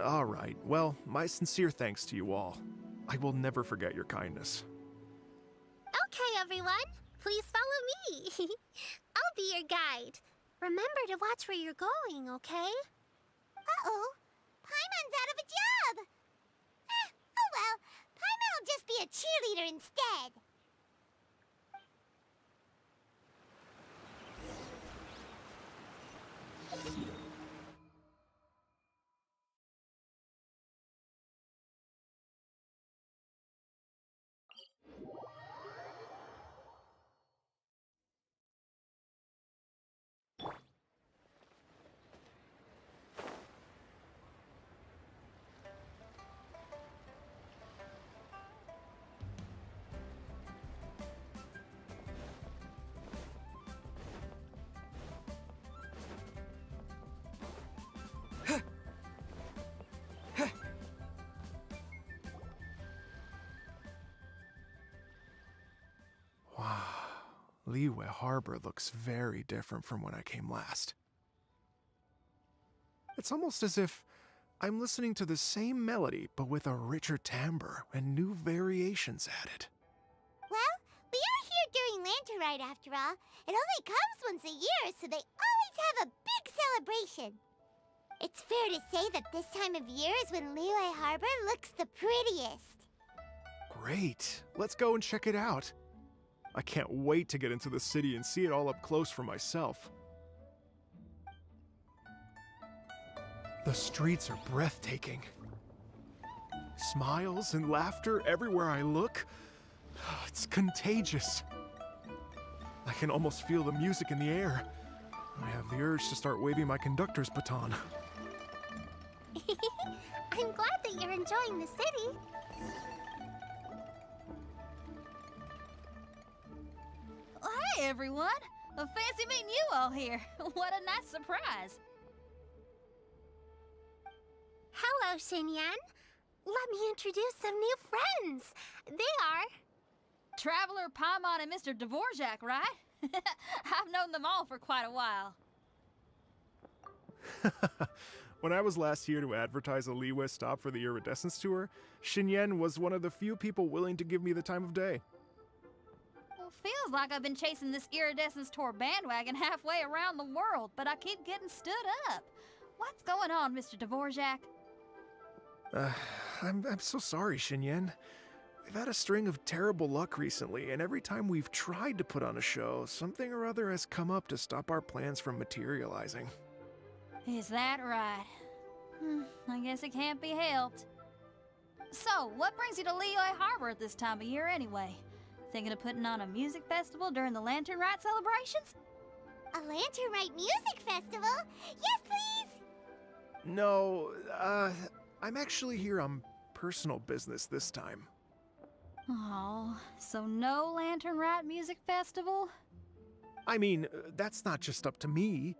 All right. Well, my sincere thanks to you all. I will never forget your kindness. Okay, everyone. Please follow me. I'll be your guide. Remember to watch where you're going, okay? Uh-oh. Paimon's out of a job! Oh well, Paimon will just be a cheerleader instead. Wow. Liyue Harbor looks very different from when I came last. It's almost as if I'm listening to the same melody, but with a richer timbre and new variations added. Well, we are here during Lantern Ride after all. It only comes once a year, so they always have a big celebration. It's fair to say that this time of year is when Liyue Harbor looks the prettiest. Great. Let's go and check it out. I can't wait to get into the city and see it all up close for myself. The streets are breathtaking. Smiles and laughter everywhere I look. It's contagious. I can almost feel the music in the air. I have the urge to start waving my conductor's baton. I'm glad that you're enjoying the city. Hey, everyone! Fancy meeting you all here. What a nice surprise. Hello, Xinyan. Let me introduce some new friends. They are... Traveler, Paimon, and Mr. Dvorak, right? I've known them all for quite a while. When I was last here to advertise a Liyue stop for the Iridescence Tour, Xinyan was one of the few people willing to give me the time of day. Well, feels like I've been chasing this Iridescence Tour bandwagon halfway around the world, but I keep getting stood up. What's going on, Mr. Dvorak? I'm so sorry, Xinyan. We've had a string of terrible luck recently, and every time we've tried to put on a show, something or other has come up to stop our plans from materializing. Is that right? I guess it can't be helped. So, what brings you to Liyue Harbor at this time of year anyway? Thinking of putting on a music festival during the Lantern Rite celebrations? A Lantern Rite music festival? Yes, please! No, I'm actually here on personal business this time. Oh, so no Lantern Rite music festival? I mean, that's not just up to me.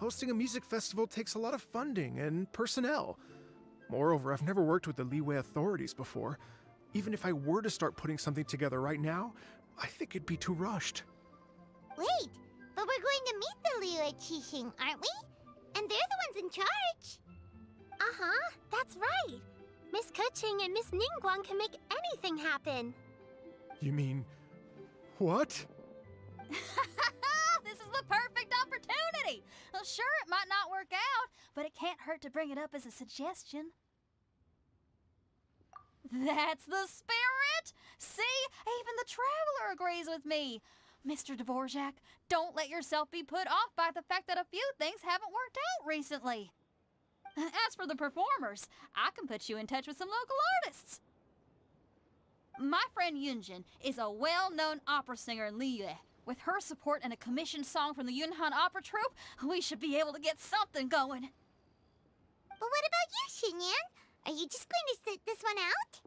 Hosting a music festival takes a lot of funding and personnel. Moreover, I've never worked with the Liyue authorities before. Even if I were to start putting something together right now, I think it'd be too rushed. Wait, but we're going to meet the Liyue Qixing, aren't we? And they're the ones in charge. Uh-huh, that's right. Miss Keqing and Miss Ningguang can make anything happen. You mean... what? This is the perfect opportunity! Well, sure, it might not work out, but it can't hurt to bring it up as a suggestion. That's the spirit! See? Even the Traveler agrees with me. Mr. Dvorak, don't let yourself be put off by the fact that a few things haven't worked out recently. As for the performers, I can put you in touch with some local artists. My friend Yunjin is a well-known opera singer in Liyue. With her support and a commissioned song from the Yunhan Opera Troupe, we should be able to get something going. But what about you, Xinyan? Are you just going to sit this one out?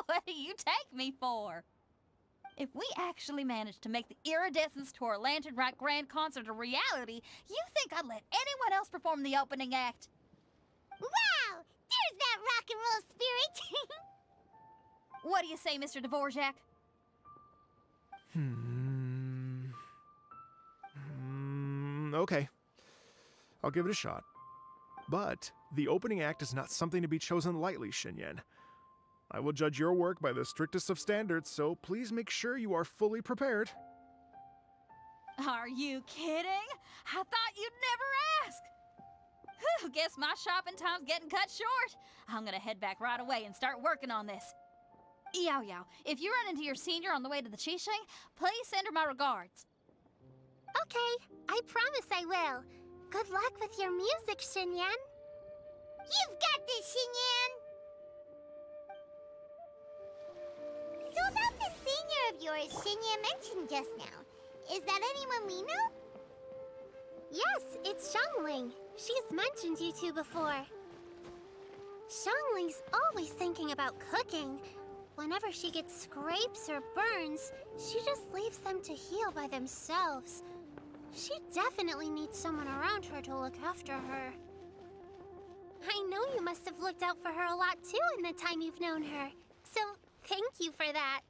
What do you take me for? If we actually manage to make the Iridescence Tour Lantern Rite Grand Concert a reality, you think I'd let anyone else perform the opening act? Wow! There's that rock and roll spirit! What do you say, Mr. Dvorak? Okay. I'll give it a shot. But the opening act is not something to be chosen lightly, Xinyan. I will judge your work by the strictest of standards, so please make sure you are fully prepared. Are you kidding? I thought you'd never ask. Whew, guess my shopping time's getting cut short. I'm gonna head back right away and start working on this. Yao Yao, if you run into your senior on the way to the Qixing, please send her my regards. Okay, I promise I will. Good luck with your music, Xinyan. You've got this, Xinyan! So about the senior of yours Xinyan mentioned just now, is that anyone we know? Yes, it's Xiangling. She's mentioned you two before. Xiangling's always thinking about cooking. Whenever she gets scrapes or burns, she just leaves them to heal by themselves. She definitely needs someone around her to look after her. I know you must have looked out for her a lot too in the time you've known her, so thank you for that.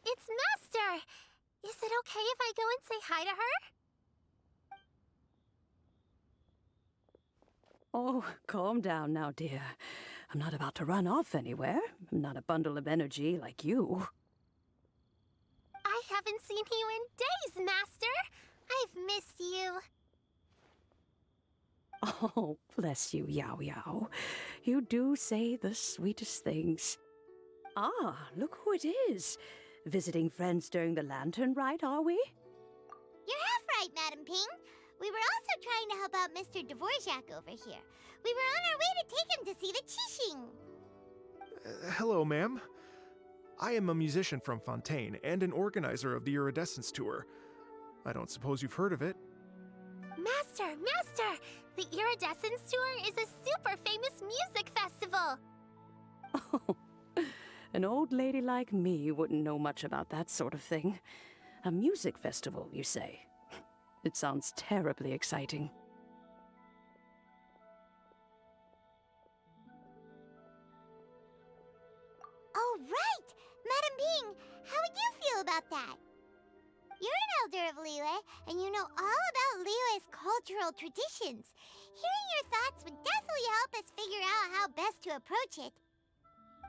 it's Master! Is it okay if I go and say hi to her? Oh, calm down now, dear. I'm not about to run off anywhere. I'm not a bundle of energy like you. I haven't seen you in days, Master! I've missed you. Oh, bless you, Yao Yao. You do say the sweetest things. Ah, look who it is. Visiting friends during the lantern rite, are we? You're half right, Madam Ping. We were also trying to help out Mr. Dvorak over here. We were on our way to take him to see the Qixing. Hello, ma'am. I am a musician from Fontaine and an organizer of the Iridescence Tour. I don't suppose you've heard of it. Master! The Iridescence Tour is a super famous music festival! Oh, an old lady like me wouldn't know much about that sort of thing. A music festival, you say? It sounds terribly exciting. Oh, right! Madam Ping, how would you feel about that? You're an elder of Liyue, and you know all about Liyue's cultural traditions. Hearing your thoughts would definitely help us figure out how best to approach it.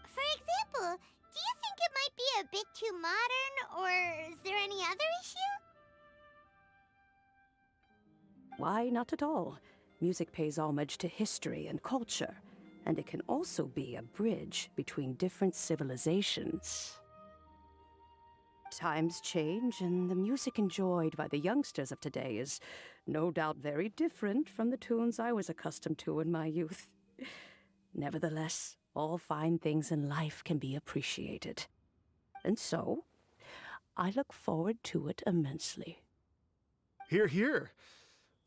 For example, do you think it might be a bit too modern, or is there any other issue? Why, not at all. Music pays homage to history and culture, and it can also be a bridge between different civilizations. Times change, and the music enjoyed by the youngsters of today is no doubt very different from the tunes I was accustomed to in my youth. Nevertheless, all fine things in life can be appreciated. And so, I look forward to it immensely. Hear, hear.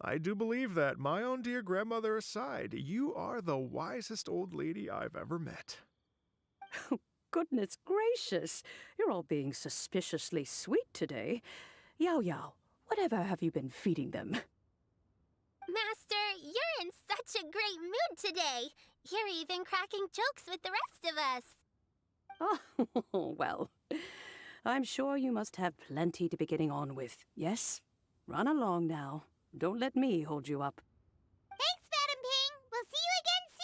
I do believe that, my own dear grandmother aside, you are the wisest old lady I've ever met. Goodness gracious, you're all being suspiciously sweet today. Yao Yao, whatever have you been feeding them? Master, you're in such a great mood today. You're even cracking jokes with the rest of us. Oh, well, I'm sure you must have plenty to be getting on with. Yes? Run along now. Don't let me hold you up. Thanks, Madam Ping. We'll see you again soon.